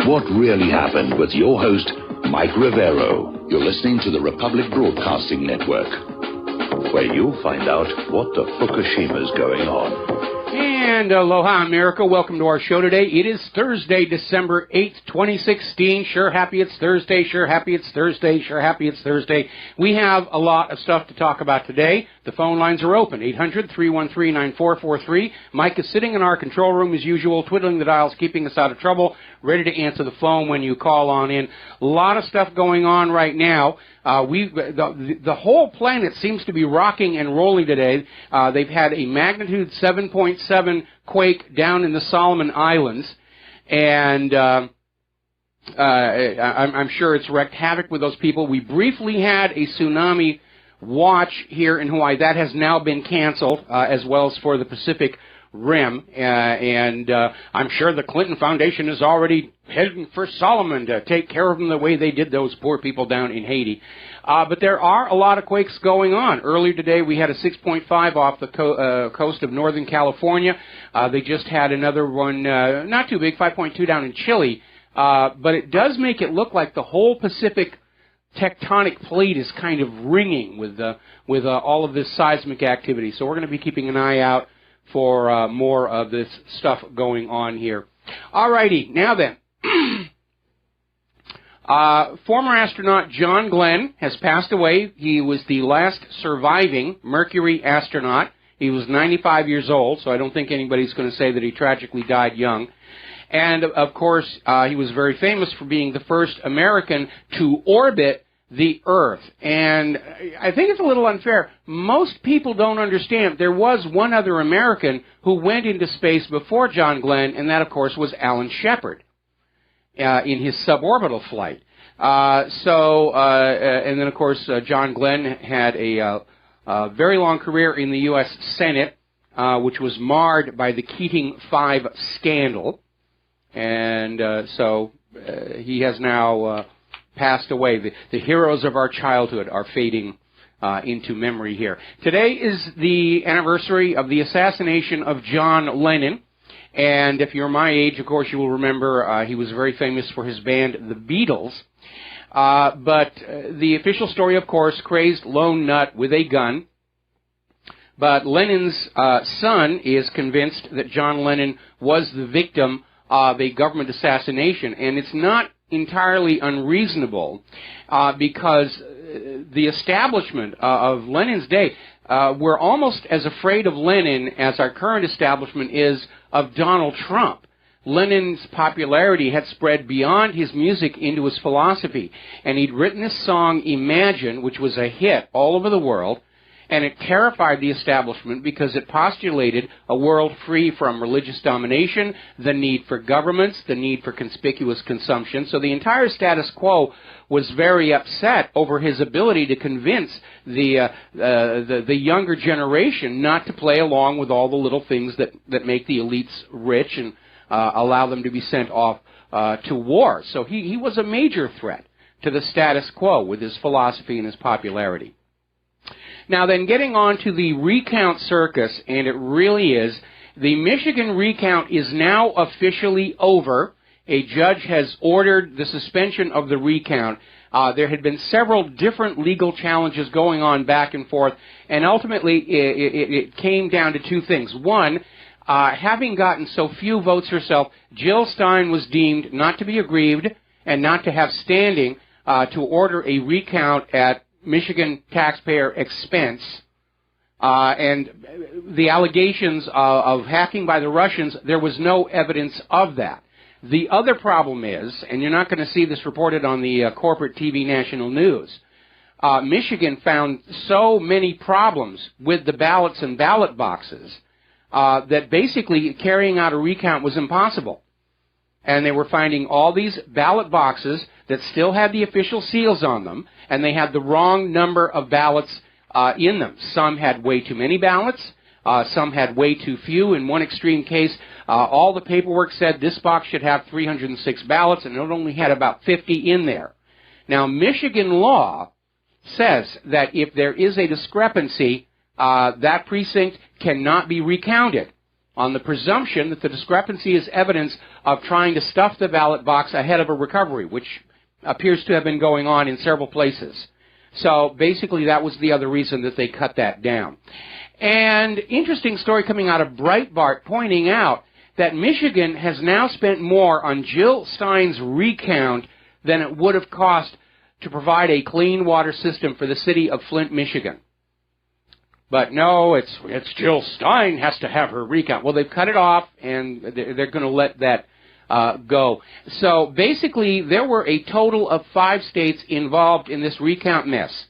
What Really Happened with your host, Mike Rivero. You're listening to the Republic Broadcasting Network, where you'll find out what the Fukushima's going on. And aloha, America. Welcome to our show today. It is Thursday, December 8th, 2016. Sure happy it's Thursday. Sure happy it's Thursday. Sure happy it's Thursday. We have a lot of stuff to talk about today. The phone lines are open, 800-313-9443. Mike is sitting in our control room as usual, twiddling the dials, keeping us out of trouble, ready to answer the phone when you call on in. A lot of stuff going on right now. The whole planet seems to be rocking and rolling today. They've had a magnitude 7.7 quake down in the Solomon Islands, and I'm sure it's wreaked havoc with those people. We briefly had a tsunami watch here in Hawaii. That has now been canceled, as well as for the Pacific Rim, and I'm sure the Clinton Foundation is already heading for Solomon to take care of them the way they did those poor people down in Haiti. But there are a lot of quakes going on. Earlier today, we had a 6.5 off the coast of Northern California. They just had another one, not too big, 5.2 down in Chile. But it does make it look like the whole Pacific tectonic plate is kind of ringing with all of this seismic activity. So we're going to be keeping an eye out for more of this stuff going on here. All righty, now then. Former astronaut John Glenn has passed away. He was the last surviving Mercury astronaut. He was 95 years old, so I don't think anybody's going to say that he tragically died young. And, of course, he was very famous for being the first American to orbit the Earth. And I think it's a little unfair. Most people don't understand. There was one other American who went into space before John Glenn, and that, of course, was Alan Shepard in his suborbital flight. And then, of course, John Glenn had a very long career in the U.S. Senate, which was marred by the Keating 5 scandal. And so he has now passed away. The heroes of our childhood are fading into memory here. Today is the anniversary of the assassination of John Lennon. And if you're my age, of course, you will remember he was very famous for his band, The Beatles. But the official story, of course, crazed lone nut with a gun. But Lennon's son is convinced that John Lennon was the victim of a government assassination. And it's not entirely unreasonable because the establishment of Lennon's day were almost as afraid of Lennon as our current establishment is of Donald Trump. Lennon's popularity had spread beyond his music into his philosophy, and he'd written this song, Imagine, which was a hit all over the world, and it terrified the establishment because it postulated a world free from religious domination, the need for governments, the need for conspicuous consumption. So the entire status quo was very upset over his ability to convince the younger generation not to play along with all the little things that make the elites rich and allow them to be sent off to war. So he was a major threat to the status quo with his philosophy and his popularity. Now then, getting on to the recount circus, and it really is, the Michigan recount is now officially over. A judge has ordered the suspension of the recount. There had been several different legal challenges going on back and forth, and ultimately it came down to two things. One, having gotten so few votes herself, Jill Stein was deemed not to be aggrieved and not to have standing to order a recount at Michigan taxpayer expense, and the allegations of hacking by the Russians, there was no evidence of that. The other problem is, and you're not going to see this reported on the corporate TV national news, Michigan found so many problems with the ballots and ballot boxes that basically carrying out a recount was impossible. And they were finding all these ballot boxes that still had the official seals on them, and they had the wrong number of ballots in them. Some had way too many ballots. Some had way too few. In one extreme case, all the paperwork said this box should have 306 ballots, and it only had about 50 in there. Now, Michigan law says that if there is a discrepancy, that precinct cannot be recounted on the presumption that the discrepancy is evidence of trying to stuff the ballot box ahead of a recovery, which appears to have been going on in several places. So basically that was the other reason that they cut that down. And interesting story coming out of Breitbart pointing out that Michigan has now spent more on Jill Stein's recount than it would have cost to provide a clean water system for the city of Flint, Michigan. But no, it's Jill Stein has to have her recount. Well, they've cut it off, and they're going to let that go. So basically, there were a total of 5 states involved in this recount mess.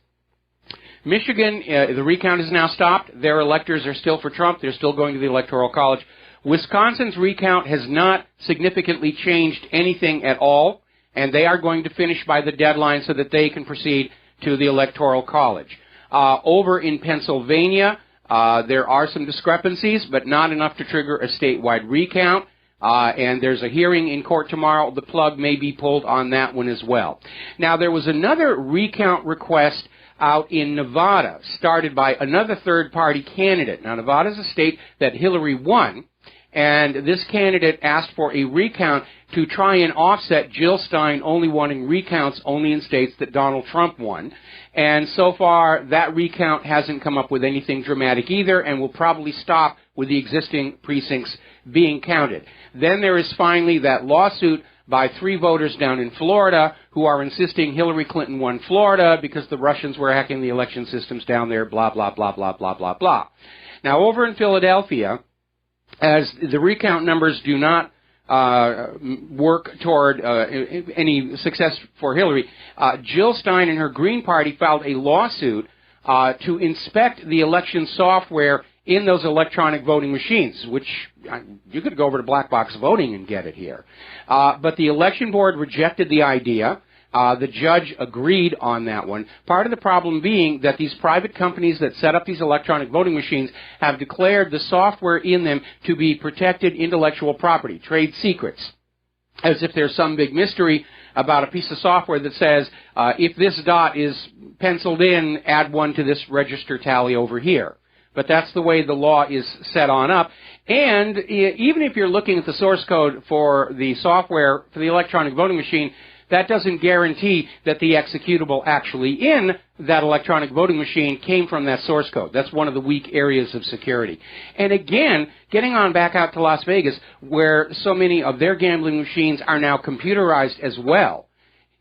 Michigan, the recount is now stopped. Their electors are still for Trump. They're still going to the Electoral College. Wisconsin's recount has not significantly changed anything at all, and they are going to finish by the deadline so that they can proceed to the Electoral College. Over in Pennsylvania, there are some discrepancies, but not enough to trigger a statewide recount. And there's a hearing in court tomorrow. The plug may be pulled on that one as well. Now, there was another recount request out in Nevada, started by another third-party candidate. Now, Nevada is a state that Hillary won, and this candidate asked for a recount to try and offset Jill Stein only wanting recounts only in states that Donald Trump won. And so far, that recount hasn't come up with anything dramatic either, and will probably stop with the existing precincts being counted. Then there is finally that lawsuit by 3 voters down in Florida who are insisting Hillary Clinton won Florida because the Russians were hacking the election systems down there, blah, blah, blah, blah, blah, blah, blah. Now, over in Philadelphia, as the recount numbers do not work toward any success for Hillary, Jill Stein and her Green Party filed a lawsuit to inspect the election software in those electronic voting machines, which you could go over to Black Box Voting and get it here. But the election board rejected the idea. The judge agreed on that one. Part of the problem being that these private companies that set up these electronic voting machines have declared the software in them to be protected intellectual property, trade secrets, as if there's some big mystery about a piece of software that says, if this dot is penciled in, add 1 to this register tally over here. But that's the way the law is set on up. And even if you're looking at the source code for the software for the electronic voting machine, that doesn't guarantee that the executable actually in that electronic voting machine came from that source code. That's one of the weak areas of security. And again, getting on back out to Las Vegas, where so many of their gambling machines are now computerized as well,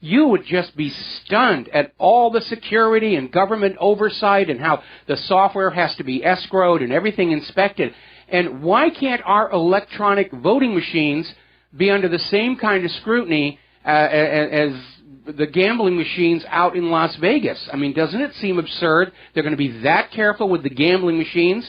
you would just be stunned at all the security and government oversight and how the software has to be escrowed and everything inspected. And why can't our electronic voting machines be under the same kind of scrutiny as the gambling machines out in Las Vegas? I mean, doesn't it seem absurd they're going to be that careful with the gambling machines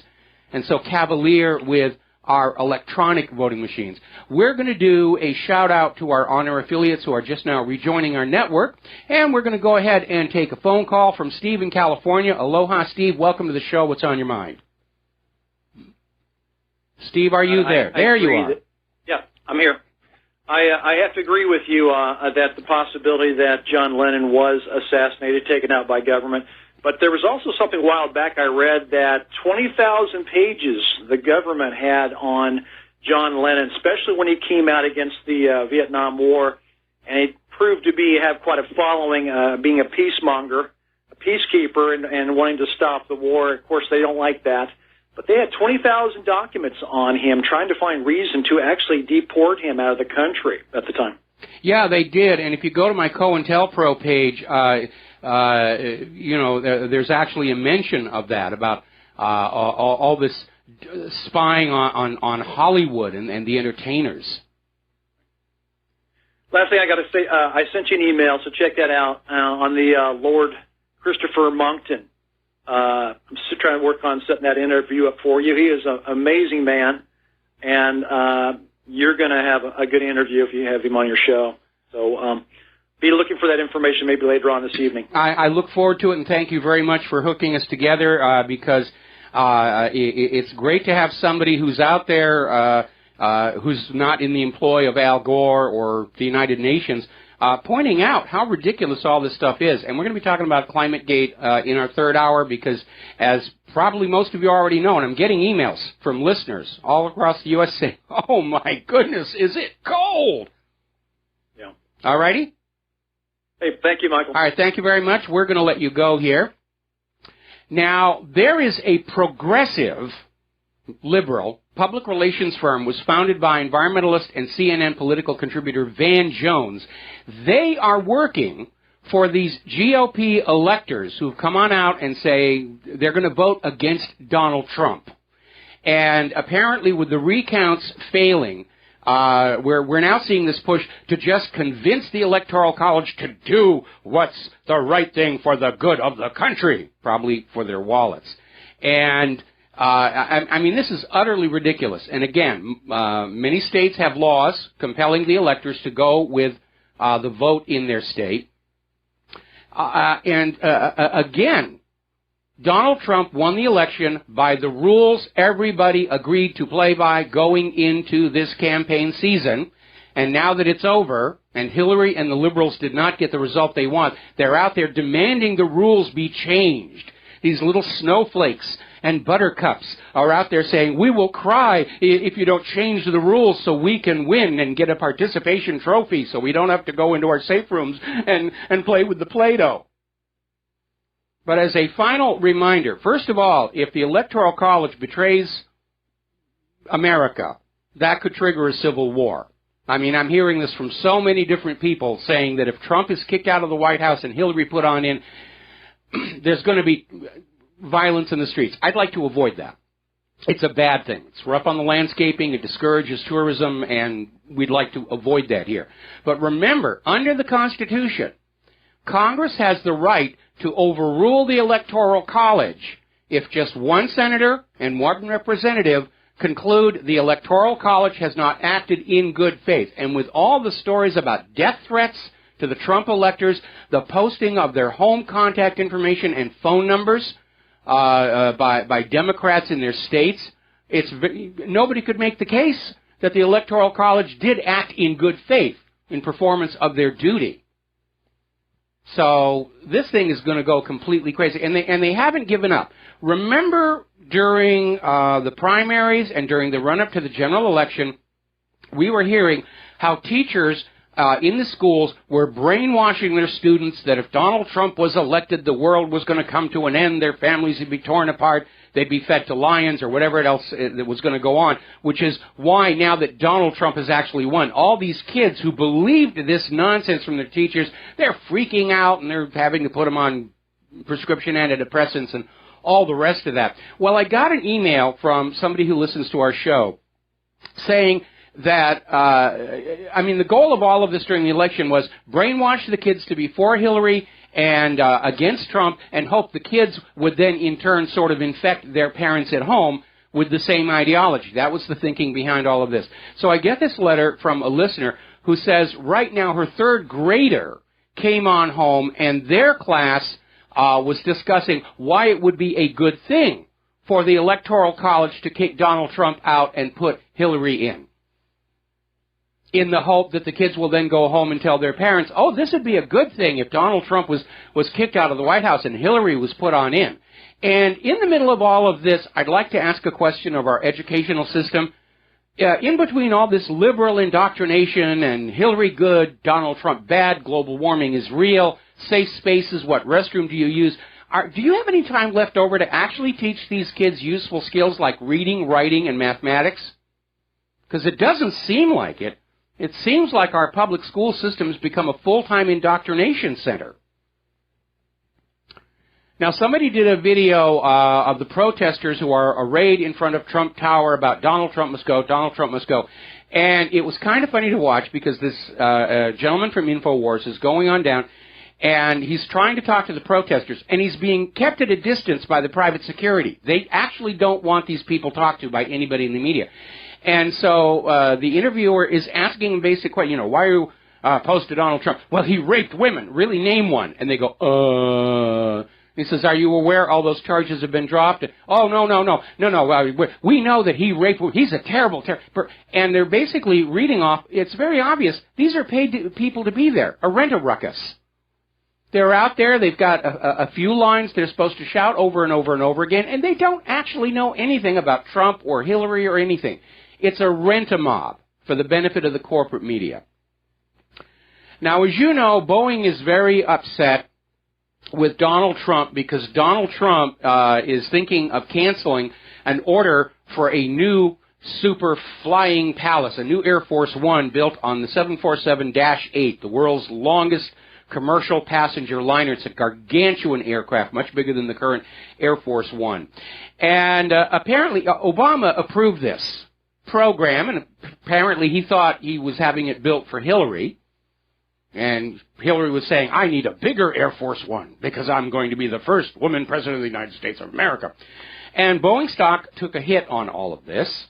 and so cavalier with our electronic voting machines? We're going to do a shout-out to our honor affiliates who are just now rejoining our network, and we're going to go ahead and take a phone call from Steve in California. Aloha, Steve. Welcome to the show. What's on your mind? Steve, are you there? There you are. Yeah, I'm here. I have to agree with you that the possibility that John Lennon was assassinated, taken out by government. But there was also something a while back I read that 20,000 pages the government had on John Lennon, especially when he came out against the Vietnam War, and he proved to have quite a following, being a peacemonger, a peacekeeper, and wanting to stop the war. Of course, they don't like that. But they had 20,000 documents on him trying to find reason to actually deport him out of the country at the time. Yeah, they did. And if you go to my COINTELPRO page, there's actually a mention of that, about all this spying on Hollywood and the entertainers. Last thing I got to say, I sent you an email, so check that out, on the Lord Christopher Monckton. I'm still trying to work on setting that interview up for you. He is an amazing man, and you're going to have a good interview if you have him on your show. So be looking for that information maybe later on this evening. I look forward to it, and thank you very much for hooking us together, because it's great to have somebody who's out there who's not in the employ of Al Gore or the United Nations, pointing out how ridiculous all this stuff is. And we're going to be talking about ClimateGate in our third hour because, as probably most of you already know, and I'm getting emails from listeners all across the U.S. saying, oh, my goodness, is it cold? Yeah. All righty? Hey, thank you, Michael. All right, thank you very much. We're going to let you go here. Now, there is a progressive liberal public relations firm was founded by environmentalist and CNN political contributor Van Jones. They are working for these GOP electors who've come on out and say they're going to vote against Donald Trump. And apparently with the recounts failing, we're now seeing this push to just convince the Electoral College to do what's the right thing for the good of the country, probably for their wallets. And I mean, this is utterly ridiculous. And again, many states have laws compelling the electors to go with the vote in their state. Again, Donald Trump won the election by the rules everybody agreed to play by going into this campaign season. And now that it's over, and Hillary and the liberals did not get the result they want, they're out there demanding the rules be changed. These little snowflakes and buttercups are out there saying, we will cry if you don't change the rules so we can win and get a participation trophy so we don't have to go into our safe rooms and play with the Play-Doh. But as a final reminder, first of all, if the Electoral College betrays America, that could trigger a civil war. I mean, I'm hearing this from so many different people saying that if Trump is kicked out of the White House and Hillary put on in, there's going to be violence in the streets. I'd like to avoid that. It's a bad thing. It's rough on the landscaping. It discourages tourism, and we'd like to avoid that here. But remember, under the Constitution, Congress has the right to overrule the Electoral College if just one senator and one representative conclude the Electoral College has not acted in good faith. And with all the stories about death threats to the Trump electors, the posting of their home contact information and phone numbers by Democrats in their states, nobody could make the case that the Electoral College did act in good faith in performance of their duty. So this thing is going to go completely crazy, and they haven't given up. Remember during the primaries and during the run-up to the general election, we were hearing how teachers in the schools were brainwashing their students that if Donald Trump was elected, the world was going to come to an end, their families would be torn apart, they'd be fed to lions or whatever else that was going to go on, which is why now that Donald Trump has actually won, all these kids who believed this nonsense from their teachers, they're freaking out and they're having to put them on prescription antidepressants and all the rest of that. Well, I got an email from somebody who listens to our show saying that, I mean, the goal of all of this during the election was brainwash the kids to be for Hillary and against Trump and hope the kids would then in turn sort of infect their parents at home with the same ideology. That was the thinking behind all of this. So I get this letter from a listener who says right now her third grader came on home and their class was discussing why it would be a good thing for the Electoral College to kick Donald Trump out and put Hillary in the hope that the kids will then go home and tell their parents, oh, this would be a good thing if Donald Trump was kicked out of the White House and Hillary was put on in. And in the middle of all of this, I'd like to ask a question of our educational system. In between all this liberal indoctrination and Hillary good, Donald Trump bad, global warming is real, safe spaces, what restroom do you use? Do you have any time left over to actually teach these kids useful skills like reading, writing, and mathematics? Because it doesn't seem like it. It seems like our public school system has become a full-time indoctrination center. Now, somebody did a video of the protesters who are arrayed in front of Trump Tower about Donald Trump must go, Donald Trump must go. And it was kind of funny to watch because this gentleman from InfoWars is going on down, and he's trying to talk to the protesters, and he's being kept at a distance by the private security. They actually don't want these people talked to by anybody in the media. And so the interviewer is asking him basic question, why are you opposed to Donald Trump? Well, he raped women. Really name one. And they go, He says, are you aware all those charges have been dropped? Oh, no. We know that he raped, he's a terrible. And they're basically reading off, it's very obvious, these are paid people to be there, a rent-a-ruckus. They're out there, they've got a few lines they're supposed to shout over and over and over again, and they don't actually know anything about Trump or Hillary or anything. It's a rent-a-mob for the benefit of the corporate media. Now, as you know, Boeing is very upset with Donald Trump because Donald Trump is thinking of canceling an order for a new super flying palace, a new Air Force One built on the 747-8, the world's longest commercial passenger liner. It's a gargantuan aircraft, much bigger than the current Air Force One. And apparently Obama approved this program, and apparently he thought he was having it built for Hillary. And Hillary was saying, I need a bigger Air Force One because I'm going to be the first woman president of the United States of America. And Boeing stock took a hit on all of this.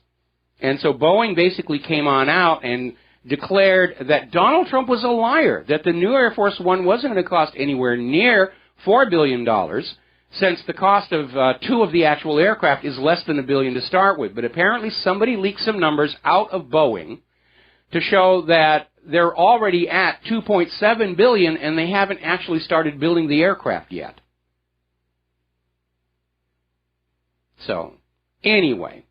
And so Boeing basically came on out and declared that Donald Trump was a liar, that the new Air Force One wasn't going to cost anywhere near $4 billion, since the cost of two of the actual aircraft is less than $1 billion to start with. But apparently somebody leaked some numbers out of Boeing to show that they're already at $2.7 billion and they haven't actually started building the aircraft yet. So, anyway.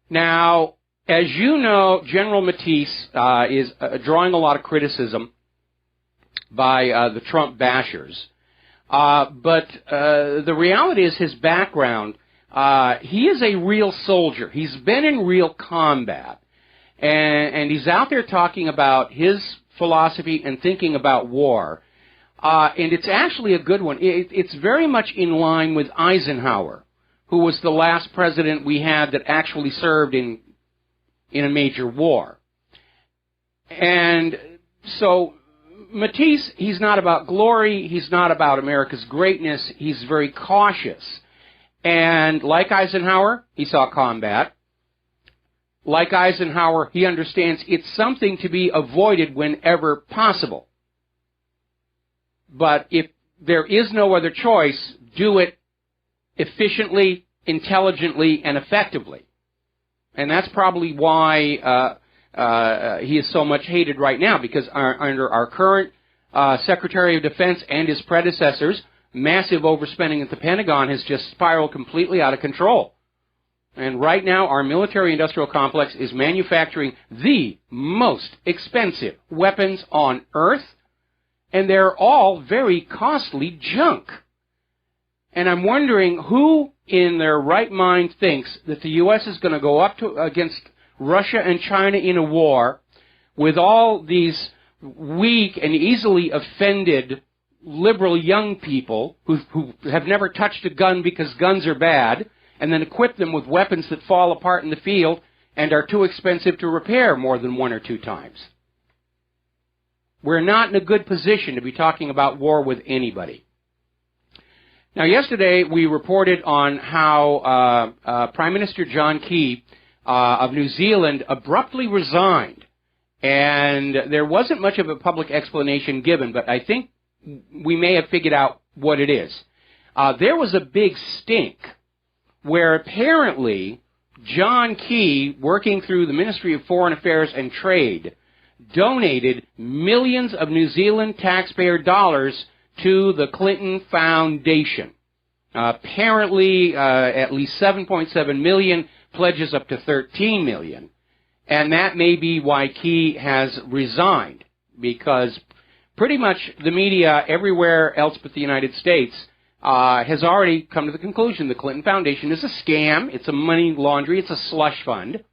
Now, as you know, General Mattis is drawing a lot of criticism by the Trump bashers. But the reality is his background, he is a real soldier. He's been in real combat. And he's out there talking about his philosophy and thinking about war. And it's actually a good one. It's very much in line with Eisenhower, who was the last president we had that actually served in a major war. And so Mattis, he's not about glory. He's not about America's greatness. He's very cautious. And like Eisenhower, he saw combat. Like Eisenhower, he understands it's something to be avoided whenever possible. But if there is no other choice, do it efficiently, intelligently, and effectively. And that's probably why he is so much hated right now, because under our current Secretary of Defense and his predecessors, massive overspending at the Pentagon has just spiraled completely out of control. And right now, our military-industrial complex is manufacturing the most expensive weapons on Earth, and they're all very costly junk. And I'm wondering who in their right mind thinks that the U.S. is going to go up against Russia and China in a war with all these weak and easily offended liberal young people who have never touched a gun because guns are bad, and then equip them with weapons that fall apart in the field and are too expensive to repair more than one or two times. We're not in a good position to be talking about war with anybody. Now, yesterday we reported on how Prime Minister John Key of New Zealand abruptly resigned. And there wasn't much of a public explanation given, but I think we may have figured out what it is. There was a big stink where apparently John Key, working through the Ministry of Foreign Affairs and Trade, donated millions of New Zealand taxpayer dollars to the Clinton Foundation. Apparently, at least 7.7 million, pledges up to 13 million. And that may be why Key has resigned, because pretty much the media everywhere else but the United States has already come to the conclusion the Clinton Foundation is a scam, it's a money laundry, it's a slush fund.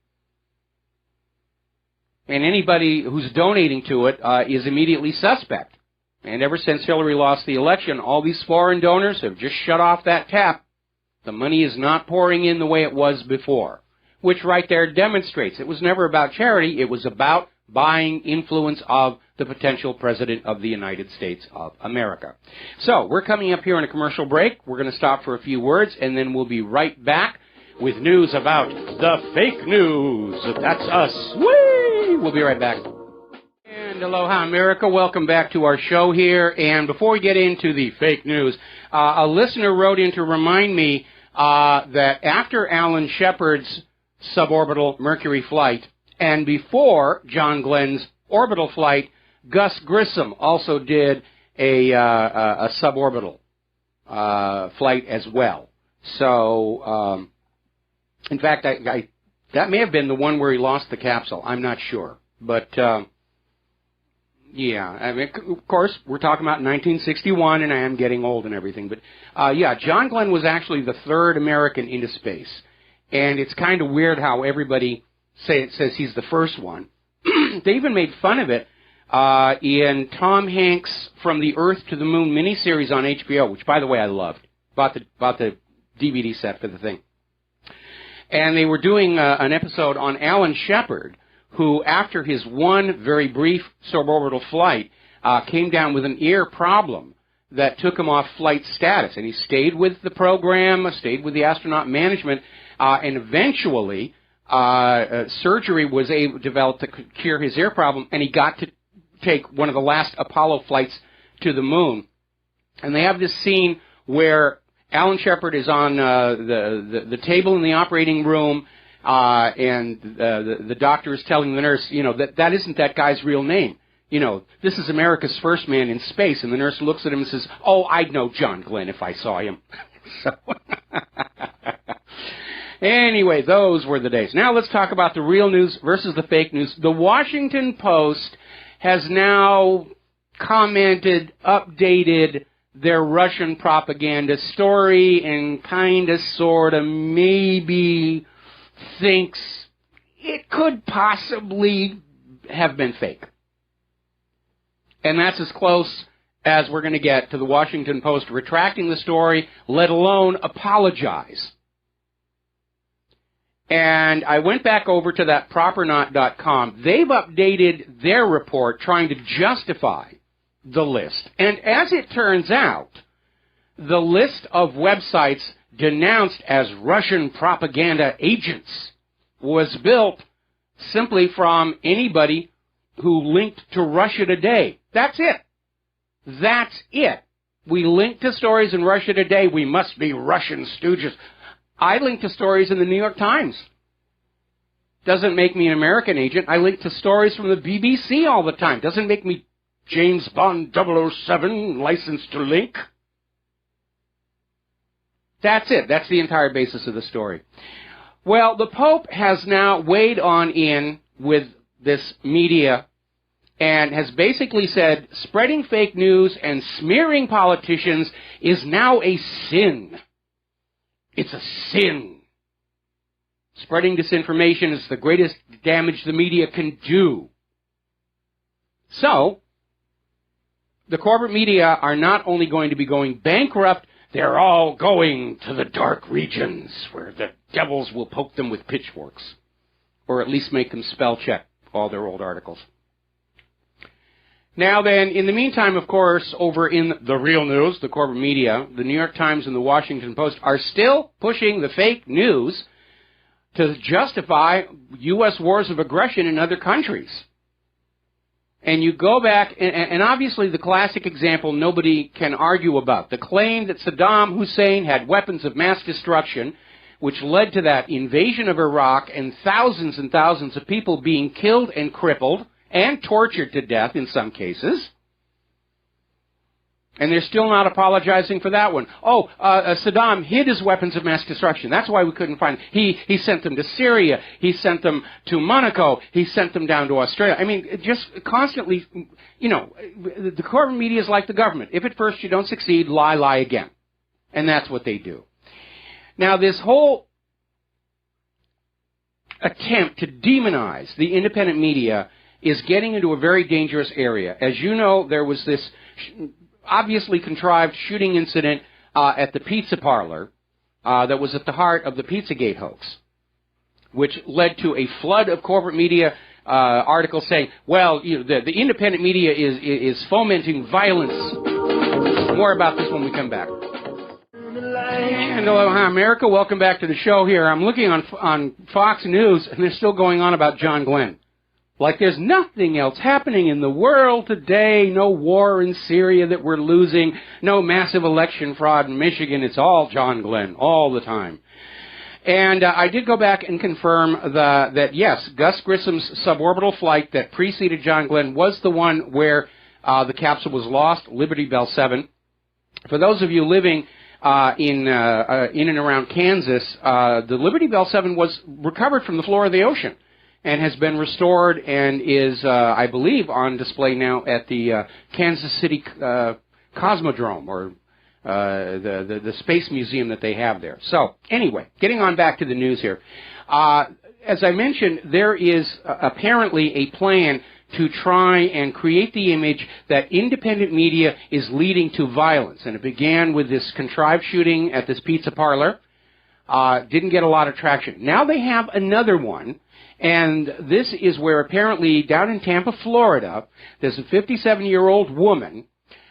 And anybody who's donating to it is immediately suspect. And ever since Hillary lost the election, all these foreign donors have just shut off that tap. The money is not pouring in the way it was before, which right there demonstrates it was never about charity, it was about buying influence of the potential president of the United States of America. So, we're coming up here on a commercial break. We're going to stop for a few words, and then we'll be right back with news about the fake news. That's us. Whee! We'll be right back. And aloha, America. Welcome back to our show here. And before we get into the fake news, A listener wrote in to remind me that after Alan Shepard's suborbital Mercury flight and before John Glenn's orbital flight, Gus Grissom also did a suborbital flight as well. So, in fact, that may have been the one where he lost the capsule. I'm not sure. But, yeah, I mean, of course, we're talking about 1961, and I am getting old and everything. But, yeah, John Glenn was actually the third American into space. And it's kind of weird how everybody says he's the first one. They even made fun of it in Tom Hanks' From the Earth to the Moon miniseries on HBO, which, by the way, I loved. Bought the DVD set for the thing. And they were doing an episode on Alan Shepard, who, after his one very brief suborbital flight, came down with an ear problem that took him off flight status. And he stayed with the program, stayed with the astronaut management, and eventually surgery was developed to cure his ear problem, and he got to take one of the last Apollo flights to the moon. And they have this scene where Alan Shepard is on the table in the operating room, and the doctor is telling the nurse, you know, that isn't that guy's real name. You know, this is America's first man in space. And the nurse looks at him and says, oh, I'd know John Glenn if I saw him. So, anyway, those were the days. Now let's talk about the real news versus the fake news. The Washington Post has now commented, updated their Russian propaganda story and kind of, sort of, maybe thinks it could possibly have been fake. And that's as close as we're going to get to the Washington Post retracting the story, let alone apologize. And I went back over to that propernaut.com. They've updated their report trying to justify the list. And as it turns out, the list of websites denounced as Russian propaganda agents was built simply from anybody who linked to Russia Today. That's it. That's it. We link to stories in Russia Today. We must be Russian stooges. I link to stories in the New York Times. Doesn't make me an American agent. I link to stories from the BBC all the time. Doesn't make me James Bond 007, licensed to link. That's it. That's the entire basis of the story. Well, the Pope has now weighed on in with this media and has basically said spreading fake news and smearing politicians is now a sin. It's a sin. Spreading disinformation is the greatest damage the media can do. So, the corporate media are not only going to be going bankrupt, they're all going to the dark regions where the devils will poke them with pitchforks, or at least make them spell check all their old articles. Now then, in the meantime, of course, over in the real news, the corporate media, the New York Times and the Washington Post are still pushing the fake news to justify U.S. wars of aggression in other countries. And you go back, and obviously the classic example nobody can argue about, the claim that Saddam Hussein had weapons of mass destruction, which led to that invasion of Iraq and thousands of people being killed and crippled and tortured to death in some cases. And they're still not apologizing for that one. Saddam hid his weapons of mass destruction. That's why we couldn't find them. He sent them to Syria. He sent them to Monaco. He sent them down to Australia. I mean, just constantly, you know, the corporate media is like the government. If at first you don't succeed, lie again. And that's what they do. Now, this whole attempt to demonize the independent media is getting into a very dangerous area. As you know, there was this obviously contrived shooting incident at the pizza parlor that was at the heart of the Pizzagate hoax, which led to a flood of corporate media articles saying, well, you know, the independent media is fomenting violence. More about this when we come back. And aloha, America. Welcome back to the show here. I'm looking on Fox News, and they're still going on about John Glenn. Like there's nothing else happening in the world today, no war in Syria that we're losing, no massive election fraud in Michigan. It's all John Glenn, all the time. And I did go back and confirm that yes, Gus Grissom's suborbital flight that preceded John Glenn was the one where the capsule was lost, Liberty Bell 7. For those of you living in and around Kansas, the Liberty Bell 7 was recovered from the floor of the ocean and has been restored and is, I believe, on display now at the Kansas City Cosmodrome, or the space museum that they have there. So, anyway, getting on back to the news here. As I mentioned, there is apparently a plan to try and create the image that independent media is leading to violence. And it began with this contrived shooting at this pizza parlor. Didn't get a lot of traction. Now they have another one, and this is where apparently down in Tampa, Florida, there's a 57-year-old woman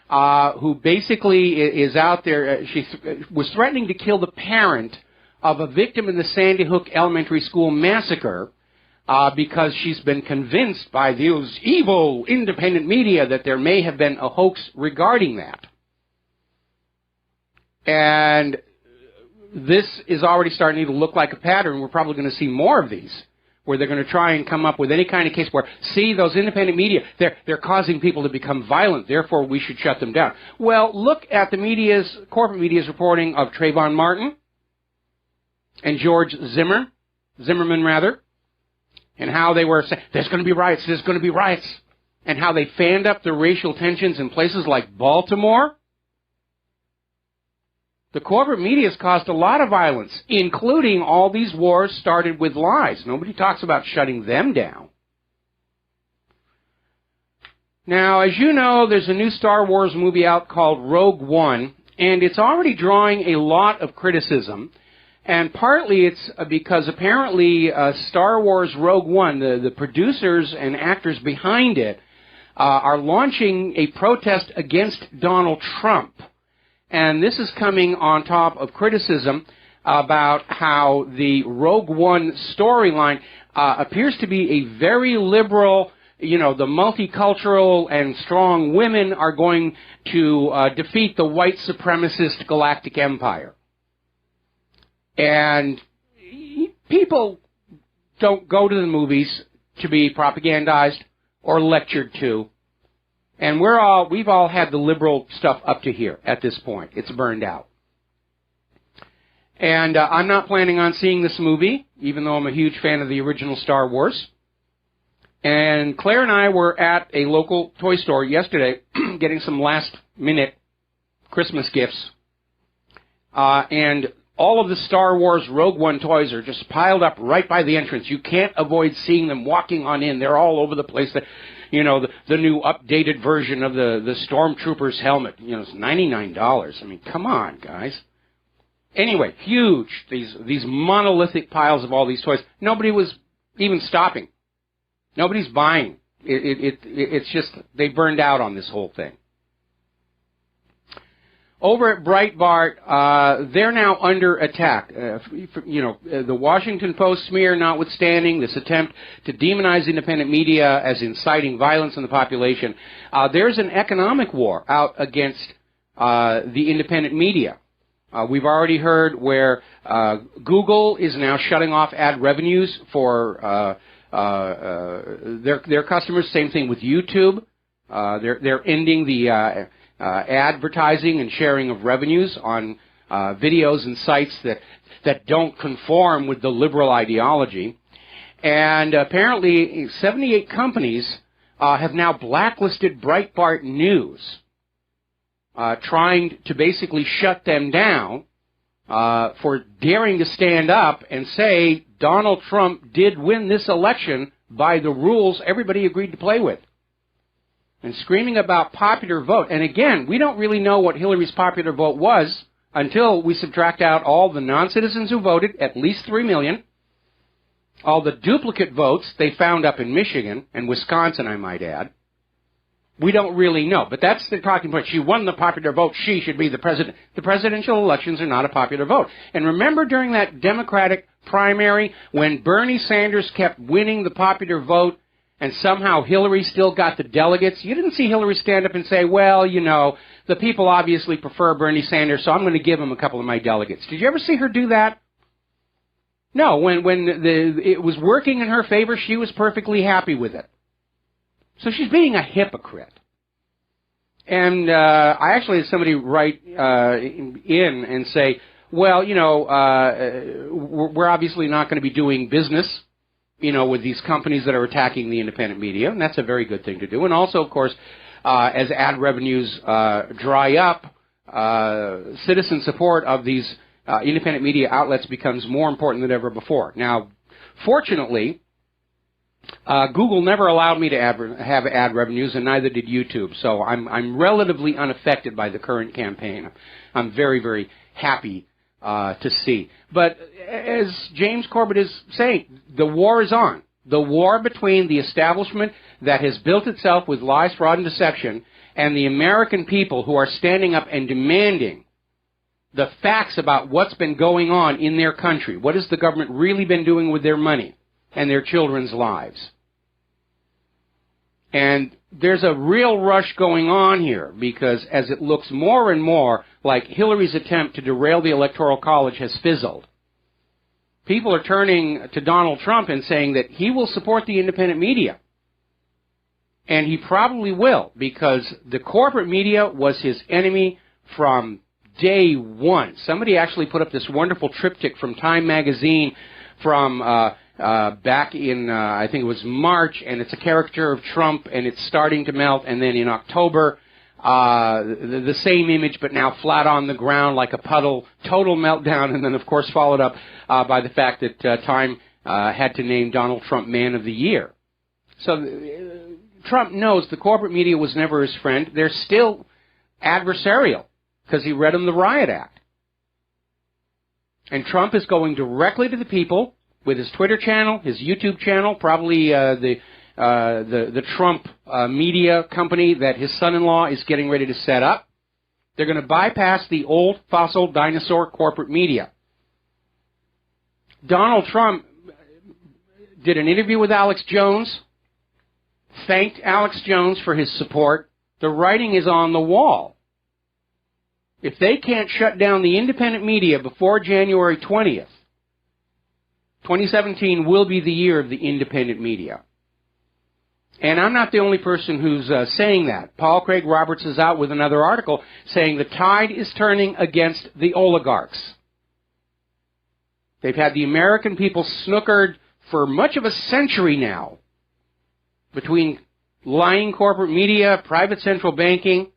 who basically is out there. She was threatening to kill the parent of a victim in the Sandy Hook Elementary School massacre because she's been convinced by those evil independent media that there may have been a hoax regarding that. And this is already starting to look like a pattern. We're probably going to see more of these, where they're going to try and come up with any kind of case where, see, those independent media, they're causing people to become violent, therefore we should shut them down. Well, look at the corporate media's reporting of Trayvon Martin and George Zimmerman, and how they were saying, there's going to be riots, and how they fanned up the racial tensions in places like Baltimore. The corporate media has caused a lot of violence, including all these wars started with lies. Nobody talks about shutting them down. Now, as you know, there's a new Star Wars movie out called Rogue One, and it's already drawing a lot of criticism. And partly it's because apparently Star Wars Rogue One, the producers and actors behind it, are launching a protest against Donald Trump. And this is coming on top of criticism about how the Rogue One storyline appears to be a very liberal, the multicultural and strong women are going to defeat the white supremacist galactic empire. And people don't go to the movies to be propagandized or lectured to. And we've all had the liberal stuff up to here at this point. It's burned out. And I'm not planning on seeing this movie, even though I'm a huge fan of the original Star Wars. And Claire and I were at a local toy store yesterday getting some last-minute Christmas gifts. And all of the Star Wars Rogue One toys are just piled up right by the entrance. You can't avoid seeing them walking on in. They're all over the place. The new updated version of the Stormtrooper's helmet. It's $99. I mean, come on, guys. Anyway, huge. These monolithic piles of all these toys. Nobody was even stopping. Nobody's buying. It's just, they burned out on this whole thing. Over at Breitbart, they're now under attack. The Washington Post smear notwithstanding, this attempt to demonize independent media as inciting violence in the population, there's an economic war out against the independent media. We've already heard where Google is now shutting off ad revenues for their customers. Same thing with YouTube. They're ending the advertising and sharing of revenues on videos and sites that don't conform with the liberal ideology. And apparently 78 companies have now blacklisted Breitbart News, trying to basically shut them down for daring to stand up and say Donald Trump did win this election by the rules everybody agreed to play with. And screaming about popular vote. And again, we don't really know what Hillary's popular vote was until we subtract out all the non-citizens who voted, at least 3 million, all the duplicate votes they found up in Michigan and Wisconsin, I might add. We don't really know. But that's the talking point. She won the popular vote. She should be the president. The presidential elections are not a popular vote. And remember during that Democratic primary when Bernie Sanders kept winning the popular vote, and somehow Hillary still got the delegates. You didn't see Hillary stand up and say, well, you know, the people obviously prefer Bernie Sanders, so I'm going to give him a couple of my delegates. Did you ever see her do that? No, when it was working in her favor, she was perfectly happy with it. So she's being a hypocrite. And I actually had somebody write in and say, well, you know, we're obviously not going to be doing business, you know, with these companies that are attacking the independent media, and that's a very good thing to do. And also, of course, as ad revenues dry up, citizen support of these independent media outlets becomes more important than ever before. Now, fortunately, Google never allowed me to have ad revenues, and neither did YouTube. So I'm relatively unaffected by the current campaign. I'm very, very happy to see. But as James Corbett is saying, the war is on. The war between the establishment that has built itself with lies, fraud, and deception, and the American people who are standing up and demanding the facts about what's been going on in their country. What has the government really been doing with their money and their children's lives? And there's a real rush going on here, because as it looks more and more like Hillary's attempt to derail the Electoral College has fizzled, people are turning to Donald Trump and saying that he will support the independent media. And he probably will, because the corporate media was his enemy from day one. Somebody actually put up this wonderful triptych from Time magazine from back in, I think it was March, and it's a caricature of Trump, and it's starting to melt, and then in October, the same image, but now flat on the ground like a puddle, total meltdown, and then, of course, followed up by the fact that Time had to name Donald Trump Man of the Year. So Trump knows the corporate media was never his friend. They're still adversarial, because he read them the Riot Act. And Trump is going directly to the people with his Twitter channel, his YouTube channel, probably the Trump media company that his son-in-law is getting ready to set up. They're going to bypass the old fossil dinosaur corporate media. Donald Trump did an interview with Alex Jones, thanked Alex Jones for his support. The writing is on the wall. If they can't shut down the independent media before January 20th, 2017 will be the year of the independent media. And I'm not the only person who's saying that. Paul Craig Roberts is out with another article saying the tide is turning against the oligarchs. They've had the American people snookered for much of a century now between lying corporate media, private central banking,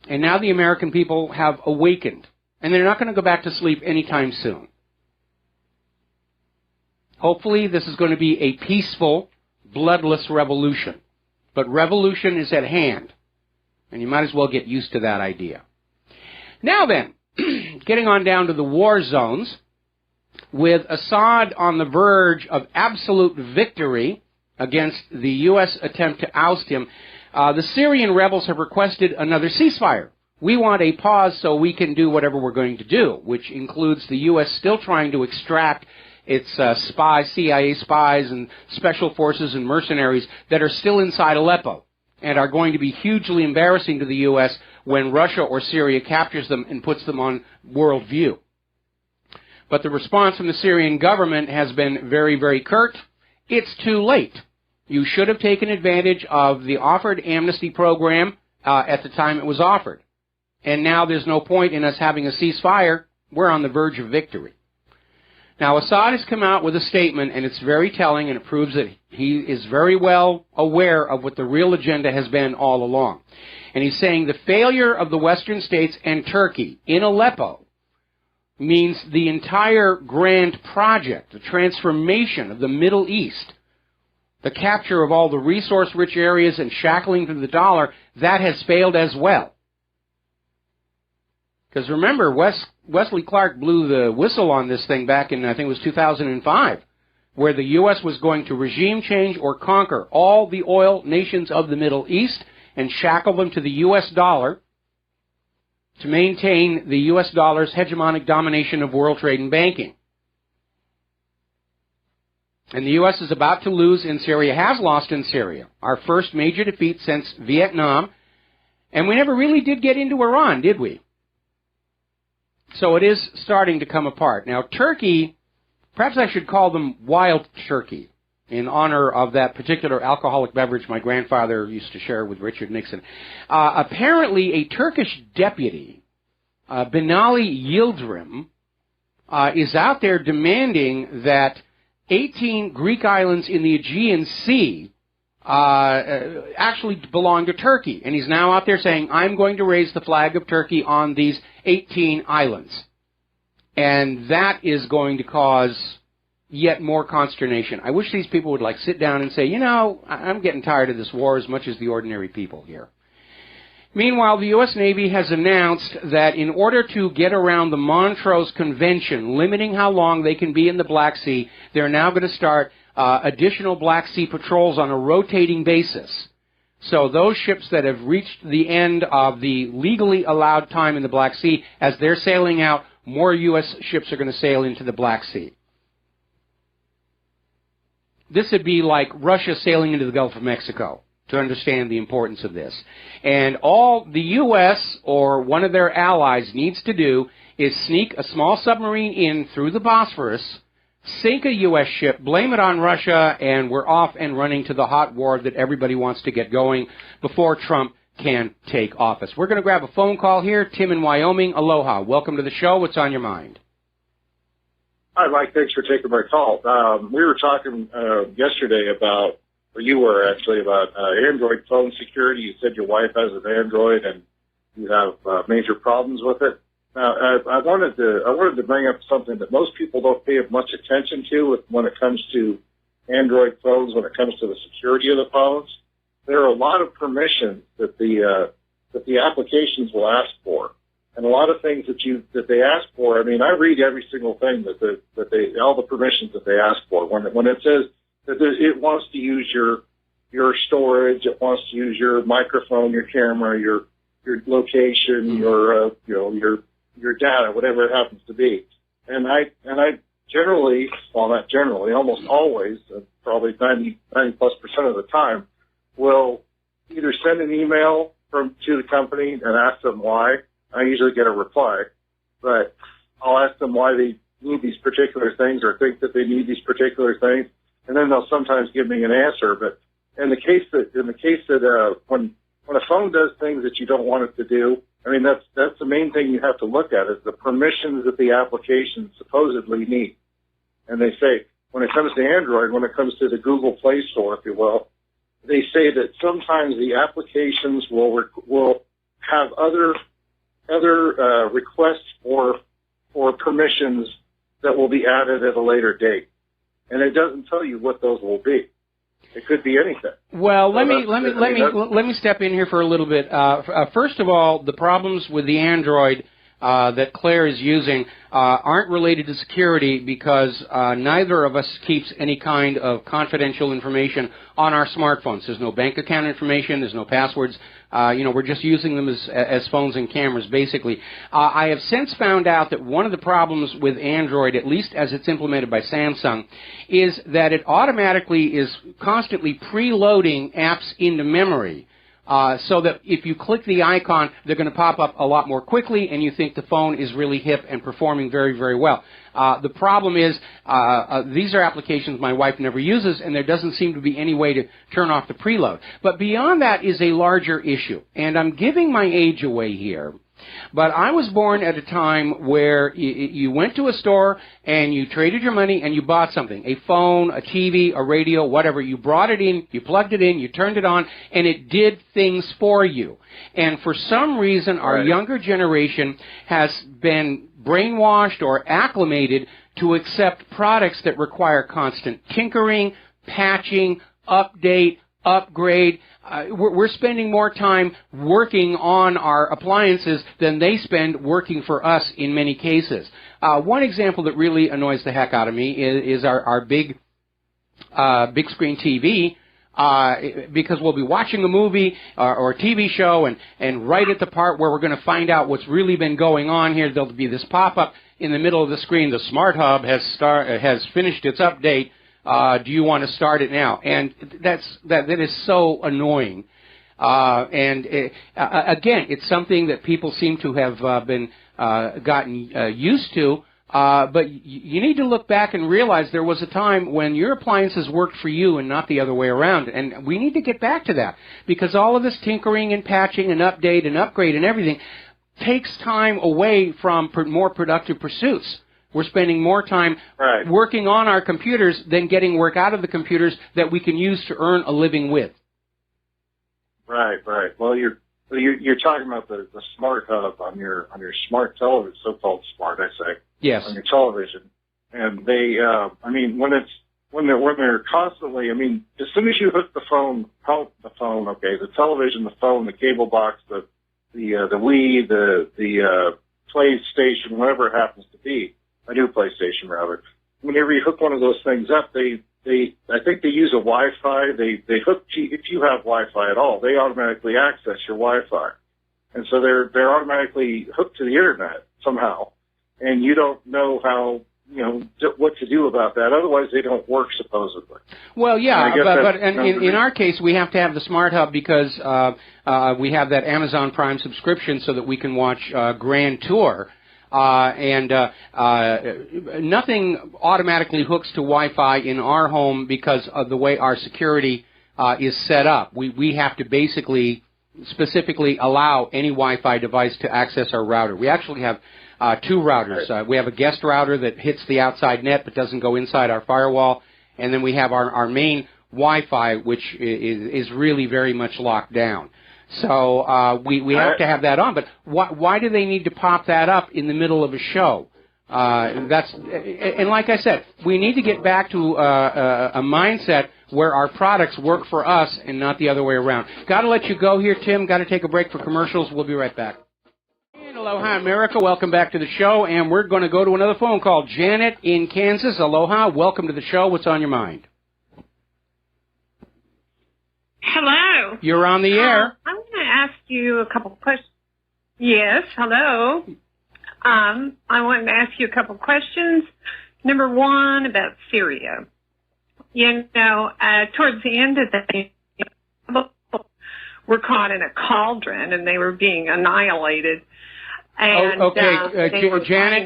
and now the American people have awakened. And they're not going to go back to sleep anytime soon. Hopefully this is going to be a peaceful, bloodless revolution. But revolution is at hand. And you might as well get used to that idea. Now then, getting on down to the war zones, with Assad on the verge of absolute victory against the U.S. attempt to oust him, the Syrian rebels have requested another ceasefire. We want a pause so we can do whatever we're going to do, which includes the U.S. still trying to extract its spies, CIA spies and special forces and mercenaries that are still inside Aleppo and are going to be hugely embarrassing to the U.S. when Russia or Syria captures them and puts them on world view. But the response from the Syrian government has been very, very curt. It's too late. You should have taken advantage of the offered amnesty program at the time it was offered. And now there's no point in us having a ceasefire. We're on the verge of victory. Now, Assad has come out with a statement, and it's very telling, and it proves that he is very well aware of what the real agenda has been all along. And he's saying the failure of the Western states and Turkey in Aleppo means the entire grand project, the transformation of the Middle East, the capture of all the resource-rich areas and shackling to the dollar, that has failed as well. Because remember, Wesley Clark blew the whistle on this thing back in, I think it was 2005, where the U.S. was going to regime change or conquer all the oil nations of the Middle East and shackle them to the U.S. dollar to maintain the U.S. dollar's hegemonic domination of world trade and banking. And the U.S. is about to lose in Syria, has lost in Syria. Our first major defeat since Vietnam. And we never really did get into Iran, did we? So it is starting to come apart. Now, Turkey, perhaps I should call them wild turkey, in honor of that particular alcoholic beverage my grandfather used to share with Richard Nixon. Apparently, a Turkish deputy, Binali Yildirim, is out there demanding that 18 Greek islands in the Aegean Sea actually belong to Turkey. And he's now out there saying, I'm going to raise the flag of Turkey on these 18 islands. And that is going to cause yet more consternation. I wish these people would sit down and say, you know, I'm getting tired of this war as much as the ordinary people here. Meanwhile, the U.S. Navy has announced that in order to get around the Montrose Convention, limiting how long they can be in the Black Sea, they're now going to start additional Black Sea patrols on a rotating basis. So those ships that have reached the end of the legally allowed time in the Black Sea, as they're sailing out, more U.S. ships are going to sail into the Black Sea. This would be like Russia sailing into the Gulf of Mexico, to understand the importance of this. And all the U.S. or one of their allies needs to do is sneak a small submarine in through the Bosphorus, sink a U.S. ship, blame it on Russia, and we're off and running to the hot war that everybody wants to get going before Trump can take office. We're going to grab a phone call here. Tim in Wyoming, aloha. Welcome to the show. What's on your mind? Hi, Mike. Thanks for taking my call. We were talking yesterday about, or you were actually, about Android phone security. You said your wife has an Android and you have major problems with it. Now, I wanted to bring up something that most people don't pay much attention to when it comes to Android phones, when it comes to the security of the phones. There are a lot of permissions that the applications will ask for. And a lot of things that they ask for. I mean, I read every single thing all the permissions that they ask for. When it says that it wants to use your storage, it wants to use your microphone, your camera, your location, your data, whatever it happens to be. And I generally, well, not generally, almost always, probably 90+% of the time, will either send an email to the company and ask them why. I usually get a reply, but I'll ask them why they need these particular things or think that they need these particular things, and then they'll sometimes give me an answer. But in the case that when a phone does things that you don't want it to do, I mean that's the main thing you have to look at is the permissions that the application supposedly need. And they say when it comes to Android, when it comes to the Google Play Store, if you will, they say that sometimes the applications will have other requests for permissions that will be added at a later date, and it doesn't tell you what those will be. It could be anything. Well, let me step in here for a little bit. First of all, the problems with the Android that Claire is using aren't related to security because neither of us keeps any kind of confidential information on our smartphones. There's no bank account information. There's no passwords. We're just using them as phones and cameras, basically. I have since found out that one of the problems with Android, at least as it's implemented by Samsung, is that it automatically is constantly preloading apps into memory. So that if you click the icon, they're going to pop up a lot more quickly, and you think the phone is really hip and performing very, very well. The problem is these are applications my wife never uses, and there doesn't seem to be any way to turn off the preload. But beyond that is a larger issue, and I'm giving my age away here. But I was born at a time where you went to a store and you traded your money and you bought something, a phone, a TV, a radio, whatever. You brought it in, you plugged it in, you turned it on, and it did things for you. And for some reason, our younger generation has been brainwashed or acclimated to accept products that require constant tinkering, patching, update, upgrade. We're spending more time working on our appliances than they spend working for us in many cases. One example that really annoys the heck out of me is our big screen TV, because we'll be watching a movie or a TV show, and right at the part where we're going to find out what's really been going on here, there'll be this pop-up in the middle of the screen. The Smart Hub has finished its update. do you want to start it now? And that is so annoying. Again, it's something that people seem to have been gotten used to. But you need to look back and realize there was a time when your appliances worked for you and not the other way around. And we need to get back to that, because all of this tinkering and patching and update and upgrade and everything takes time away from more productive pursuits. We're spending more time working on our computers than getting work out of the computers that we can use to earn a living with. Right. Well, you're talking about the smart hub on your smart television, so-called smart, I say. Yes. On your television, and they, when they're constantly, as soon as you hook the phone, the television, the phone, the cable box, the Wii, the PlayStation, whatever it happens to be, a new PlayStation rather. Whenever you hook one of those things up, I think they use a Wi-Fi. They hook if you have Wi-Fi at all, they automatically access your Wi-Fi, and so they're automatically hooked to the internet somehow. And you don't know what to do about that. Otherwise, they don't work, supposedly. Well, yeah, but in our case, we have to have the Smart Hub because we have that Amazon Prime subscription so that we can watch Grand Tour. Nothing automatically hooks to Wi-Fi in our home because of the way our security is set up. We have to specifically allow any Wi-Fi device to access our router. We actually have two routers. We have a guest router that hits the outside net but doesn't go inside our firewall, and then we have our main Wi-Fi, which is really very much locked down. So we have to have that on. But why do they need to pop that up in the middle of a show? And like I said, we need to get back to a mindset where our products work for us and not the other way around. Got to let you go here, Tim. Got to take a break for commercials. We'll be right back. And aloha, America. Welcome back to the show. And we're going to go to another phone call. Janet in Kansas. Aloha. Welcome to the show. What's on your mind? Hello. You're on the air. I'm going to ask you a couple of questions. Yes, hello. I wanted to ask you a couple of questions. Number one, about Syria. Towards the end of the were caught in a cauldron and they were being annihilated. And, Janet,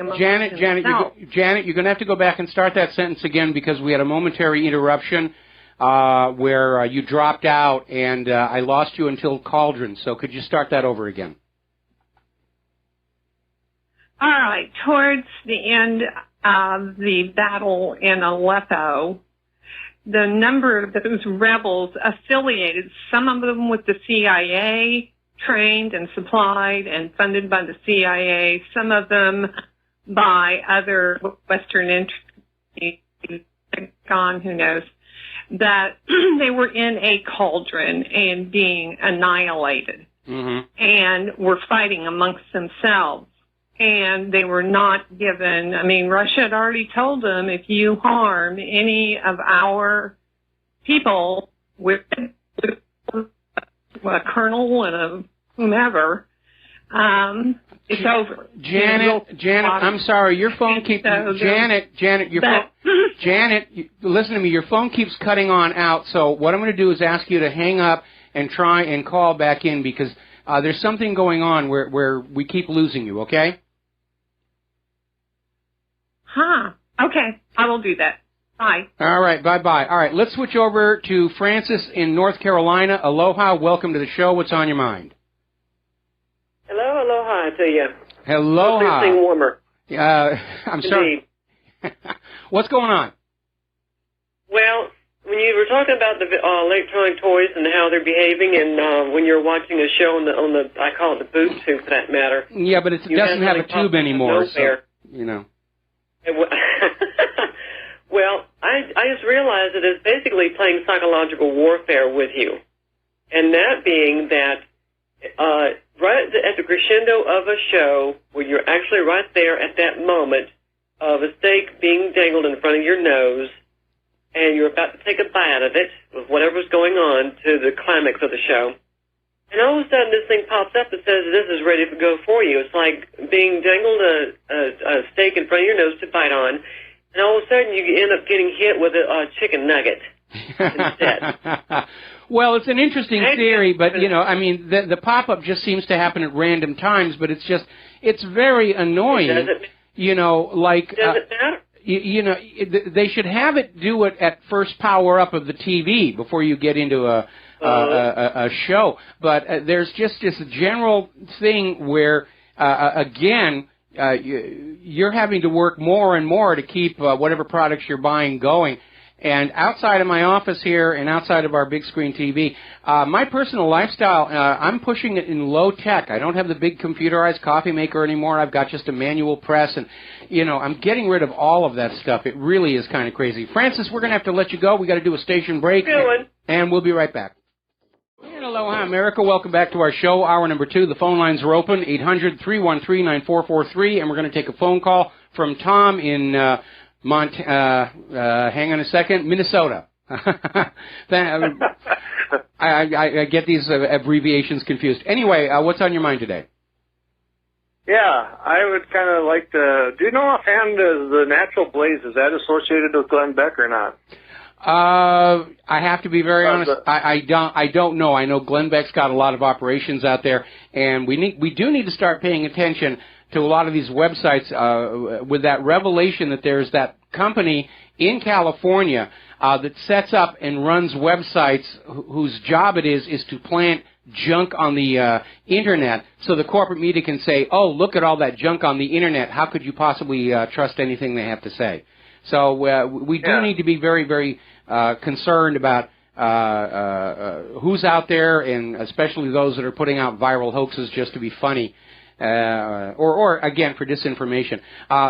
you're going to have to go back and start that sentence again because we had a momentary interruption where you dropped out and I lost you until cauldron. So could you start that over again? All right. Towards the end of the battle in Aleppo, the number of those rebels affiliated, some of them with the CIA, trained and supplied and funded by the CIA, some of them by other Western entities, who knows, that they were in a cauldron and being annihilated and were fighting amongst themselves. And they were not given, Russia had already told them, if you harm any of our people with a colonel and a whomever, it's over. Janet, I'm sorry, your phone keeps, Janet, listen to me, your phone keeps cutting on out, so what I'm going to do is ask you to hang up and try and call back in because there's something going on where we keep losing you, okay? Okay, I will do that. Bye. All right, bye-bye. All right, let's switch over to Francis in North Carolina. Aloha, welcome to the show. What's on your mind? Hello, aloha to you. Aloha. Hope warmer. I'm sorry. What's going on? Well, when you were talking about the electronic toys and how they're behaving, and when you're watching a show on the I call it the boob tube for that matter. Yeah, but it doesn't have a tube anymore, so, Well, I just realized that it's basically playing psychological warfare with you. And that being that right at the crescendo of a show where you're actually right there at that moment of a steak being dangled in front of your nose and you're about to take a bite of it with whatever's going on to the climax of the show. And all of a sudden this thing pops up and says this is ready to go for you. It's like being dangled a steak in front of your nose to bite on. and all of a sudden you end up getting hit with a chicken nugget instead. Well, it's an interesting theory, but, you know, I mean, the pop-up just seems to happen at random times, but it's very annoying. You know, like... Does it matter? You know, they should have it do it at first power up of the TV before you get into a show. But there's just this general thing where, again, you're having to work more and more to keep whatever products you're buying going. And outside of my office here and outside of our big screen TV, my personal lifestyle, I'm pushing it in low tech. I don't have the big computerized coffee maker anymore. I've got just a manual press, and, you know, I'm getting rid of all of that stuff. It really is kind of crazy. Francis, we're going to have to let you go. We got to do a station break, and we'll be right back. And aloha, America. Welcome back to our show, hour number 2. The phone lines are open, 800-313-9443, and we're going to take a phone call from Tom in... hang on a second, Minnesota. I get these abbreviations confused. Anyway, what's on your mind today? Yeah, I would kind of like to. Do you know offhand the natural blaze, is that associated with Glenn Beck or not? I have to be very honest. I don't know. I know Glenn Beck's got a lot of operations out there, and we do need to start paying attention to a lot of these websites with that revelation that there's that company in California that sets up and runs websites whose job it is to plant junk on the Internet so the corporate media can say, oh, look at all that junk on the Internet. How could you possibly trust anything they have to say? So we do need to be very, very concerned about who's out there, and especially those that are putting out viral hoaxes just to be funny. Or again, for disinformation.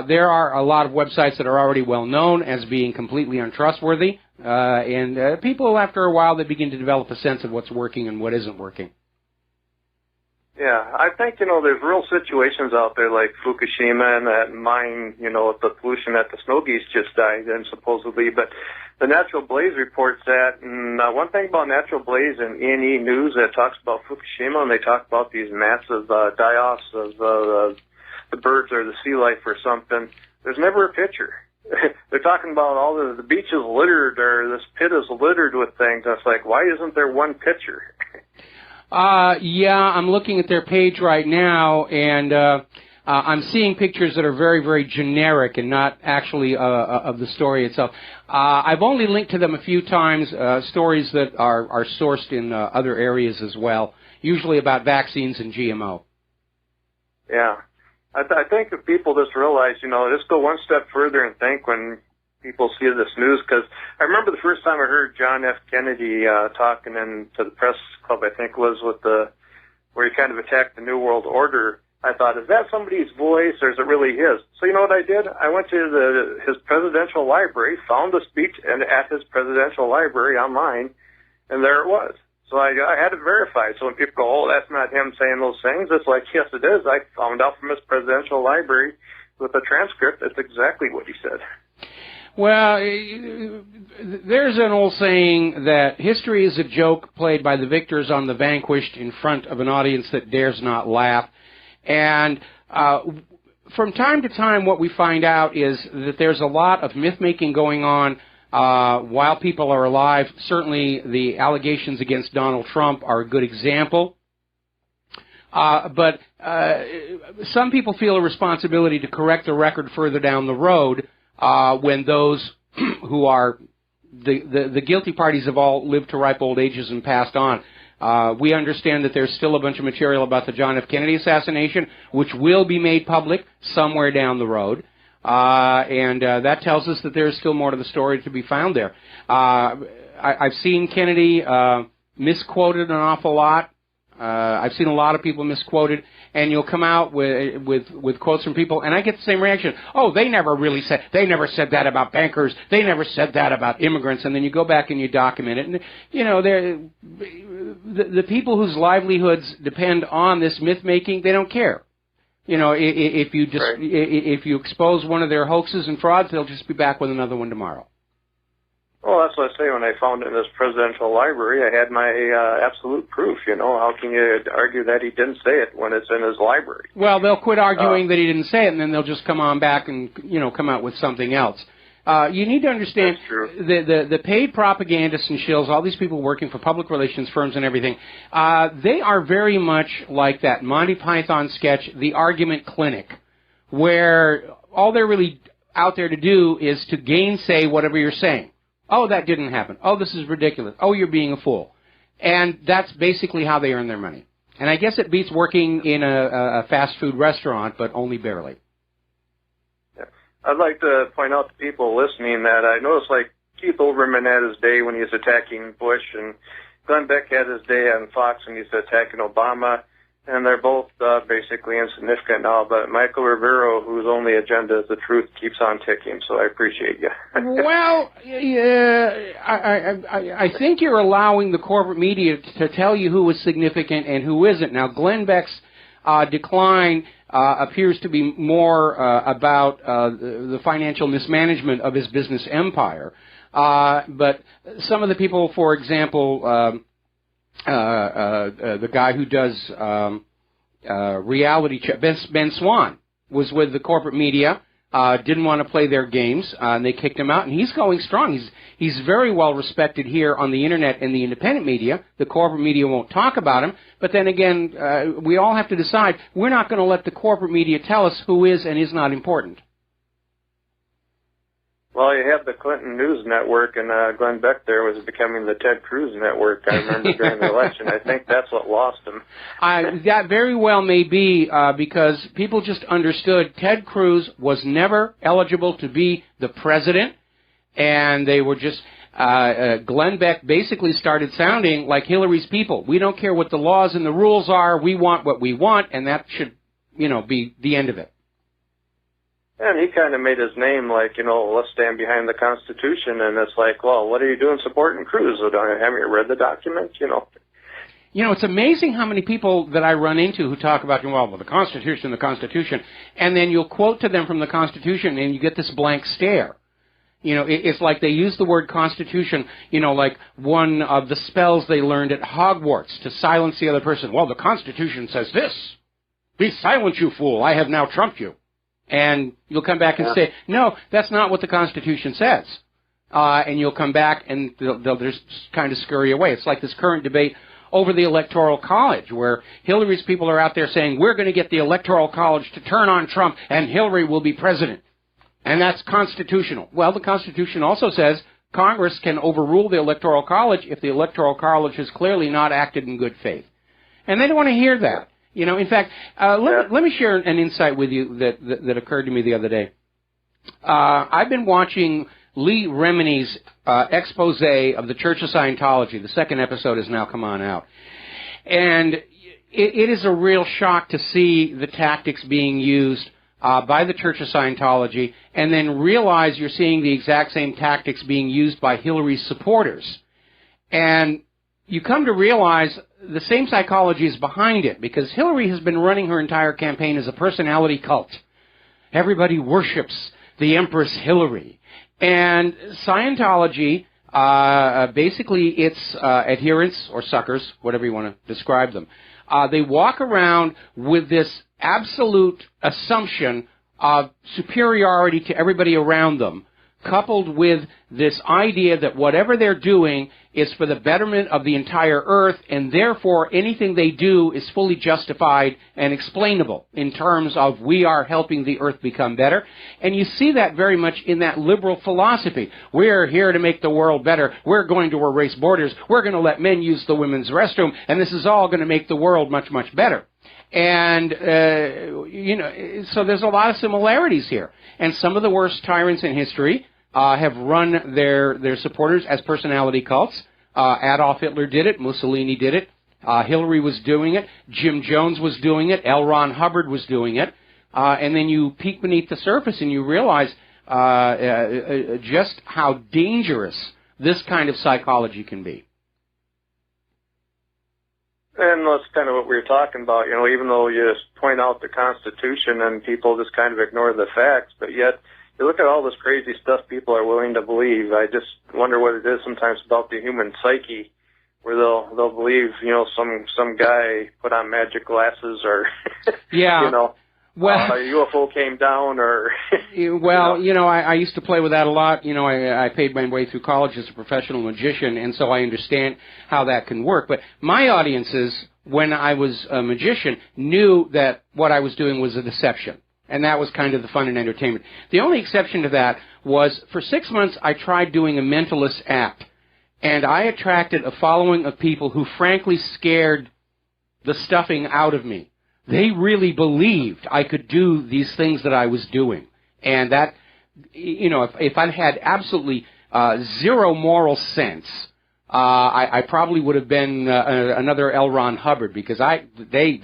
There are a lot of websites that are already well known as being completely untrustworthy, and people, after a while, they begin to develop a sense of what's working and what isn't working. Yeah, I think, you know, there's real situations out there like Fukushima and that mine, you know, the pollution that the snow geese just died in, supposedly. But the Natural Blaze reports that, and one thing about Natural Blaze and E&E News that talks about Fukushima, and they talk about these massive die-offs of the birds or the sea life or something, there's never a picture. They're talking about all the beach is littered, or this pit is littered with things. And it's like, why isn't there one picture? Yeah, I'm looking at their page right now, and I'm seeing pictures that are very, very generic and not actually of the story itself. I've only linked to them a few times, stories that are sourced in other areas as well, usually about vaccines and GMO. Yeah. I think if people just realize, you know, just go one step further and think when people see this news, because I remember the first time I heard John F. Kennedy talking to the press club, I think it was, where he kind of attacked the New World Order. I thought, is that somebody's voice or is it really his? So you know what I did? I went to his presidential library, found the speech at his presidential library online, and there it was. So I had it verified. So when people go, oh, that's not him saying those things, it's like, yes, it is. I found out from his presidential library with a transcript, it's exactly what he said. Well, there's an old saying that history is a joke played by the victors on the vanquished in front of an audience that dares not laugh. And from time to time, what we find out is that there's a lot of myth-making going on while people are alive. Certainly, the allegations against Donald Trump are a good example. But some people feel a responsibility to correct the record further down the road when those who are the guilty parties have all lived to ripe old ages and passed on. We understand that there's still a bunch of material about the John F. Kennedy assassination, which will be made public somewhere down the road. And that tells us that there's still more to the story to be found there. I've seen Kennedy misquoted an awful lot. I've seen a lot of people misquoted, and you'll come out with quotes from people, and I get the same reaction. Oh, they never said that about bankers. They never said that about immigrants. And then you go back and you document it, and you know, the people whose livelihoods depend on this myth making, they don't care. You know, if you expose one of their hoaxes and frauds, they'll just be back with another one tomorrow. Well, that's what I say. When I found it in his presidential library, I had my absolute proof. You know, how can you argue that he didn't say it when it's in his library? Well, they'll quit arguing that he didn't say it, and then they'll just come on back and, you know, come out with something else. You need to understand the paid propagandists and shills, all these people working for public relations firms and everything, they are very much like that Monty Python sketch, The Argument Clinic, where all they're really out there to do is to gainsay whatever you're saying. Oh, that didn't happen. Oh, this is ridiculous. Oh, you're being a fool. And that's basically how they earn their money. And I guess it beats working in a fast food restaurant, but only barely. Yeah. I'd like to point out to people listening that I noticed, like, Keith Olbermann had his day when he was attacking Bush, and Glenn Beck had his day on Fox when he was attacking Obama, and they're both basically insignificant now. But Michael Rivero, whose only agenda is the truth, keeps on ticking, so I appreciate you. Well, I think you're allowing the corporate media to tell you who is significant and who isn't. Now, Glenn Beck's decline appears to be more about the financial mismanagement of his business empire. But some of the people, for example, the guy who does reality check, Ben Swan, was with the corporate media, didn't want to play their games, and they kicked him out, and he's going strong. He's very well respected here on the internet and the independent media. The corporate media won't talk about him, but then again, we all have to decide, we're not going to let the corporate media tell us who is and is not important. Well, you have the Clinton News Network, and Glenn Beck there was becoming the Ted Cruz Network, I remember, during the election. I think that's what lost him. That very well may be, because people just understood Ted Cruz was never eligible to be the president, and they were just... Glenn Beck basically started sounding like Hillary's people. We don't care what the laws and the rules are. We want what we want, and that should, be the end of it. And he kind of made his name like, let's stand behind the Constitution. And it's like, well, what are you doing supporting Cruz? Haven't you read the document? It's amazing how many people that I run into who talk about, the Constitution, and then you'll quote to them from the Constitution and you get this blank stare. It's like they use the word Constitution, like one of the spells they learned at Hogwarts to silence the other person. Well, the Constitution says this. Be silent, you fool. I have now trumped you. And you'll come back and say, no, that's not what the Constitution says. And you'll come back and they'll just kind of scurry away. It's like this current debate over the Electoral College, where Hillary's people are out there saying, we're going to get the Electoral College to turn on Trump and Hillary will be president. And that's constitutional. Well, the Constitution also says Congress can overrule the Electoral College if the Electoral College has clearly not acted in good faith. And they don't want to hear that. In fact, let me share an insight with you that occurred to me the other day. I've been watching Lee Remini's expose of the Church of Scientology. The second episode has now come on out. And it is a real shock to see the tactics being used by the Church of Scientology, and then realize you're seeing the exact same tactics being used by Hillary's supporters. And you come to realize the same psychology is behind it, because Hillary has been running her entire campaign as a personality cult. Everybody worships the Empress Hillary. And Scientology, basically its adherents or suckers, whatever you want to describe them, they walk around with this absolute assumption of superiority to everybody around them, coupled with this idea that whatever they're doing is for the betterment of the entire earth, and therefore anything they do is fully justified and explainable in terms of we are helping the earth become better. And you see that very much in that liberal philosophy. We're here to make the world better. We're going to erase borders. We're going to let men use the women's restroom, and this is all going to make the world much, much better. And, so there's a lot of similarities here. And some of the worst tyrants in history have run their supporters as personality cults. Adolf Hitler did it. Mussolini did it. Hillary was doing it. Jim Jones was doing it. L. Ron Hubbard was doing it. And then you peek beneath the surface and you realize just how dangerous this kind of psychology can be. And that's kind of what we were talking about, even though you just point out the Constitution and people just kind of ignore the facts, but yet you look at all this crazy stuff people are willing to believe. I just wonder what it is sometimes about the human psyche, where they'll believe, some guy put on magic glasses or, Yeah. Well, a UFO came down, or well, I used to play with that a lot. I paid my way through college as a professional magician, and so I understand how that can work. But my audiences, when I was a magician, knew that what I was doing was a deception, and that was kind of the fun and entertainment. The only exception to that was for 6 months I tried doing a mentalist act, and I attracted a following of people who frankly scared the stuffing out of me. They really believed I could do these things that I was doing. And that, if I had absolutely zero moral sense, I probably would have been another L. Ron Hubbard, because they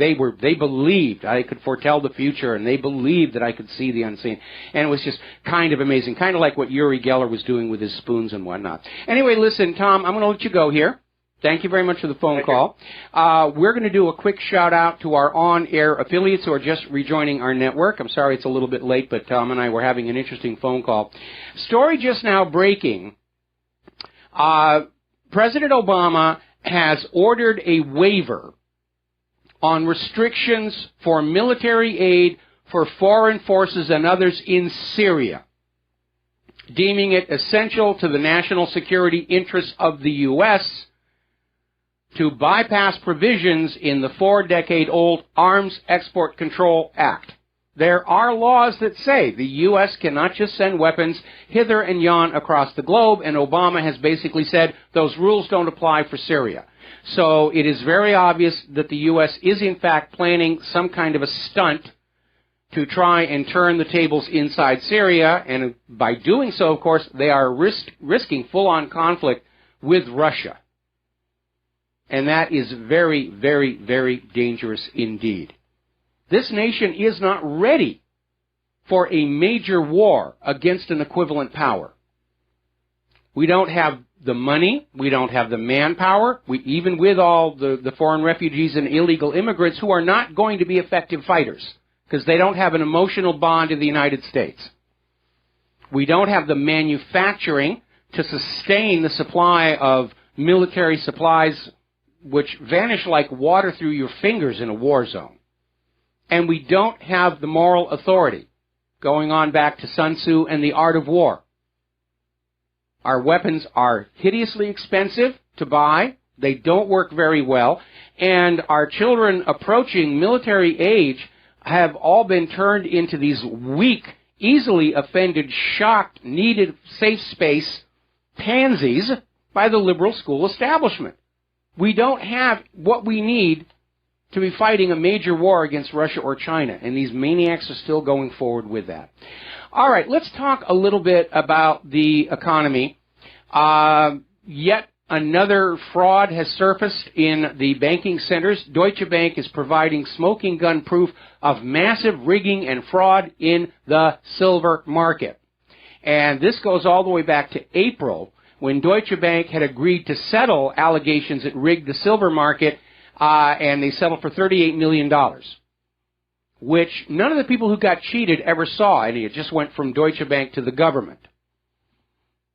believed I could foretell the future, and they believed that I could see the unseen. And it was just kind of amazing, kind of like what Uri Geller was doing with his spoons and whatnot. Anyway, listen, Tom, I'm going to let you go here. Thank you very much for the phone call. We're going to do a quick shout-out to our on-air affiliates who are just rejoining our network. I'm sorry it's a little bit late, but Tom and I were having an interesting phone call. Story just now breaking. President Obama has ordered a waiver on restrictions for military aid for foreign forces and others in Syria, deeming it essential to the national security interests of the U.S. to bypass provisions in the 4-decade-old Arms Export Control Act. There are laws that say the U.S. cannot just send weapons hither and yon across the globe, and Obama has basically said those rules don't apply for Syria. So it is very obvious that the U.S. is in fact planning some kind of a stunt to try and turn the tables inside Syria, and by doing so, of course, they are risking full-on conflict with Russia. And that is very, very, very dangerous indeed. This nation is not ready for a major war against an equivalent power. We don't have the money. We don't have the manpower. Even with all the foreign refugees and illegal immigrants who are not going to be effective fighters because they don't have an emotional bond to the United States. We don't have the manufacturing to sustain the supply of military supplies which vanish like water through your fingers in a war zone. And we don't have the moral authority, going on back to Sun Tzu and the art of war. Our weapons are hideously expensive to buy. They don't work very well. And our children approaching military age have all been turned into these weak, easily offended, shocked, needed safe space pansies by the liberal school establishment. We don't have what we need to be fighting a major war against Russia or China, and these maniacs are still going forward with that. All right, let's talk a little bit about the economy. Yet another fraud has surfaced in the banking centers. Deutsche Bank is providing smoking gun proof of massive rigging and fraud in the silver market. And this goes all the way back to April, when Deutsche Bank had agreed to settle allegations it rigged the silver market, and they settled for $38 million, which none of the people who got cheated ever saw, and it just went from Deutsche Bank to the government.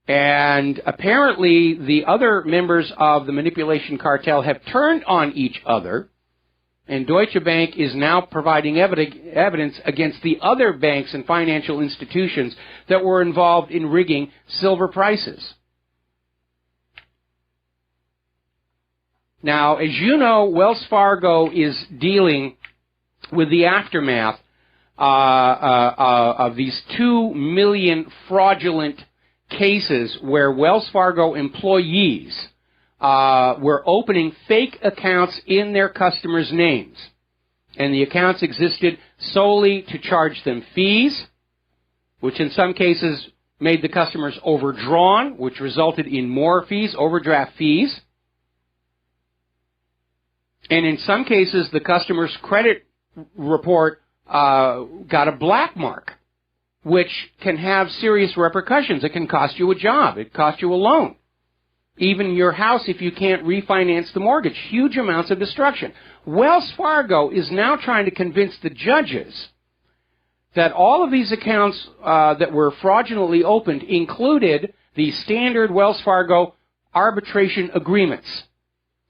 And apparently the other members of the manipulation cartel have turned on each other, and Deutsche Bank is now providing evidence against the other banks and financial institutions that were involved in rigging silver prices. Now, as you know, Wells Fargo is dealing with the aftermath of these 2 million fraudulent cases where Wells Fargo employees were opening fake accounts in their customers' names. And the accounts existed solely to charge them fees, which in some cases made the customers overdrawn, which resulted in more fees, overdraft fees. And in some cases, the customer's credit report got a black mark, which can have serious repercussions. It can cost you a job. It cost you a loan. Even your house if you can't refinance the mortgage. Huge amounts of destruction. Wells Fargo is now trying to convince the judges that all of these accounts that were fraudulently opened included the standard Wells Fargo arbitration agreements,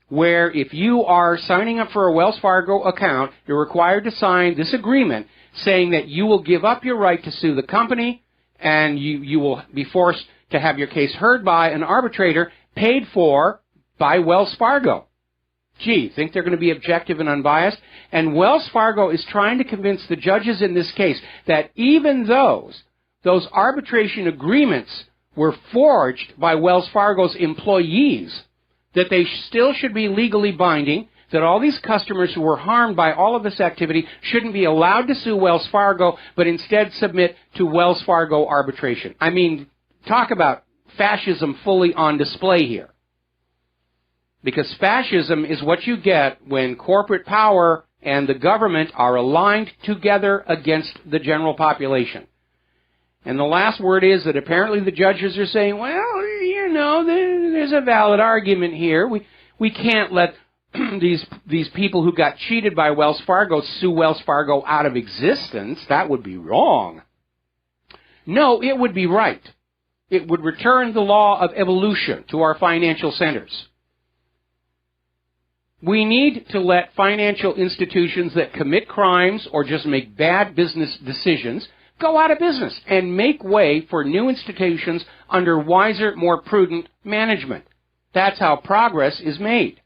where if you are signing up for a Wells Fargo account, you're required to sign this agreement saying that you will give up your right to sue the company, and you will be forced to have your case heard by an arbitrator paid for by Wells Fargo. Gee, think they're going to be objective and unbiased? And Wells Fargo is trying to convince the judges in this case that even those arbitration agreements were forged by Wells Fargo's employees, that they still should be legally binding, that all these customers who were harmed by all of this activity shouldn't be allowed to sue Wells Fargo, but instead submit to Wells Fargo arbitration. I mean, talk about fascism fully on display here. Because fascism is what you get when corporate power and the government are aligned together against the general population. And the last word is that apparently the judges are saying, well, you know, there's a valid argument here. We can't let these people who got cheated by Wells Fargo sue Wells Fargo out of existence. That would be wrong. No, it would be right. It would return the law of evolution to our financial centers. We need to let financial institutions that commit crimes or just make bad business decisions go out of business and make way for new institutions under wiser, more prudent management. That's how progress is made.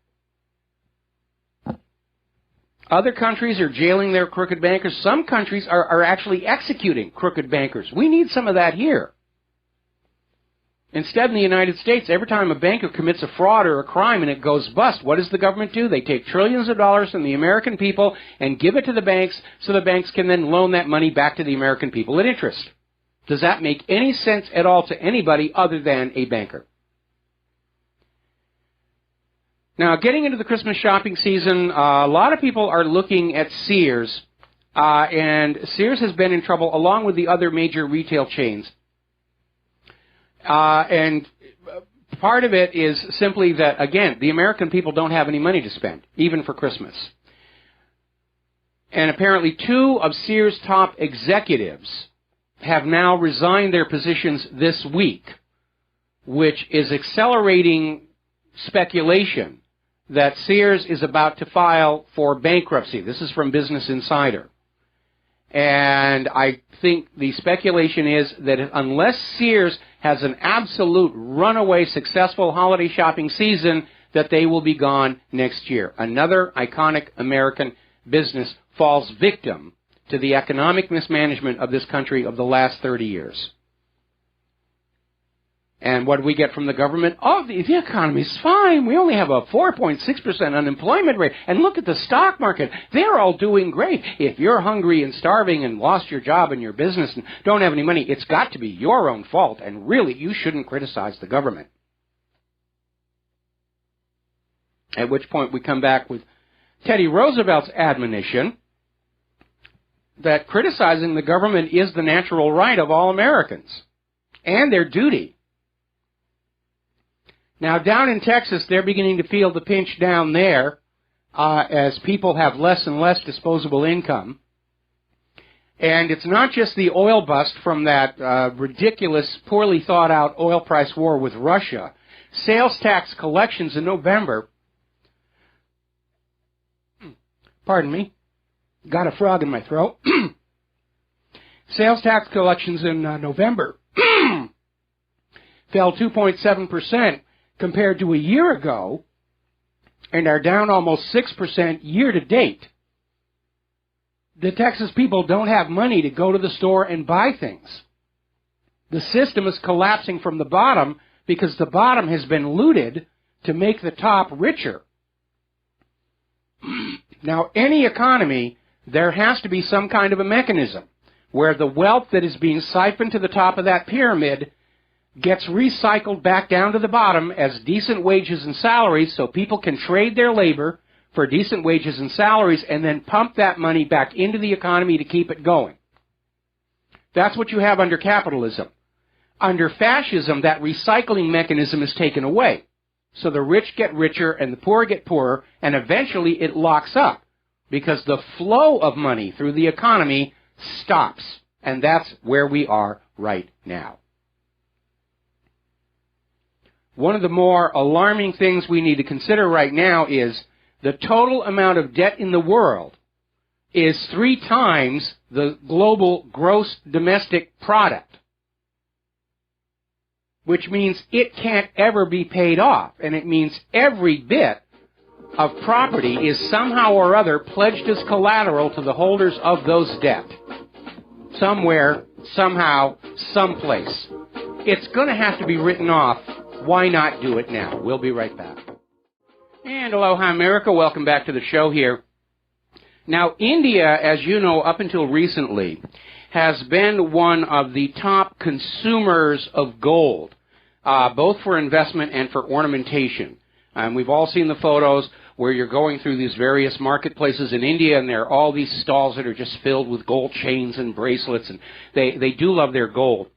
Other countries are jailing their crooked bankers. Some countries are actually executing crooked bankers. We need some of that here. Instead, in the United States, every time a banker commits a fraud or a crime and it goes bust, what does the government do? They take trillions of dollars from the American people and give it to the banks so the banks can then loan that money back to the American people at interest. Does that make any sense at all to anybody other than a banker? Now, getting into the Christmas shopping season, a lot of people are looking at Sears, and Sears has been in trouble along with the other major retail chains. And part of it is simply that, again, the American people don't have any money to spend, even for Christmas. And apparently 2 of Sears' top executives have now resigned their positions this week, which is accelerating speculation that Sears is about to file for bankruptcy. This is from Business Insider. And I think the speculation is that unless Sears has an absolute runaway successful holiday shopping season, that they will be gone next year. Another iconic American business falls victim to the economic mismanagement of this country of the last 30 years. And what do we get from the government? Oh, the economy's fine. We only have a 4.6% unemployment rate. And look at the stock market. They're all doing great. If you're hungry and starving and lost your job and your business and don't have any money, it's got to be your own fault. And really, you shouldn't criticize the government. At which point we come back with Teddy Roosevelt's admonition that criticizing the government is the natural right of all Americans and their duty. Now, down in Texas, they're beginning to feel the pinch down there as people have less and less disposable income. And it's not just the oil bust from that ridiculous, poorly thought out oil price war with Russia. Sales tax collections in November, pardon me, got a frog in my throat. Sales tax collections in November fell 2.7%. compared to a year ago, and are down almost 6% year to date. The Texas people don't have money to go to the store and buy things. The system is collapsing from the bottom because the bottom has been looted to make the top richer. Now, any economy, there has to be some kind of a mechanism where the wealth that is being siphoned to the top of that pyramid gets recycled back down to the bottom as decent wages and salaries so people can trade their labor for decent wages and salaries and then pump that money back into the economy to keep it going. That's what you have under capitalism. Under fascism, that recycling mechanism is taken away. So the rich get richer and the poor get poorer, and eventually it locks up because the flow of money through the economy stops. And that's where we are right now. one of the more alarming things we need to consider right now is the total amount of debt in the world is 3 times the global gross domestic product, which means it can't ever be paid off, and it means every bit of property is somehow or other pledged as collateral to the holders of those debt. Somewhere, somehow, someplace. It's going to have to be written off. Why not do it now? We'll be right back. And aloha, America. Welcome back to the show here. Now, India, as you know, up until recently, has been one of the top consumers of gold, both for investment and for ornamentation. We've all seen the photos where you're going through these various marketplaces in India, and there are all these stalls that are just filled with gold chains and bracelets, and they do love their gold.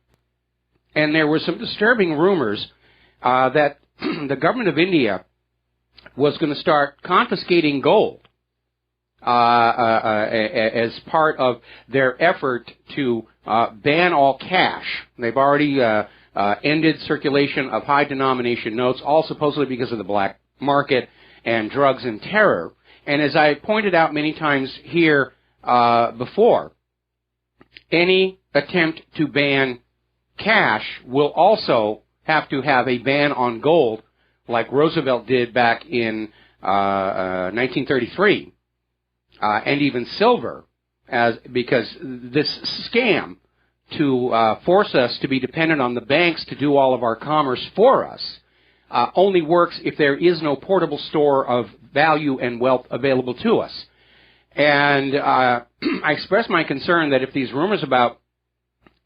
And there were some disturbing rumors that the government of India was going to start confiscating gold as part of their effort to ban all cash. They've already ended circulation of high-denomination notes, all supposedly because of the black market and drugs and terror. And as I pointed out many times here before, any attempt to ban cash will also have to have a ban on gold, like Roosevelt did back in 1933, and even silver, because this scam to force us to be dependent on the banks to do all of our commerce for us only works if there is no portable store of value and wealth available to us. And I expressed my concern that if these rumors about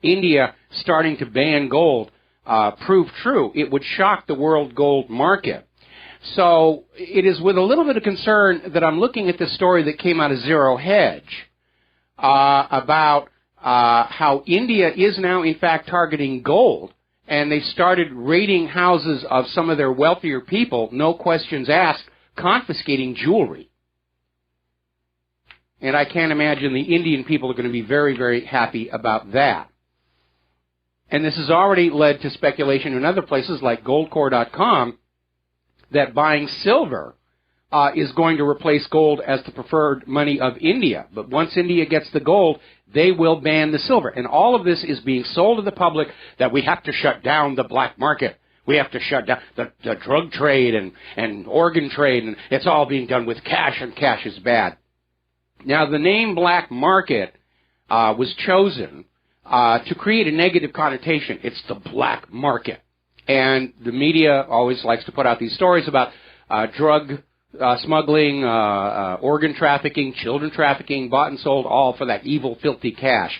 India starting to ban gold prove true, it would shock the world gold market. So it is with a little bit of concern that I'm looking at this story that came out of Zero Hedge about how India is now, in fact, targeting gold. And they started raiding houses of some of their wealthier people, no questions asked, confiscating jewelry. And I can't imagine the Indian people are going to be very, very happy about that. And this has already led to speculation in other places like goldcore.com that buying silver is going to replace gold as the preferred money of India. But once India gets the gold, they will ban the silver. And all of this is being sold to the public that we have to shut down the black market. We have to shut down the drug trade and organ trade, and it's all being done with cash, and cash is bad. Now, the name black market was chosen to create a negative connotation. It's the black market. And the media always likes to put out these stories about drug smuggling, organ trafficking, children trafficking, bought and sold, all for that evil, filthy cash.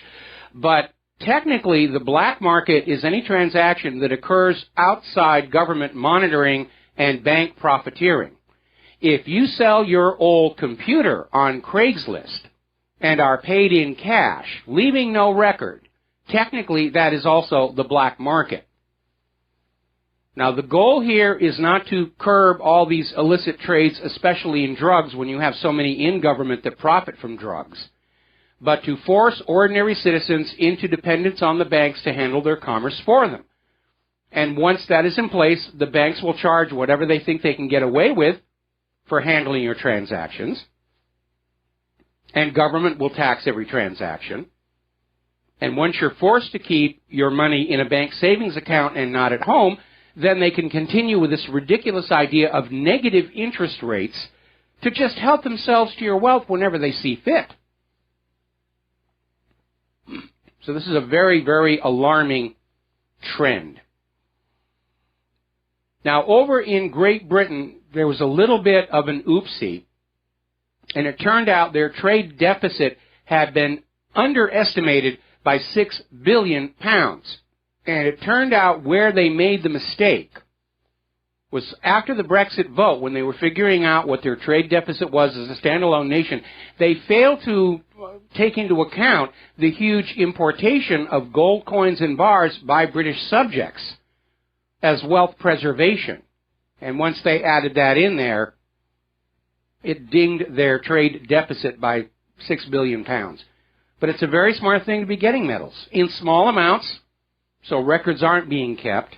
But technically, the black market is any transaction that occurs outside government monitoring and bank profiteering. If you sell your old computer on Craigslist and are paid in cash, leaving no record, technically that is also the black market. Now, the goal here is not to curb all these illicit trades, especially in drugs, when you have so many in government that profit from drugs, but to force ordinary citizens into dependence on the banks to handle their commerce for them. And once that is in place, the banks will charge whatever they think they can get away with for handling your transactions, and government will tax every transaction. And once you're forced to keep your money in a bank savings account and not at home, then they can continue with this ridiculous idea of negative interest rates to just help themselves to your wealth whenever they see fit. So this is a very, very alarming trend. Now, over in Great Britain, there was a little bit of an oopsie, and it turned out their trade deficit had been underestimated by £6 billion. And it turned out where they made the mistake was after the Brexit vote, when they were figuring out what their trade deficit was as a standalone nation, they failed to take into account the huge importation of gold coins and bars by British subjects as wealth preservation. And once they added that in there, it dinged their trade deficit by £6 billion. But it's a very smart thing to be getting metals in small amounts, so records aren't being kept,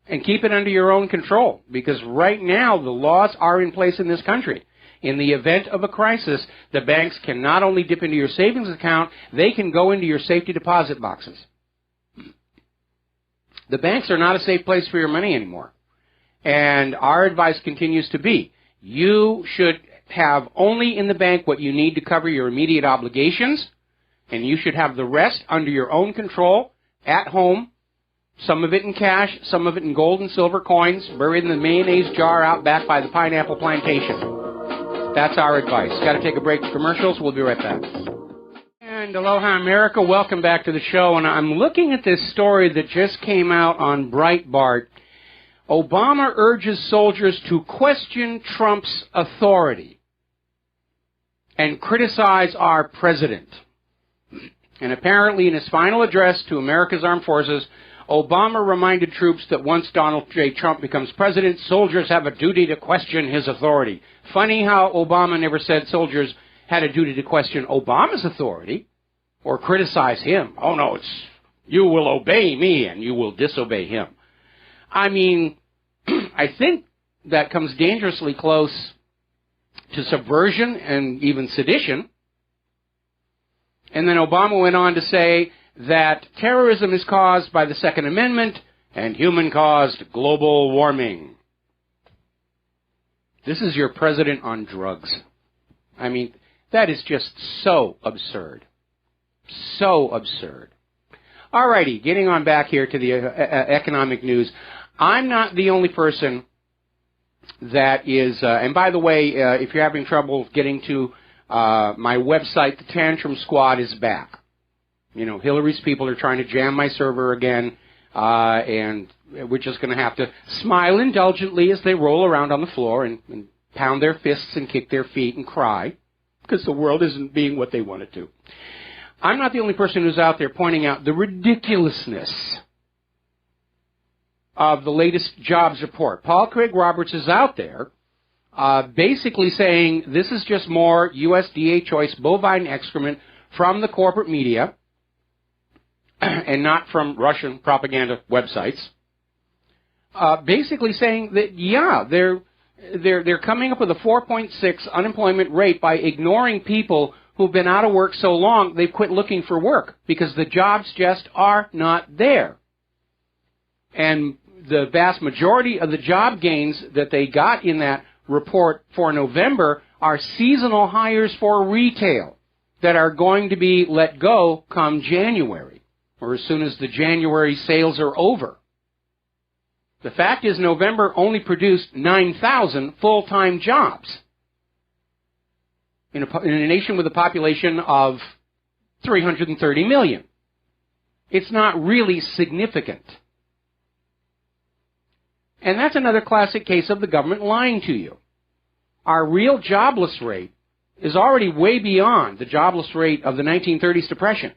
and keep it under your own control, because right now the laws are in place in this country. In the event of a crisis, the banks can not only dip into your savings account, they can go into your safety deposit boxes. The banks are not a safe place for your money anymore. And our advice continues to be, you should have only in the bank what you need to cover your immediate obligations, and you should have the rest under your own control at home, some of it in cash, some of it in gold and silver coins, buried in the mayonnaise jar out back by the pineapple plantation. That's our advice. Got to take a break for commercials. We'll be right back. And aloha, America. Welcome back to the show. And I'm looking at this story that just came out on Breitbart. Obama urges soldiers to question Trump's authority and criticize our president. And apparently in his final address to America's armed forces, Obama reminded troops that once Donald J. Trump becomes president, soldiers have a duty to question his authority. Funny how Obama never said soldiers had a duty to question Obama's authority or criticize him. Oh, no, it's you will obey me and you will disobey him. I mean, I think that comes dangerously close to subversion and even sedition. And then Obama went on to say that terrorism is caused by the Second Amendment and human-caused global warming. This is your president on drugs. I mean, that is just so absurd. So absurd. All righty, getting on back here to the economic news. I'm not the only person that is, and by the way, if you're having trouble getting to my website, the Tantrum Squad is back. You know, Hillary's people are trying to jam my server again, and we're just going to have to smile indulgently as they roll around on the floor and pound their fists and kick their feet and cry, because the world isn't being what they want it to. I'm not the only person who's out there pointing out the ridiculousness of the latest jobs report. Paul Craig Roberts is out there basically saying this is just more USDA choice bovine excrement from the corporate media and not from Russian propaganda websites. Basically saying that, yeah, they're coming up with a 4.6 unemployment rate by ignoring people who've been out of work so long they've quit looking for work because the jobs just are not there. And the vast majority of the job gains that they got in that report for November are seasonal hires for retail that are going to be let go come January, or as soon as the January sales are over. The fact is November only produced 9,000 full-time jobs in a nation with a population of 330 million. It's not really significant. And that's another classic case of the government lying to you. Our real jobless rate is already way beyond the jobless rate of the 1930s depression.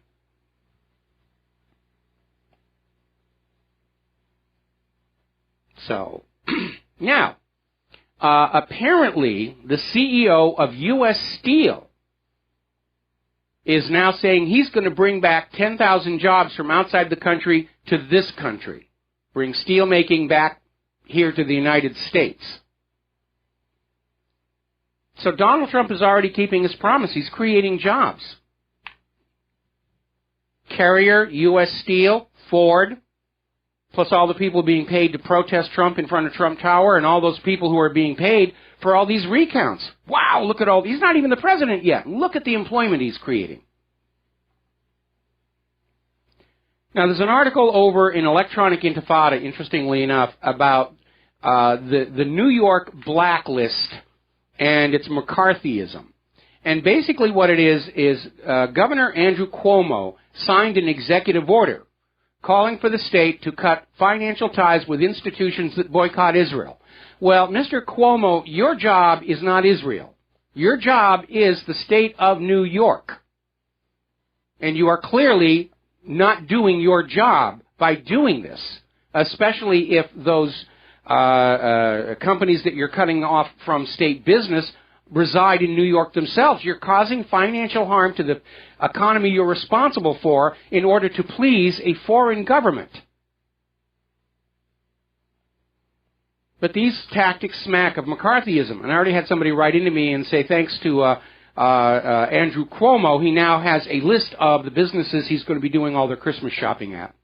So, now, apparently the CEO of U.S. Steel is now saying he's going to bring back 10,000 jobs from outside the country to this country. Bring steel making back here to the United States. So Donald Trump is already keeping his promise. He's creating jobs. Carrier, U.S. Steel, Ford, plus all the people being paid to protest Trump in front of Trump Tower, and all those people who are being paid for all these recounts. Wow, look at all. He's not even the president yet. Look at the employment he's creating. Now, there's an article over in Electronic Intifada, interestingly enough, about the New York blacklist and its McCarthyism. And basically what it is Governor Andrew Cuomo signed an executive order calling for the state to cut financial ties with institutions that boycott Israel. Well, Mr. Cuomo, your job is not Israel. Your job is the state of New York. And you are clearly not doing your job by doing this, especially if those companies that you're cutting off from state business reside in New York themselves. You're causing financial harm to the economy you're responsible for in order to please a foreign government. But these tactics smack of McCarthyism. And I already had somebody write into me and say, thanks to Andrew Cuomo, he now has a list of the businesses he's going to be doing all their Christmas shopping at.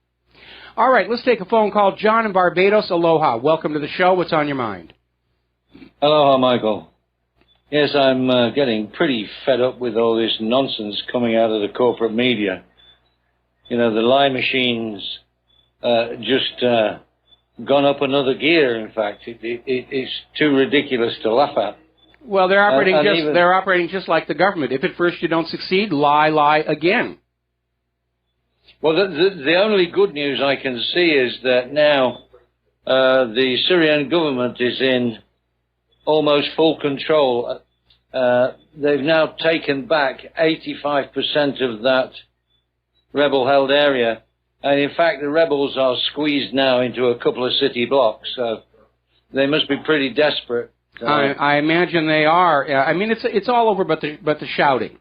All right, let's take a phone call. John in Barbados, aloha. Welcome to the show. What's on your mind? Aloha, Michael. Yes, I'm getting pretty fed up with all this nonsense coming out of the corporate media. You know, the lie machine's just gone up another gear, in fact. It's too ridiculous to laugh at. Well, they're operating just like the government. If at first you don't succeed, lie again. Well, the only good news I can see is that now the Syrian government is in almost full control. They've now taken back 85% of that rebel-held area. And in fact, the rebels are squeezed now into a couple of city blocks. So they must be pretty desperate. I imagine they are. I mean, it's all over, but the shouting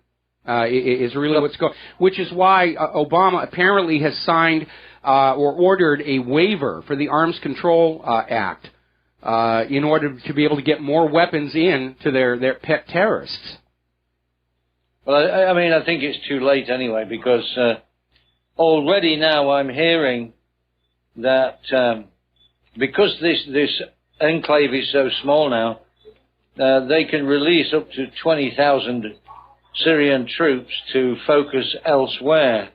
is really what's going. Which is why Obama apparently has signed or ordered a waiver for the Arms Control Act in order to be able to get more weapons in to their pet terrorists. Well, I mean, I think it's too late anyway, because already now I'm hearing that because this enclave is so small now, they can release up to 20,000 Syrian troops to focus elsewhere.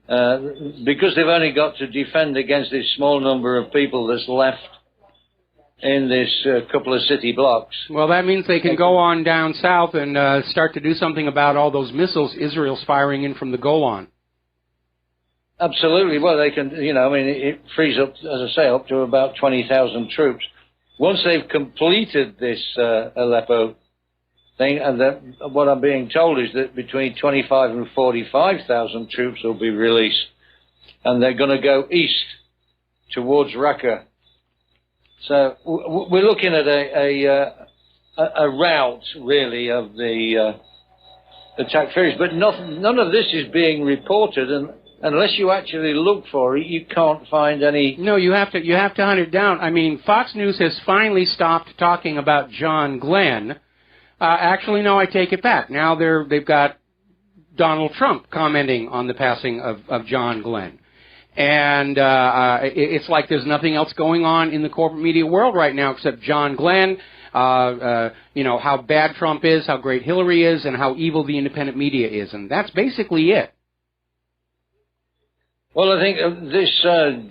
Because they've only got to defend against this small number of people that's left in this couple of city blocks. Well, that means they can go on down south and start to do something about all those missiles Israel's firing in from the Golan. Absolutely. Well, they can, you know, I mean, it frees up, as I say, up to about 20,000 troops. Once they've completed this Aleppo thing, and what I'm being told is that between 25 and 45,000 troops will be released, and they're going to go east towards Raqqa. So we're looking at a rout, really, of the attack ferries. But none of this is being reported, and unless you actually look for it, you can't find any. No, you have to hunt it down. I mean, Fox News has finally stopped talking about John Glenn. Actually, no, I take it back. Now they've got Donald Trump commenting on the passing of John Glenn. And it's like there's nothing else going on in the corporate media world right now except John Glenn, you know, how bad Trump is, how great Hillary is, and how evil the independent media is. And that's basically it. Well, I think this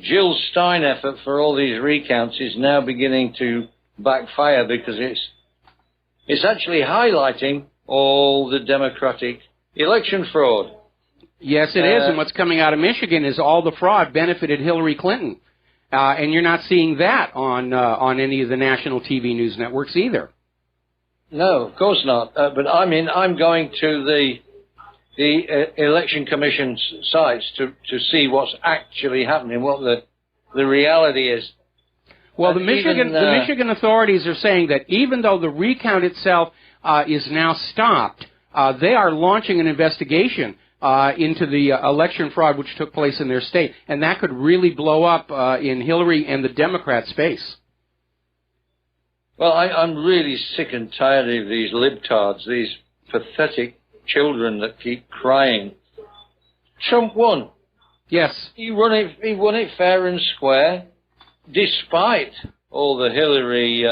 Jill Stein effort for all these recounts is now beginning to backfire, because it's actually highlighting all the Democratic election fraud. Yes, it is, and what's coming out of Michigan is all the fraud benefited Hillary Clinton, and you're not seeing that on any of the national TV news networks either. No, of course not. But I mean, I'm going to the election commission's sites to see what's actually happening, what the reality is. Well, the Michigan authorities are saying that even though the recount itself is now stopped, they are launching an investigation into the election fraud which took place in their state, and that could really blow up in Hillary and the Democrat space. Well, I'm really sick and tired of these libtards, these pathetic children that keep crying. Trump won. Yes. He won it fair and square, despite all the Hillary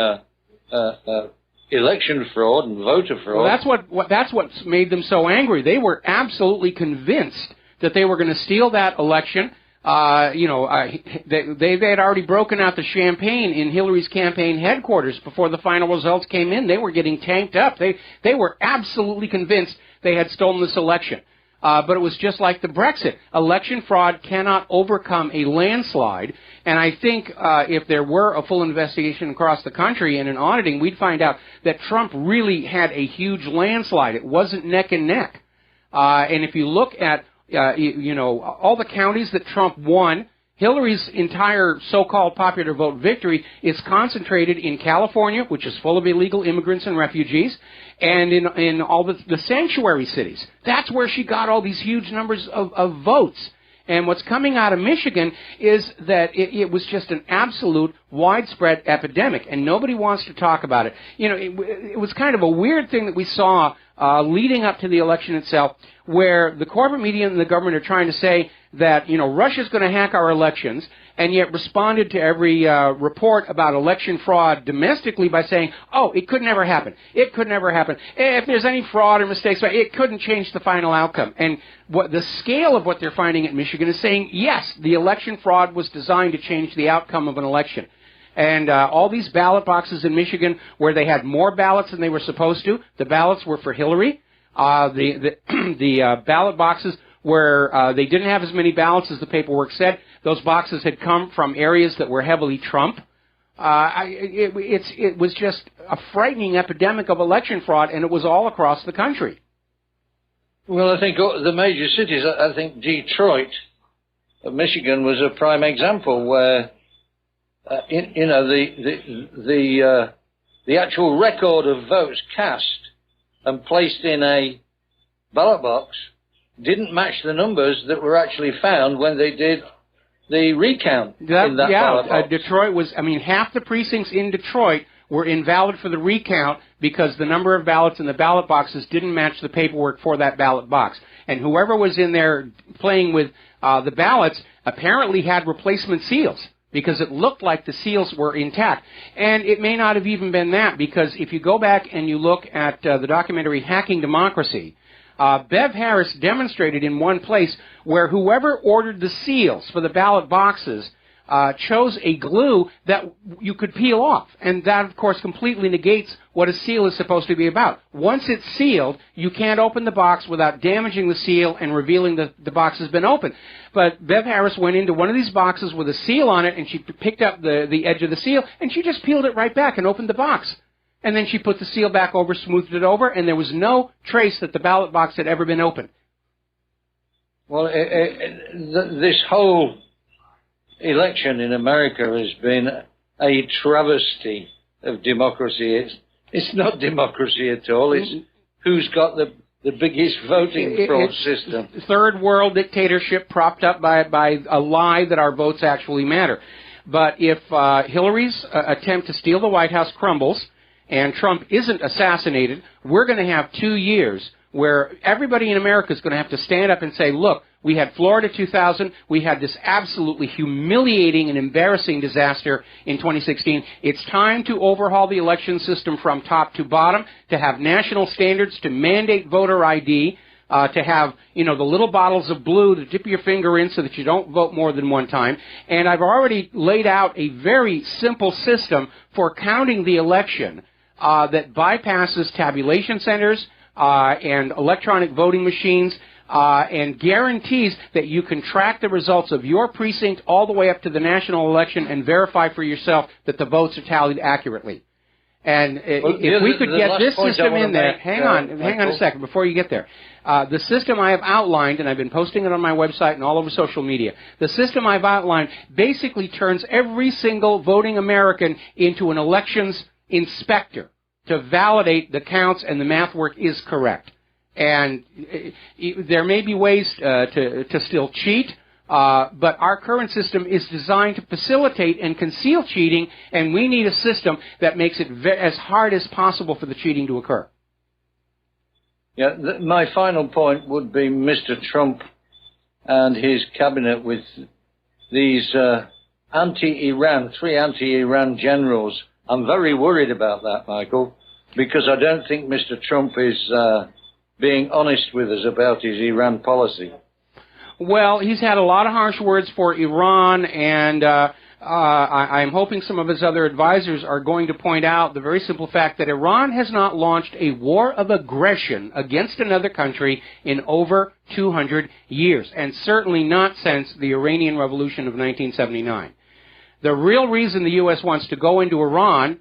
election fraud and voter fraud. Well, that's what's made them so angry. They were absolutely convinced that they were going to steal that election. They had already broken out the champagne in Hillary's campaign headquarters before the final results came in. They were getting tanked up. They were absolutely convinced they had stolen this election. But it was just like the Brexit. Election fraud cannot overcome a landslide. And I think if there were a full investigation across the country and an auditing, we'd find out that Trump really had a huge landslide. It wasn't neck and neck. And if you look at, all the counties that Trump won, Hillary's entire so-called popular vote victory is concentrated in California, which is full of illegal immigrants and refugees, and in all the sanctuary cities. That's where she got all these huge numbers of votes. And what's coming out of Michigan is that it was just an absolute widespread epidemic, and nobody wants to talk about it. You know, it was kind of a weird thing that we saw leading up to the election itself, where the corporate media and the government are trying to say that, you know, Russia's going to hack our elections, and yet responded to every report about election fraud domestically by saying, oh, it could never happen. It could never happen. If there's any fraud or mistakes, it couldn't change the final outcome. And what the scale of what they're finding at Michigan is saying, yes, the election fraud was designed to change the outcome of an election. And all these ballot boxes in Michigan where they had more ballots than they were supposed to, the ballots were for Hillary. The ballot boxes where they didn't have as many ballots as the paperwork said, those boxes had come from areas that were heavily Trump. It was just a frightening epidemic of election fraud, and it was all across the country. Well, I think the major cities, I think Detroit, Michigan, was a prime example where, the actual record of votes cast and placed in a ballot box didn't match the numbers that were actually found when they did the recount in that ballot box. Detroit was, half the precincts in Detroit were invalid for the recount because the number of ballots in the ballot boxes didn't match the paperwork for that ballot box. And whoever was in there playing with the ballots apparently had replacement seals, because it looked like the seals were intact. And it may not have even been that, because if you go back and you look at the documentary Hacking Democracy, Bev Harris demonstrated in one place where whoever ordered the seals for the ballot boxes chose a glue that you could peel off. And that, of course, completely negates what a seal is supposed to be about. Once it's sealed, you can't open the box without damaging the seal and revealing that the box has been opened. But Bev Harris went into one of these boxes with a seal on it, and she picked up the edge of the seal, and she just peeled it right back and opened the box. And then she put the seal back over, smoothed it over, and there was no trace that the ballot box had ever been opened. Well, this whole election in America has been a travesty of democracy. It's not democracy at all. It's who's got the biggest voting fraud system. Third world dictatorship propped up by a lie that our votes actually matter. But if Hillary's attempt to steal the White House crumbles and Trump isn't assassinated, we're going to have 2 years where everybody in America is going to have to stand up and say, look, we had Florida 2000, we had this absolutely humiliating and embarrassing disaster in 2016. It's time to overhaul the election system from top to bottom, to have national standards, to mandate voter ID, to have, the little bottles of blue to dip your finger in so that you don't vote more than one time. And I've already laid out a very simple system for counting the election that bypasses tabulation centers and electronic voting machines, and guarantees that you can track the results of your precinct all the way up to the national election and verify for yourself that the votes are tallied accurately. And if we could get this system in there, hang on a second before you get there. The system I have outlined, and I've been posting it on my website and all over social media, the system I've outlined basically turns every single voting American into an elections inspector to validate the counts and the math work is correct. And there may be ways to still cheat, but our current system is designed to facilitate and conceal cheating, and we need a system that makes it as hard as possible for the cheating to occur. Yeah, my final point would be Mr. Trump and his cabinet with these three anti-Iran generals. I'm very worried about that, Michael, because I don't think Mr. Trump is being honest with us about his Iran policy. Well, he's had a lot of harsh words for Iran, and I'm hoping some of his other advisors are going to point out the very simple fact that Iran has not launched a war of aggression against another country in over 200 years, and certainly not since the Iranian Revolution of 1979. The real reason the U.S. wants to go into Iran,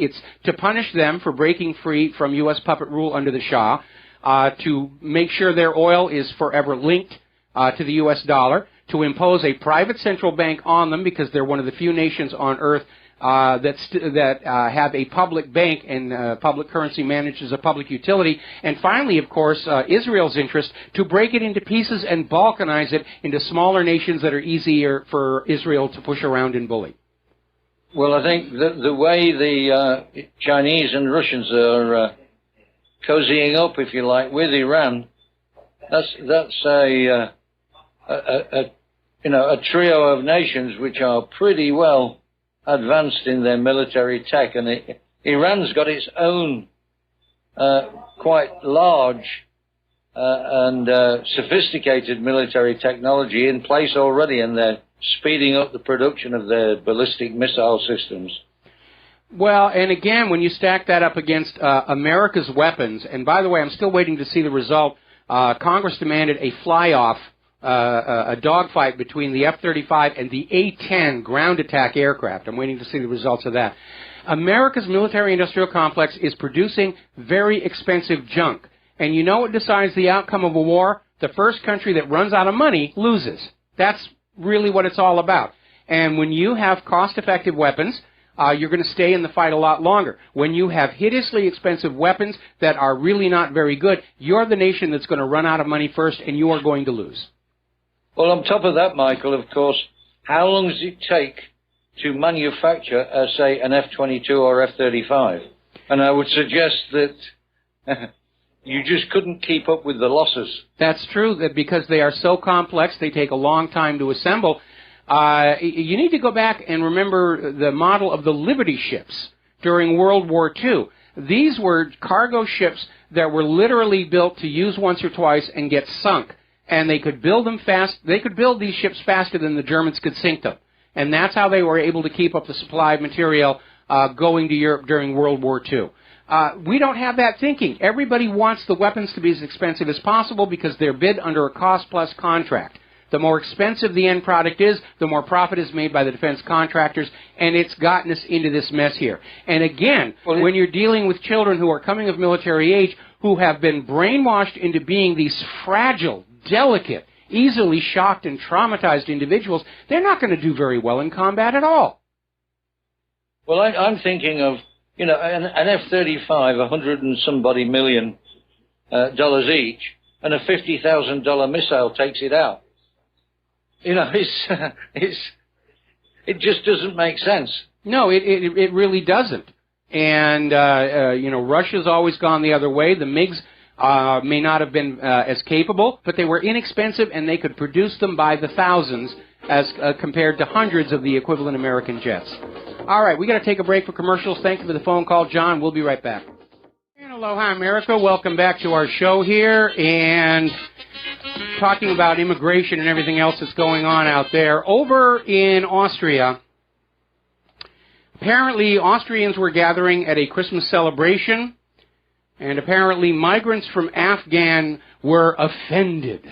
it's to punish them for breaking free from U.S. puppet rule under the Shah, to make sure their oil is forever linked to the U.S. dollar, to impose a private central bank on them because they're one of the few nations on earth that have a public bank and public currency managed as a public utility. And finally, of course, Israel's interest to break it into pieces and balkanize it into smaller nations that are easier for Israel to push around and bully. Well, I think the way the Chinese and Russians are cozying up, if you like, with Iran, that's a trio of nations which are pretty well advanced in their military tech, and Iran's got its own quite large and sophisticated military technology in place already, and they're speeding up the production of their ballistic missile systems. Well, and again, when you stack that up against America's weapons, and by the way, I'm still waiting to see the result. Congress demanded a fly-off, a dogfight between the F-35 and the A-10 ground attack aircraft. I'm waiting to see the results of that. America's military-industrial complex is producing very expensive junk. And you know what decides the outcome of a war? The first country that runs out of money loses. That's really what it's all about. And when you have cost-effective weapons, you're going to stay in the fight a lot longer. When you have hideously expensive weapons that are really not very good, you're the nation that's going to run out of money first, and you are going to lose. Well, on top of that, Michael, of course, how long does it take to manufacture, say, an F-22 or F-35? And I would suggest that you just couldn't keep up with the losses. That's true, that because they are so complex, they take a long time to assemble. You need to go back and remember the model of the Liberty ships during World War II. These were cargo ships that were literally built to use once or twice and get sunk. And they could build them fast. They could build these ships faster than the Germans could sink them. And that's how they were able to keep up the supply of material going to Europe during World War II. We don't have that thinking. Everybody wants the weapons to be as expensive as possible because they're bid under a cost-plus contract. The more expensive the end product is, the more profit is made by the defense contractors, and it's gotten us into this mess here. And again, when you're dealing with children who are coming of military age, who have been brainwashed into being these fragile, delicate, easily shocked and traumatized individuals, they're not going to do very well in combat at all. Well, I'm thinking of, an F-35, $100 and somebody million dollars each, and a $50,000 missile takes it out. It just doesn't make sense. No, it really doesn't. And, Russia's always gone the other way. The MiGs may not have been as capable, but they were inexpensive, and they could produce them by the thousands as compared to hundreds of the equivalent American jets. All right, we got to take a break for commercials. Thank you for the phone call, John. We'll be right back. And aloha, America. Welcome back to our show here, and talking about immigration and everything else that's going on out there. Over in Austria, apparently Austrians were gathering at a Christmas celebration, and apparently migrants from Afghan were offended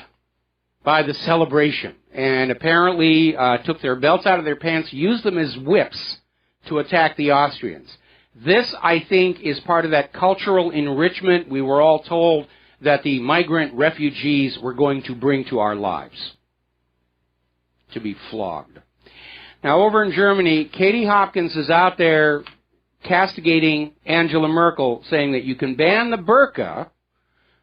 by the celebration, and apparently took their belts out of their pants, used them as whips to attack the Austrians. This, I think, is part of that cultural enrichment we were all told that the migrant refugees were going to bring to our lives, to be flogged. Now, over in Germany, Katie Hopkins is out there castigating Angela Merkel, saying that you can ban the burqa,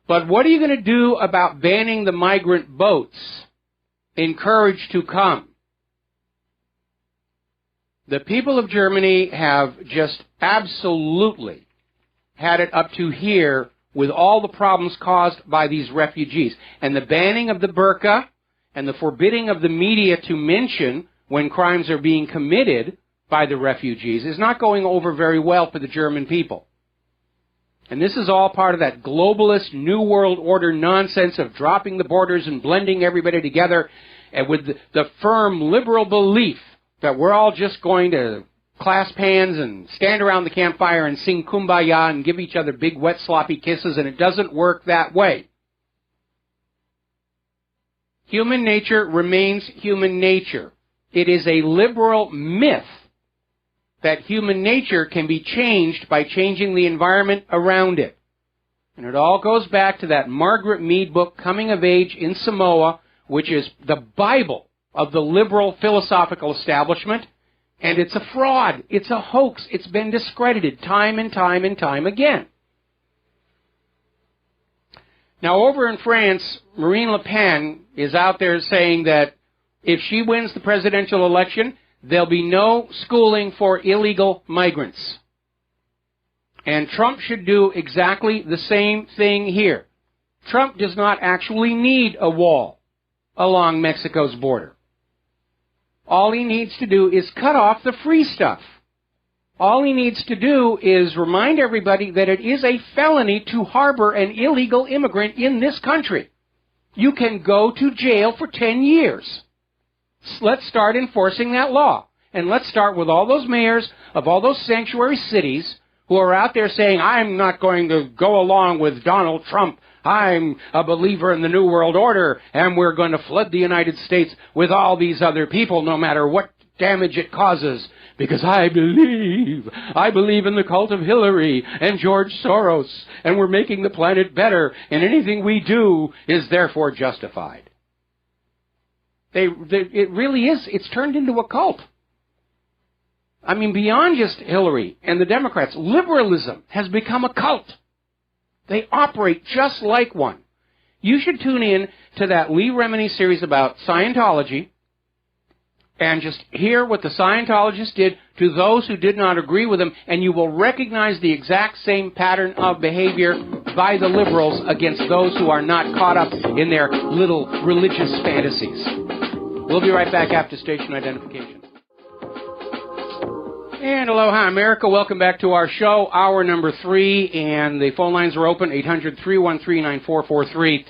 but what are you going to do about banning the migrant boats encouraged to come? The people of Germany have just absolutely had it up to here with all the problems caused by these refugees. And the banning of the burqa and the forbidding of the media to mention when crimes are being committed by the refugees is not going over very well for the German people. And this is all part of that globalist New World Order nonsense of dropping the borders and blending everybody together, and with the firm liberal belief that we're all just going to clasp hands and stand around the campfire and sing Kumbaya and give each other big, wet, sloppy kisses, and it doesn't work that way. Human nature remains human nature. It is a liberal myth that human nature can be changed by changing the environment around it. And it all goes back to that Margaret Mead book, Coming of Age in Samoa, which is the Bible of the liberal philosophical establishment. And it's a fraud. It's a hoax. It's been discredited time and time and time again. Now, over in France, Marine Le Pen is out there saying that if she wins the presidential election, there'll be no schooling for illegal migrants. And Trump should do exactly the same thing here. Trump does not actually need a wall along Mexico's border. All he needs to do is cut off the free stuff. All he needs to do is remind everybody that it is a felony to harbor an illegal immigrant in this country. You can go to jail for 10 years. Let's start enforcing that law. And let's start with all those mayors of all those sanctuary cities who are out there saying, I'm not going to go along with Donald Trump. I'm a believer in the New World Order, and we're going to flood the United States with all these other people, no matter what damage it causes, because I believe in the cult of Hillary and George Soros, and we're making the planet better, and anything we do is therefore justified. It really is. It's turned into a cult. I mean, beyond just Hillary and the Democrats, liberalism has become a cult. They operate just like one. You should tune in to that Lee Remini series about Scientology and just hear what the Scientologists did to those who did not agree with them, and you will recognize the exact same pattern of behavior by the liberals against those who are not caught up in their little religious fantasies. We'll be right back after station identification. And aloha, America. Welcome back to our show, hour number 3, and the phone lines are open, 800-313-9443.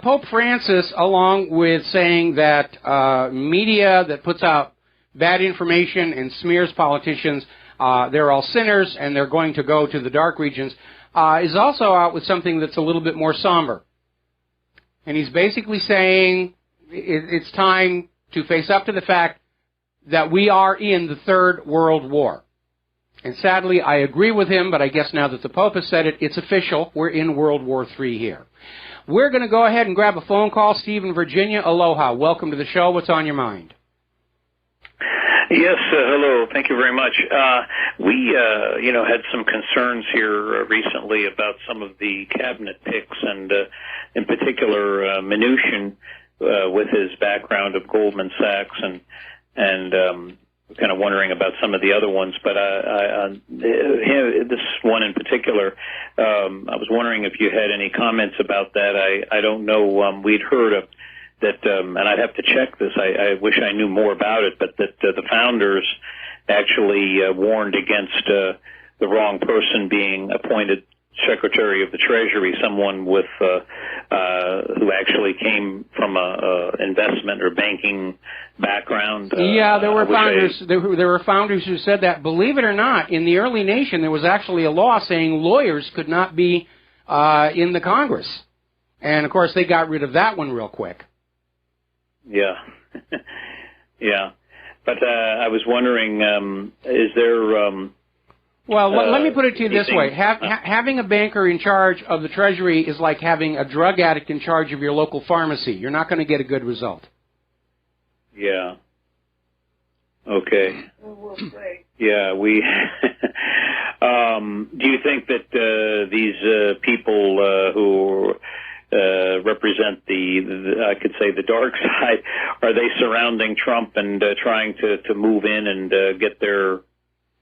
Pope Francis, along with saying that media that puts out bad information and smears politicians, they're all sinners and they're going to go to the dark regions, is also out with something that's a little bit more somber. And he's basically saying it's time to face up to the fact that we are in the Third World War. And sadly, I agree with him, but I guess now that the Pope has said it, it's official. We're in World War III here. We're going to go ahead and grab a phone call. Steve in Virginia, aloha. Welcome to the show. What's on your mind? Yes, hello. Thank you very much. We had some concerns here recently about some of the cabinet picks, and in particular, Mnuchin, with his background of Goldman Sachs, and kind of wondering about some of the other ones, but this one in particular, I was wondering if you had any comments about that. I don't know. We'd heard that, and I'd have to check this. I wish I knew more about it, but that the founders actually warned against the wrong person being appointed Secretary of the Treasury, someone with who actually came from a investment or banking background. Yeah, there were founders. There were founders who said that. Believe it or not, in the early nation, there was actually a law saying lawyers could not be in the Congress, and of course they got rid of that one real quick. Yeah, yeah, but I was wondering, is there? Well, let me put it to you this way. Having a banker in charge of the Treasury is like having a drug addict in charge of your local pharmacy. You're not going to get a good result. Yeah. Okay. Yeah, we... do you think that these people who represent I could say the dark side, are they surrounding Trump and trying to move in and get their...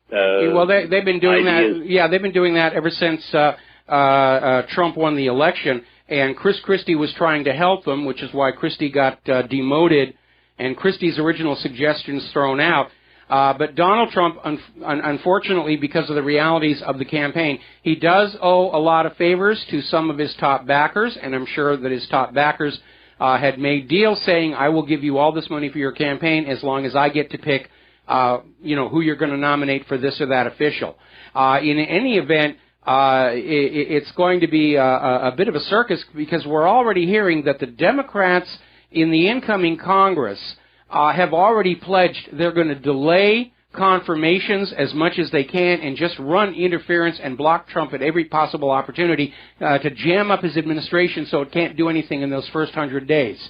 well, they've been doing ideas. that. Yeah, they've been doing that ever since Trump won the election, and Chris Christie was trying to help them, which is why Christie got demoted, and Christie's original suggestions thrown out. But Donald Trump, unfortunately, because of the realities of the campaign, he does owe a lot of favors to some of his top backers, and I'm sure that his top backers had made deals saying, "I will give you all this money for your campaign as long as I get to pick." Who you're going to nominate for this or that official. In any event, it's going to be a bit of a circus, because we're already hearing that the Democrats in the incoming Congress have already pledged they're going to delay confirmations as much as they can and just run interference and block Trump at every possible opportunity to jam up his administration so it can't do anything in those first 100 days.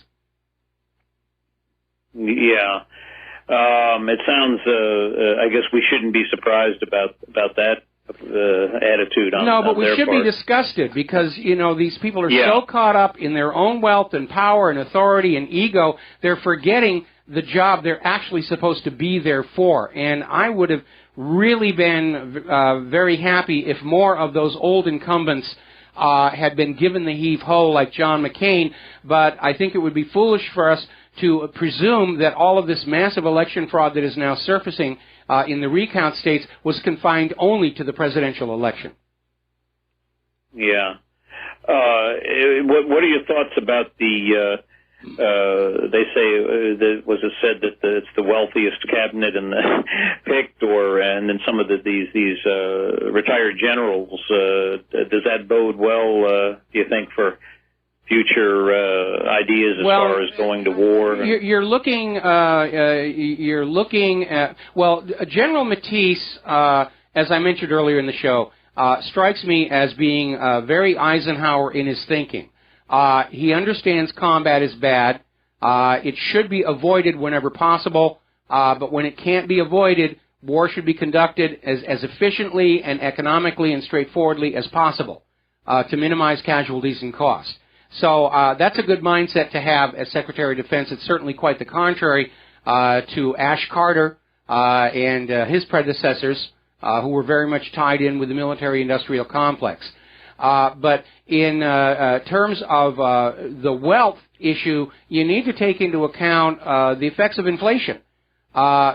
Yeah. It sounds, I guess we shouldn't be surprised about that attitude on No, but we should part. be disgusted because, these people are so caught up in their own wealth and power and authority and ego, they're forgetting the job they're actually supposed to be there for. And I would have really been very happy if more of those old incumbents had been given the heave-ho like John McCain, but I think it would be foolish for us to presume that all of this massive election fraud that is now surfacing in the recount states was confined only to the presidential election. Yeah. What are your thoughts about the, they say, was it said that it's the wealthiest cabinet in the picked, and then some of these retired generals, does that bode well, do you think, for future ideas as far as going to war? You're looking at, General Matisse, as I mentioned earlier in the show, strikes me as being very Eisenhower in his thinking. He understands combat is bad. It should be avoided whenever possible, but when it can't be avoided, war should be conducted as efficiently and economically and straightforwardly as possible to minimize casualties and costs. So that's a good mindset to have as Secretary of Defense. It's certainly quite the contrary to Ash Carter and his predecessors, who were very much tied in with the military-industrial complex. But in terms of the wealth issue, you need to take into account the effects of inflation.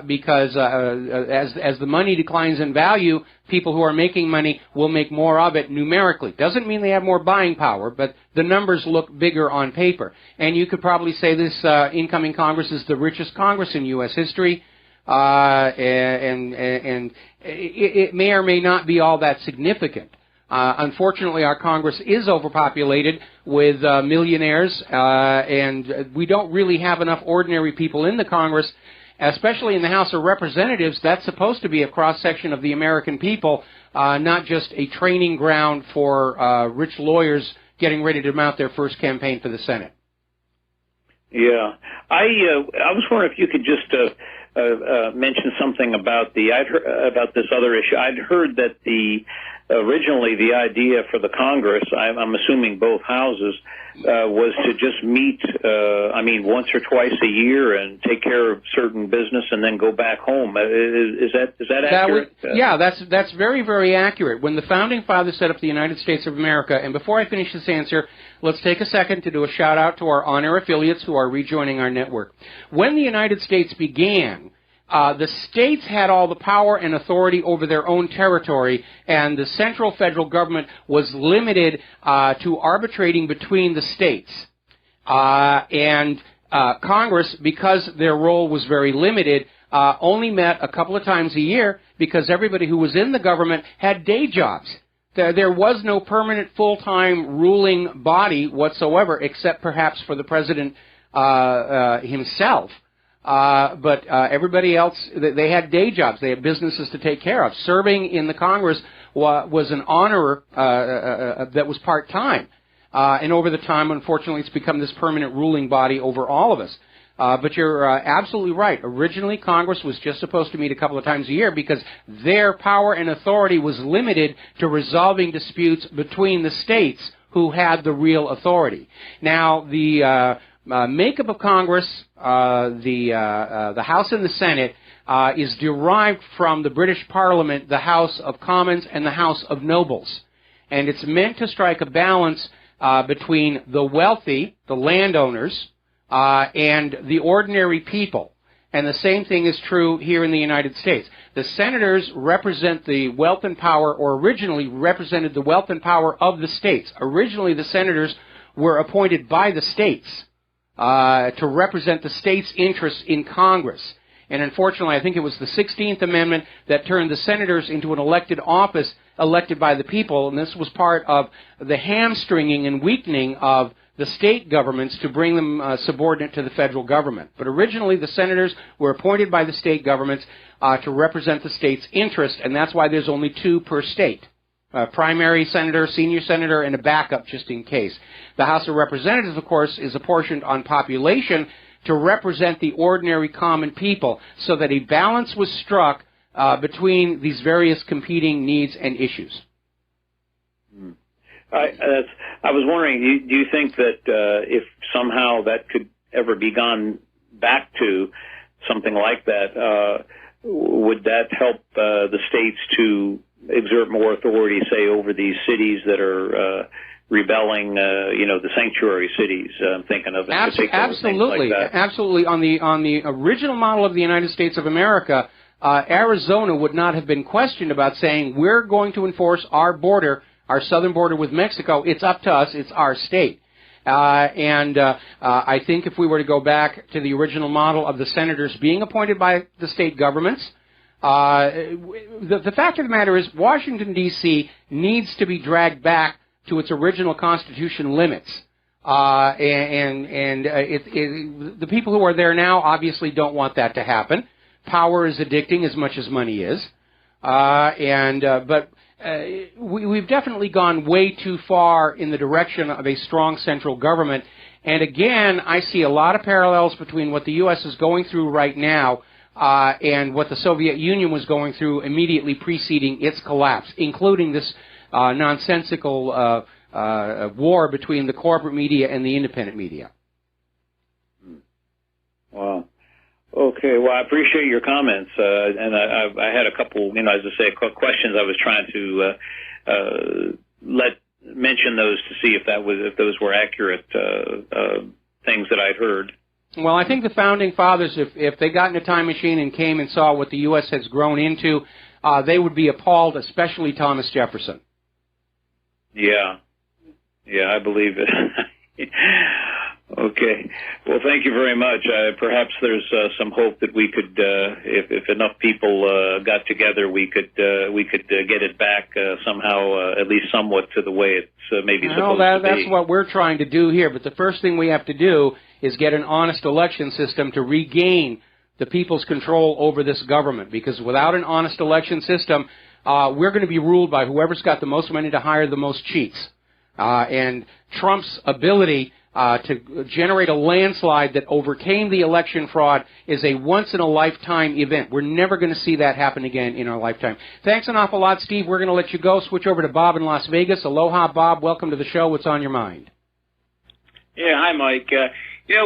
Because as the money declines in value, people who are making money will make more of it numerically. Doesn't mean they have more buying power, but the numbers look bigger on paper. And you could probably say this incoming Congress is the richest Congress in U.S. history, and it may or may not be all that significant. Unfortunately, our Congress is overpopulated with millionaires, and we don't really have enough ordinary people in the Congress. Especially in the House of Representatives, that's supposed to be a cross-section of the American people, not just a training ground for rich lawyers getting ready to mount their first campaign for the Senate. Yeah. I was wondering if you could just mention something about about this other issue. I'd heard that originally the idea for the Congress, I'm assuming both houses, was to just meet, once or twice a year and take care of certain business and then go back home. Is that accurate? That's very, very accurate. When the Founding Fathers set up the United States of America, and before I finish this answer, let's take a second to do a shout-out to our on-air affiliates who are rejoining our network. When the United States began, the states had all the power and authority over their own territory, and the central federal government was limited to arbitrating between the states. Congress, because their role was very limited, only met a couple of times a year because everybody who was in the government had day jobs. There was no permanent full-time ruling body whatsoever, except perhaps for the president himself. But everybody else, they had day jobs. They had businesses to take care of. Serving in the Congress was an honor that was part-time. And over the time, unfortunately, it's become this permanent ruling body over all of us. But you're absolutely right. Originally, Congress was just supposed to meet a couple of times a year because their power and authority was limited to resolving disputes between the states who had the real authority. Now, the makeup of Congress, the House and the Senate, is derived from the British Parliament, the House of Commons, and the House of Nobles. And it's meant to strike a balance between the wealthy, the landowners, and the ordinary people. And the same thing is true here in the United States. The senators represent the wealth and power, or originally represented the wealth and power of the states. Originally, the senators were appointed by the states to represent the states' interests in Congress. And unfortunately, I think it was the 16th Amendment that turned the senators into an elected office elected by the people, and this was part of the hamstringing and weakening of the state governments to bring them subordinate to the federal government. But originally, the senators were appointed by the state governments to represent the state's interest, and that's why there's only two per state. Primary senator, senior senator, and a backup just in case. The House of Representatives, of course, is apportioned on population, to represent the ordinary common people so that a balance was struck between these various competing needs and issues. I was wondering, do you think that if somehow that could ever be gone back to something like that, would that help the states to exert more authority, say, over these cities that are rebelling, the sanctuary cities? I'm thinking of in particular. Absolutely, things like that. Absolutely. On the original model of the United States of America, Arizona would not have been questioned about saying, we're going to enforce our border, our southern border with Mexico. It's up to us. It's our state. I think if we were to go back to the original model of the senators being appointed by the state governments, the fact of the matter is Washington, D.C. needs to be dragged back to its original constitution limits. The people who are there now obviously don't want that to happen. Power is addicting as much as money is. But we've definitely gone way too far in the direction of a strong central government. And again, I see a lot of parallels between what the U.S. is going through right now and what the Soviet Union was going through immediately preceding its collapse, including this nonsensical war between the corporate media and the independent media. Wow. Okay, well, I appreciate your comments, and I had a couple, as I say, questions. I was trying to mention those to see if those were accurate things that I'd heard. Well, I think the founding fathers, if they got in a time machine and came and saw what the U.S. has grown into, they would be appalled, especially Thomas Jefferson. Yeah, I believe it. Okay. Well, thank you very much. Perhaps there's some hope that we could, if enough people got together, we could get it back somehow, at least somewhat to the way it's maybe supposed to be. That's what we're trying to do here. But the first thing we have to do is get an honest election system to regain the people's control over this government. Because without an honest election system, we're going to be ruled by whoever's got the most money to hire the most cheats. And Trump's ability to generate a landslide that overcame the election fraud is a once-in-a-lifetime event. We're never going to see that happen again in our lifetime. Thanks an awful lot, Steve. We're going to let you go. Switch over to Bob in Las Vegas. Aloha, Bob. Welcome to the show. What's on your mind? Yeah, hi, Mike.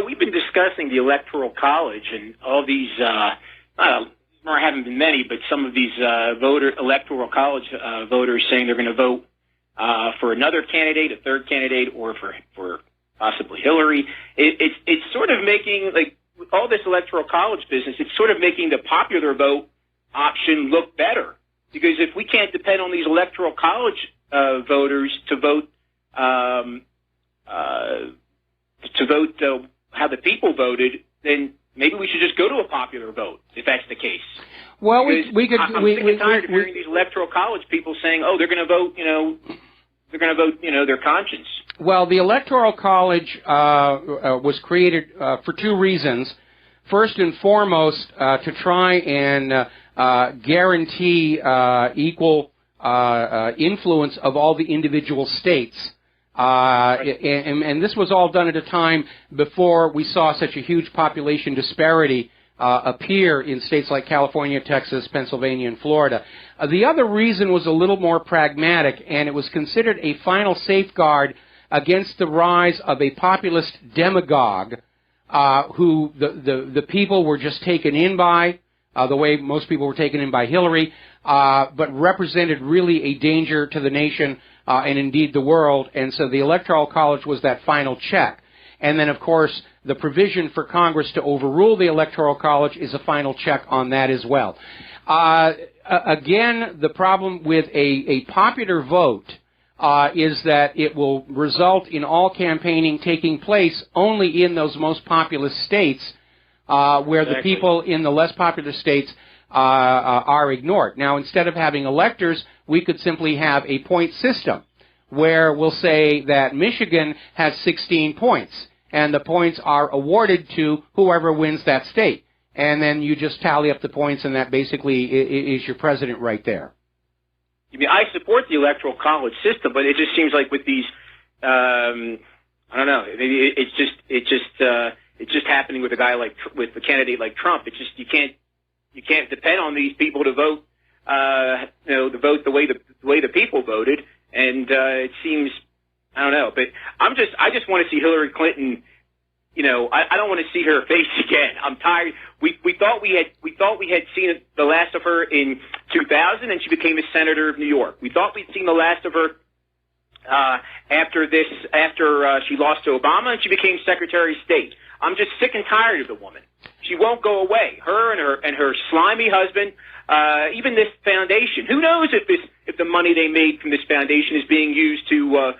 We've been discussing the Electoral College and all these, there haven't been many, but some of these Electoral College voters saying they're going to vote for another candidate, a third candidate, or for possibly Hillary. It's sort of making, like, with all this Electoral College business, it's sort of making the popular vote option look better. Because if we can't depend on these Electoral College voters to vote how the people voted, then maybe we should just go to a popular vote, if that's the case. Well, I'm sick and tired of hearing these Electoral College people saying, "Oh, they're going to vote, their conscience." Well, the Electoral College was created for two reasons. First and foremost, to try and guarantee equal influence of all the individual states. And this was all done at a time before we saw such a huge population disparity appear in states like California, Texas, Pennsylvania, and Florida. The other reason was a little more pragmatic, and it was considered a final safeguard against the rise of a populist demagogue who the people were just taken in by, the way most people were taken in by Hillary, but represented really a danger to the nation and indeed the world. And so the Electoral College was that final check. And then, of course, the provision for Congress to overrule the Electoral College is a final check on that as well. Again, the problem with a popular vote is that it will result in all campaigning taking place only in those most populous states where the people in the less popular states are ignored. Now, instead of having electors, we could simply have a point system where we'll say that Michigan has 16 points, and the points are awarded to whoever wins that state. And then you just tally up the points, and that basically is your president right there. I mean, I support the Electoral College system, but it just seems like with these, I don't know, maybe it's just happening with a guy with a candidate like Trump. It's just you can't depend on these people to vote, to vote the way the people voted. And it seems, I don't know, but I just want to see Hillary Clinton. I don't want to see her face again. I'm tired. We thought we had seen the last of her in 2000, and she became a senator of New York. We thought we'd seen the last of her after she lost to Obama, and she became Secretary of State. I'm just sick and tired of the woman. She won't go away. Her and her slimy husband. Even this foundation. Who knows if the money they made from this foundation is being used to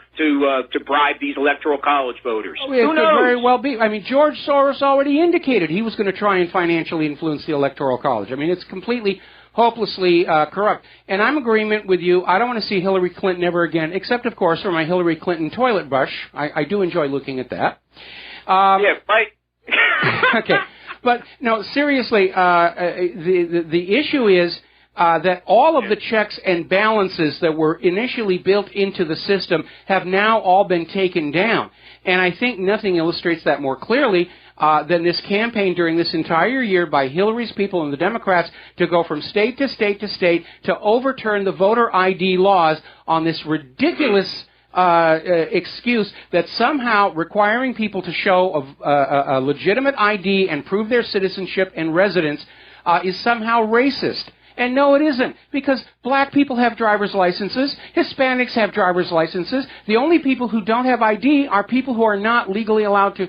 bribe these electoral college voters? It Who could knows? very well be. I mean, George Soros already indicated he was going to try and financially influence the electoral college. I mean, it's completely, hopelessly corrupt. And I'm in agreement with you. I don't want to see Hillary Clinton ever again, except, of course, for my Hillary Clinton toilet brush. I do enjoy looking at that. Yeah, right. Okay. But, no, seriously, the issue is that all of the checks and balances that were initially built into the system have now all been taken down. And I think nothing illustrates that more clearly than this campaign during this entire year by Hillary's people and the Democrats to go from state to state to state to overturn the voter ID laws on this ridiculous excuse that somehow requiring people to show a legitimate ID and prove their citizenship and residence is somehow racist. And no, it isn't, because black people have driver's licenses, Hispanics have driver's licenses. The only people who don't have ID are people who are not legally allowed to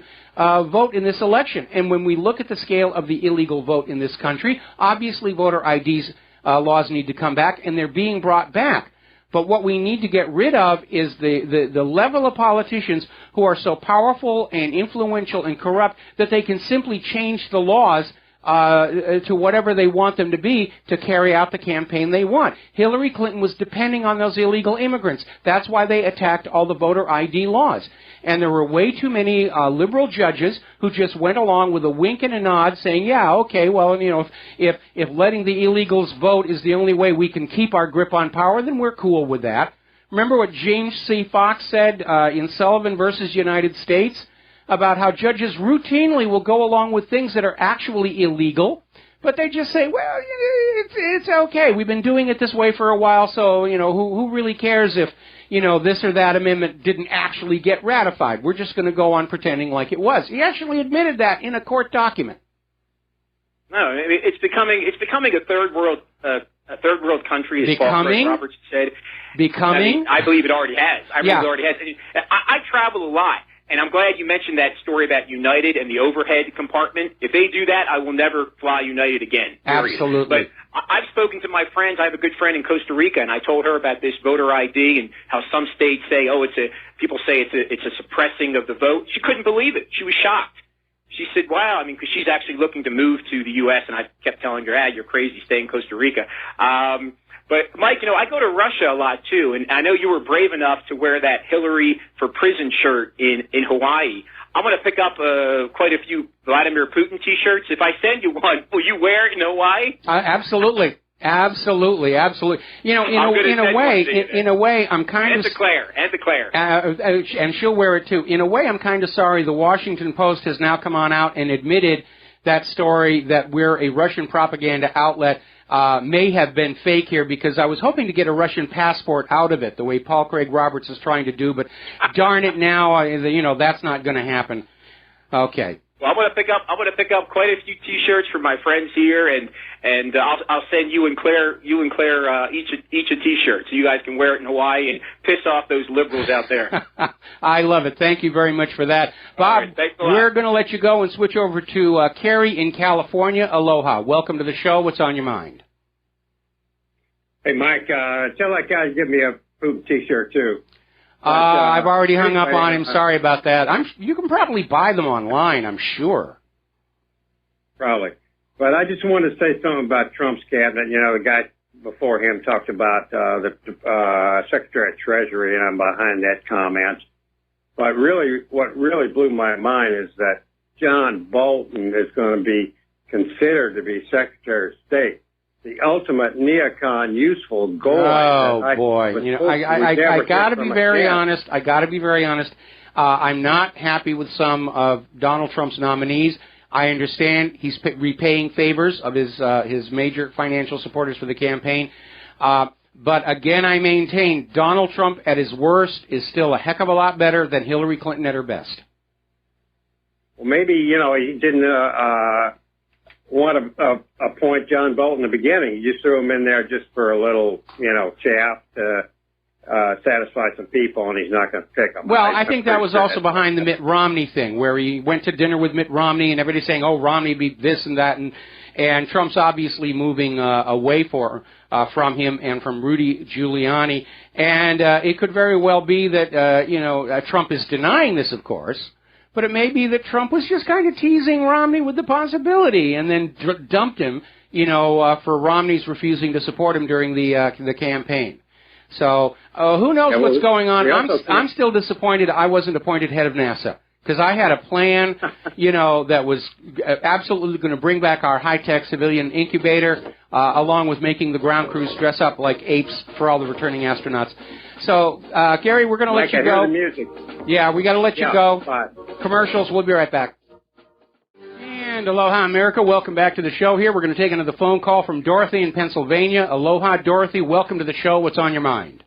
vote in this election. And when we look at the scale of the illegal vote in this country, obviously voter IDs laws need to come back, and they're being brought back. But what we need to get rid of is the level of politicians who are so powerful and influential and corrupt that they can simply change the laws to whatever they want them to be to carry out the campaign they want. Hillary Clinton was depending on those illegal immigrants. That's why they attacked all the voter ID laws. And there were way too many liberal judges who just went along with a wink and a nod saying, yeah, okay, well, if letting the illegals vote is the only way we can keep our grip on power, then we're cool with that. Remember what James C. Fox said in Sullivan versus United States about how judges routinely will go along with things that are actually illegal, but they just say, well, it's okay. We've been doing it this way for a while, so, who really cares if, this or that amendment didn't actually get ratified? We're just going to go on pretending like it was. He actually admitted that in a court document. No, I mean, it's becoming a third world country, as Paul Roberts said. Becoming? I believe it already has. I believe Yeah. it already has. I travel a lot. And I'm glad you mentioned that story about United and the overhead compartment. If they do that, I will never fly United again. Period. Absolutely. But I've spoken to my friends. I have a good friend in Costa Rica, and I told her about this voter ID and how some states say, people say it's a suppressing of the vote. She couldn't believe it. She was shocked. She said, wow, because she's actually looking to move to the U.S., and I kept telling her, you're crazy, stay in Costa Rica. But, Mike, I go to Russia a lot, too, and I know you were brave enough to wear that Hillary for Prison shirt in Hawaii. I'm going to pick up quite a few Vladimir Putin T-shirts. If I send you one, will you wear it in Hawaii? Absolutely. Absolutely. In a way, I'm kind of... And to Claire. And she'll wear it, too. In a way, I'm kind of sorry the Washington Post has now come on out and admitted that story that we're a Russian propaganda outlet may have been fake here, because I was hoping to get a Russian passport out of it, the way Paul Craig Roberts is trying to do, but darn it now, that's not going to happen. Okay. Well, I'm going to pick up quite a few T-shirts for my friends here, and I'll send you and Claire each a T-shirt so you guys can wear it in Hawaii and piss off those liberals out there. I love it. Thank you very much for that, Bob. Right, thanks a lot. We're going to let you go and switch over to Carrie in California. Aloha. Welcome to the show. What's on your mind? Hey, Mike. Tell that guy to give me a poop T-shirt too. I've already hung up on him. Sorry about that. You can probably buy them online, I'm sure. Probably. But I just wanted to say something about Trump's cabinet. The guy before him talked about the Secretary of Treasury, and I'm behind that comment. But really, what really blew my mind is that John Bolton is going to be considered to be Secretary of State. the ultimate neocon useful goal. Oh boy! You know, I got to be very honest. I got to be very honest. I'm not happy with some of Donald Trump's nominees. I understand he's repaying favors of his major financial supporters for the campaign. But again, I maintain Donald Trump at his worst is still a heck of a lot better than Hillary Clinton at her best. Well, maybe, you know, he didn't want to appoint John Bolton in the beginning. He just threw him in there just for a little, you know, chaff to satisfy some people, and he's not going to pick them. Well, I think that was also behind the Mitt Romney thing, where he went to dinner with Mitt Romney, and everybody's saying, oh, Romney beat this and that, and Trump's obviously moving away from him and from Rudy Giuliani, and it could very well be that, Trump is denying this, of course, but it may be that Trump was just kind of teasing Romney with the possibility and then dumped him, for Romney's refusing to support him during the campaign. So who knows what's going on? I'm still disappointed I wasn't appointed head of NASA, because I had a plan, that was absolutely going to bring back our high-tech civilian incubator, along with making the ground crews dress up like apes for all the returning astronauts. So, Gary, we're going to let you go. The music. Yeah, we got to let you go. Bye. Commercials. We'll be right back. And aloha, America. Welcome back to the show here. We're going to take another phone call from Dorothy in Pennsylvania. Aloha, Dorothy. Welcome to the show. What's on your mind?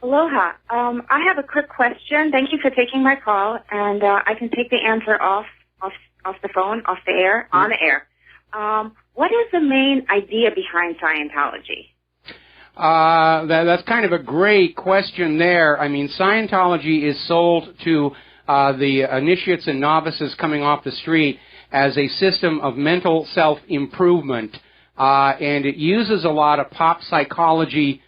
Aloha. I have a quick question. Thank you for taking my call, and I can take the answer off the phone, off the air, on the air. What is the main idea behind Scientology? That's kind of a great question there. I mean, Scientology is sold to the initiates and novices coming off the street as a system of mental self-improvement, and it uses a lot of pop psychology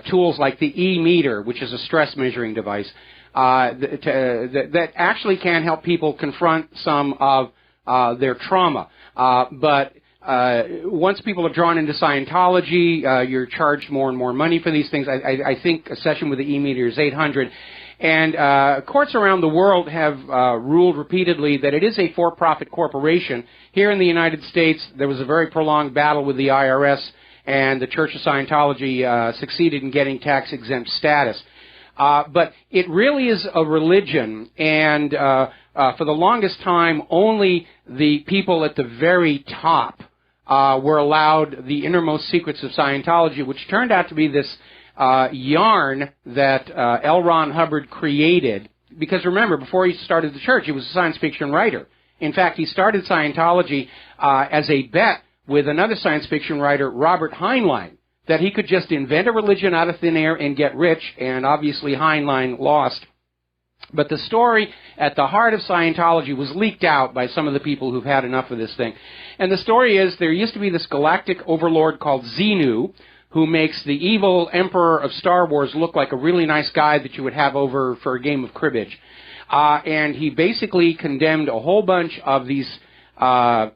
tools like the E-meter, which is a stress measuring device, that actually can help people confront some of their trauma. But once people are drawn into Scientology, you're charged more and more money for these things. I think a session with the E-meter is $800. And courts around the world have ruled repeatedly that it is a for-profit corporation. Here in the United States, there was a very prolonged battle with the IRS, and the Church of Scientology succeeded in getting tax-exempt status. But it really is a religion, and for the longest time, only the people at the very top were allowed the innermost secrets of Scientology, which turned out to be this yarn that L. Ron Hubbard created. Because remember, before he started the church, he was a science fiction writer. In fact, he started Scientology as a bet with another science fiction writer, Robert Heinlein, that he could just invent a religion out of thin air and get rich, and obviously Heinlein lost. But the story at the heart of Scientology was leaked out by some of the people who've had enough of this thing. And the story is there used to be this galactic overlord called Xenu, who makes the evil emperor of Star Wars look like a really nice guy that you would have over for a game of cribbage. And he basically condemned a whole bunch of these Thetans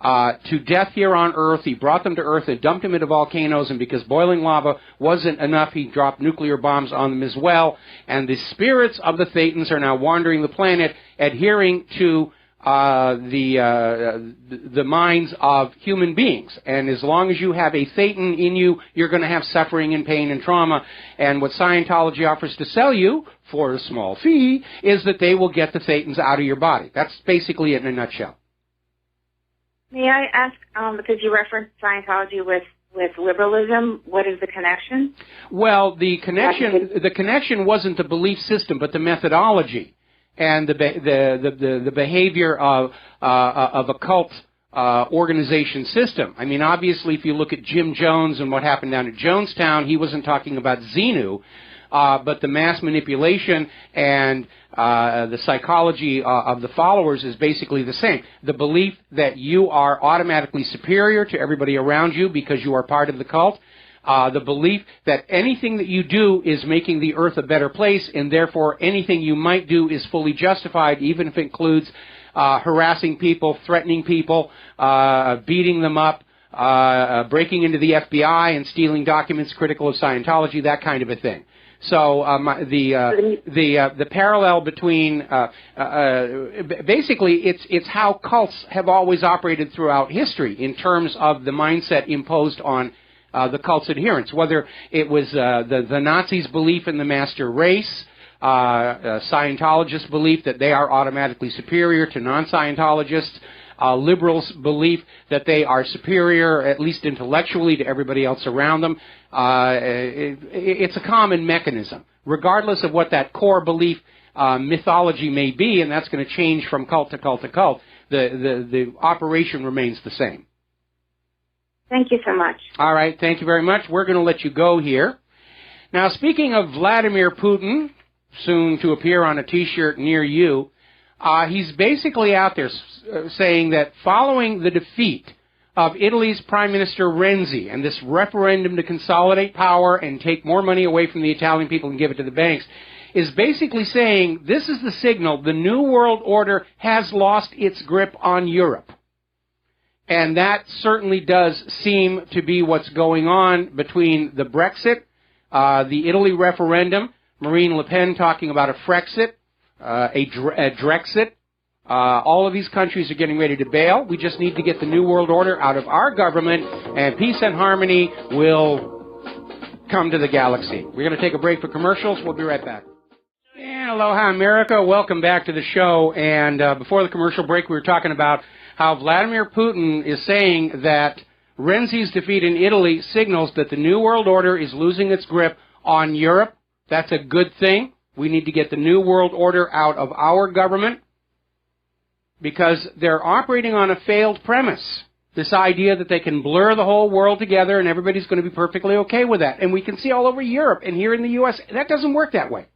to death here on Earth. He brought them to Earth and dumped them into volcanoes, and because boiling lava wasn't enough, he dropped nuclear bombs on them as well. And the spirits of the Thetans are now wandering the planet, adhering to the minds of human beings. And as long as you have a Thetan in you, you're going to have suffering and pain and trauma. And what Scientology offers to sell you for a small fee is that they will get the Thetans out of your body. That's basically it in a nutshell. May I ask, because you referenced Scientology with liberalism, what is the connection? Well, the connection wasn't the belief system, but the methodology and the behavior of a cult organization system. I mean, obviously, if you look at Jim Jones and what happened down at Jonestown, he wasn't talking about Xenu, but the mass manipulation and the psychology of the followers is basically the same. The belief that you are automatically superior to everybody around you because you are part of the cult. The belief that anything that you do is making the earth a better place, and therefore anything you might do is fully justified, even if it includes harassing people, threatening people, beating them up, breaking into the FBI and stealing documents critical of Scientology, that kind of a thing. So the parallel between basically it's how cults have always operated throughout history in terms of the mindset imposed on the cult's adherents, whether it was the Nazis' belief in the master race, Scientologists' belief that they are automatically superior to non-Scientologists, liberals' belief that they are superior, at least intellectually, to everybody else around them. It's a common mechanism, regardless of what that core belief mythology may be, and that's going to change from cult to cult to cult. The operation remains the same. Thank you so much. All right, thank you very much. We're going to let you go here. Now, speaking of Vladimir Putin, soon to appear on a T-shirt near you, he's basically out there saying that following the defeat of Italy's Prime Minister Renzi and this referendum to consolidate power and take more money away from the Italian people and give it to the banks, is basically saying this is the signal the New World Order has lost its grip on Europe. And that certainly does seem to be what's going on between the Brexit, the Italy referendum, Marine Le Pen talking about a Frexit, a Drexit. All of these countries are getting ready to bail. We just need to get the New World Order out of our government, and peace and harmony will come to the galaxy. We're going to take a break for commercials. We'll be right back. And aloha, America. Welcome back to the show. And before the commercial break, we were talking about how Vladimir Putin is saying that Renzi's defeat in Italy signals that the New World Order is losing its grip on Europe. That's a good thing. We need to get the New World Order out of our government because they're operating on a failed premise. This idea that they can blur the whole world together and everybody's going to be perfectly okay with that. And we can see all over Europe and here in the U.S., that doesn't work that way.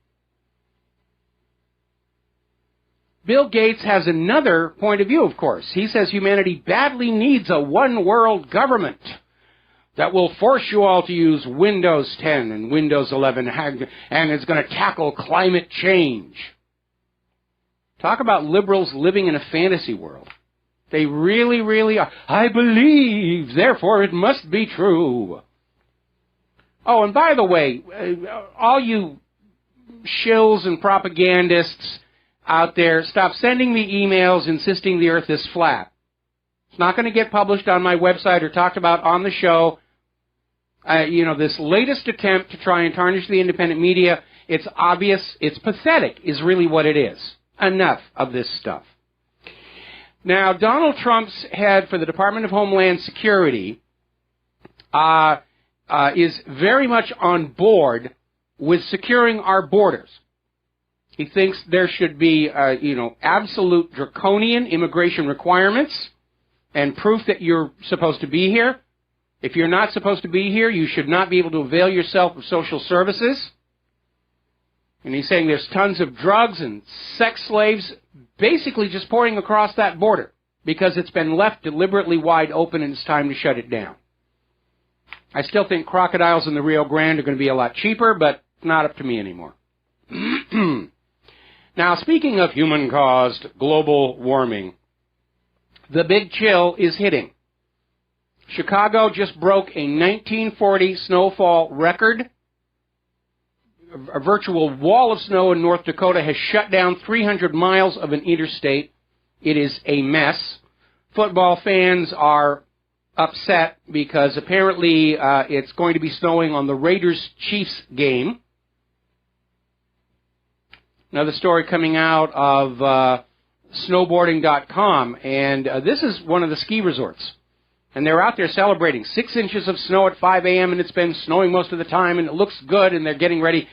Bill Gates has another point of view, of course. He says humanity badly needs a one-world government that will force you all to use Windows 10 and Windows 11, and it's going to tackle climate change. Talk about liberals living in a fantasy world. They really, really are. I believe, therefore it must be true. Oh, and by the way, all you shills and propagandists out there, stop sending me emails insisting the earth is flat. It's not going to get published on my website or talked about on the show. This latest attempt to try and tarnish the independent media, it's obvious, it's pathetic, is really what it is. Enough of this stuff. Now, Donald Trump's head for the Department of Homeland Security is very much on board with securing our borders. He thinks there should be, absolute draconian immigration requirements and proof that you're supposed to be here. If you're not supposed to be here, you should not be able to avail yourself of social services. And he's saying there's tons of drugs and sex slaves basically just pouring across that border because it's been left deliberately wide open and it's time to shut it down. I still think crocodiles in the Rio Grande are going to be a lot cheaper, but not up to me anymore. Now, speaking of human-caused global warming, the big chill is hitting. Chicago just broke a 1940 snowfall record. A virtual wall of snow in North Dakota has shut down 300 miles of an interstate. It is a mess. Football fans are upset because apparently it's going to be snowing on the Raiders-Chiefs game. Another story coming out of snowboarding.com, and this is one of the ski resorts. And they're out there celebrating 6 inches of snow at 5 a.m., and it's been snowing most of the time, and it looks good, and they're getting ready.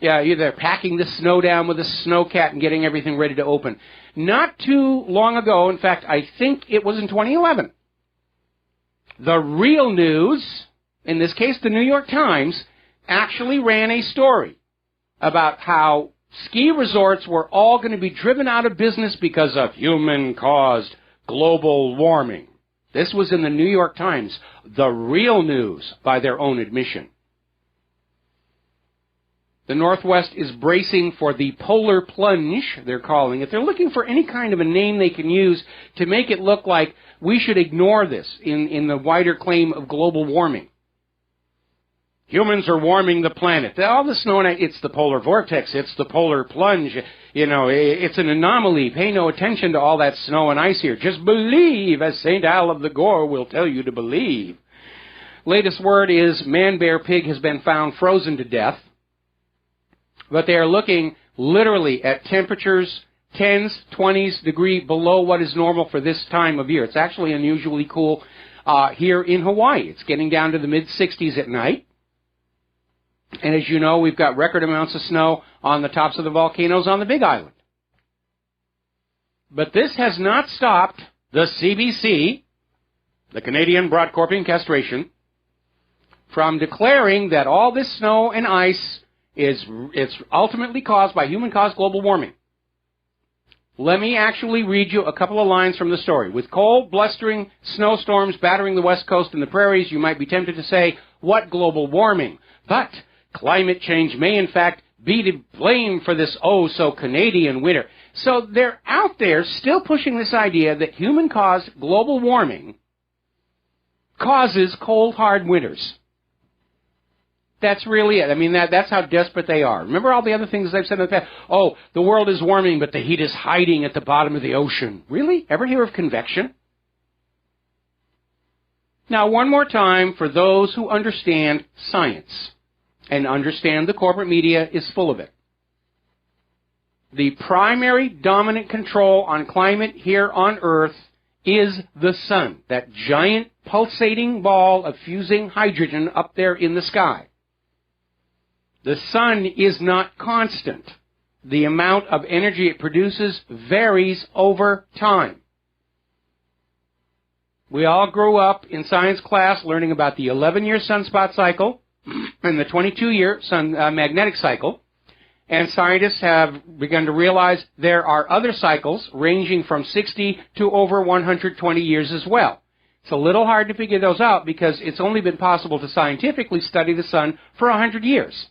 Yeah, they're packing the snow down with a snowcat and getting everything ready to open. Not too long ago, in fact, I think it was in 2011, the Real News, in this case the New York Times, actually ran a story about how ski resorts were all going to be driven out of business because of human-caused global warming. This was in the New York Times, the Real News, by their own admission. The Northwest is bracing for the polar plunge, they're calling it. They're looking for any kind of a name they can use to make it look like we should ignore this in the wider claim of global warming. Humans are warming the planet. All the snow and ice, it's the polar vortex, it's the polar plunge. You know, it's an anomaly. Pay no attention to all that snow and ice here. Just believe, as St. Al of the Gore will tell you to believe. Latest word is man-bear pig has been found frozen to death. But they are looking literally at temperatures 10s, 20s degree below what is normal for this time of year. It's actually unusually cool here in Hawaii. It's getting down to the mid-60s at night. And as you know, we've got record amounts of snow on the tops of the volcanoes on the Big Island. But this has not stopped the CBC, the Canadian Broadcorpian Castration, from declaring that all this snow and ice it's ultimately caused by human-caused global warming. Let me actually read you a couple of lines from the story. With cold, blustering snowstorms battering the west coast and the prairies, you might be tempted to say, what global warming? But climate change may in fact be to blame for this oh-so-Canadian winter. So they're out there still pushing this idea that human-caused global warming causes cold, hard winters. That's really it. I mean, that's how desperate they are. Remember all the other things they've said in the past? Oh, the world is warming, but the heat is hiding at the bottom of the ocean. Really? Ever hear of convection? Now, one more time for those who understand science and understand the corporate media is full of it. The primary dominant control on climate here on Earth is the sun, that giant pulsating ball of fusing hydrogen up there in the sky. The sun is not constant. The amount of energy it produces varies over time. We all grew up in science class learning about the 11-year sunspot cycle and the 22-year sun magnetic cycle. And scientists have begun to realize there are other cycles ranging from 60 to over 120 years as well. It's a little hard to figure those out because it's only been possible to scientifically study the sun for 100 years.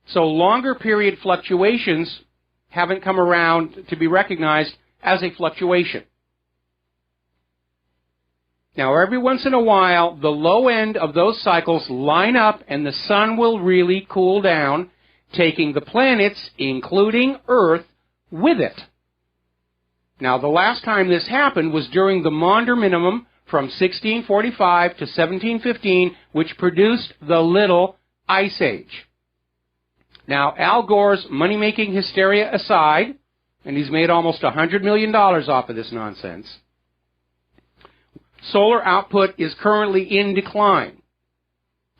So longer period fluctuations haven't come around to be recognized as a fluctuation. Now, every once in a while, the low end of those cycles line up and the sun will really cool down, taking the planets, including Earth, with it. Now, the last time this happened was during the Maunder Minimum from 1645 to 1715, which produced the Little Ice Age. Now, Al Gore's money-making hysteria aside, and he's made almost $100 million off of this nonsense, solar output is currently in decline.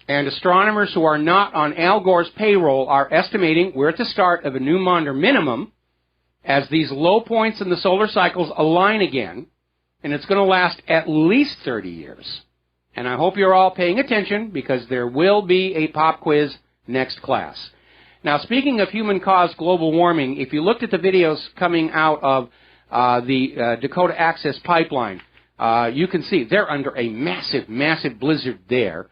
And astronomers who are not on Al Gore's payroll are estimating we're at the start of a new Maunder Minimum as these low points in the solar cycles align again, and it's going to last at least 30 years. And I hope you're all paying attention because there will be a pop quiz next class. Now, speaking of human-caused global warming, if you looked at the videos coming out of the Dakota Access Pipeline, you can see they're under a massive, massive blizzard there.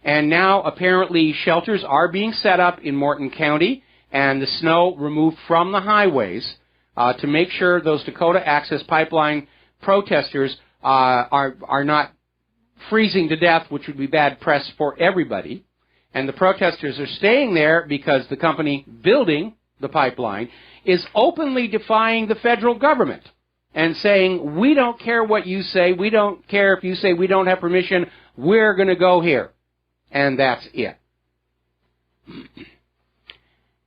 And now, apparently, shelters are being set up in Morton County and the snow removed from the highways to make sure those Dakota Access Pipeline protesters are not freezing to death, which would be bad press for everybody. And the protesters are staying there because the company building the pipeline is openly defying the federal government and saying, we don't care what you say, we don't care if you say we don't have permission, we're going to go here. And that's it.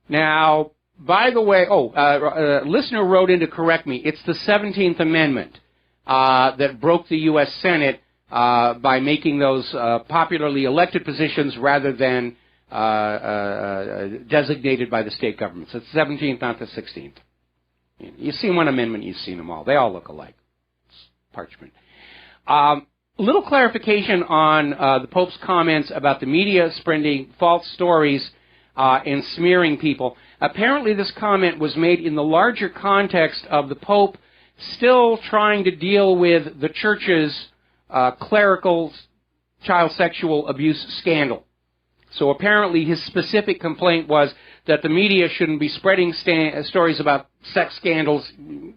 Now, by the way, a listener wrote in to correct me. It's the 17th Amendment that broke the U.S. Senate by making those popularly elected positions rather than designated by the state governments. It's the 17th, not the 16th. You've seen one amendment, you've seen them all. They all look alike. It's parchment. Little clarification on the Pope's comments about the media spreading false stories and smearing people. Apparently this comment was made in the larger context of the Pope still trying to deal with the Church's clerical child sexual abuse scandal. So apparently his specific complaint was that the media shouldn't be spreading stories about sex scandals.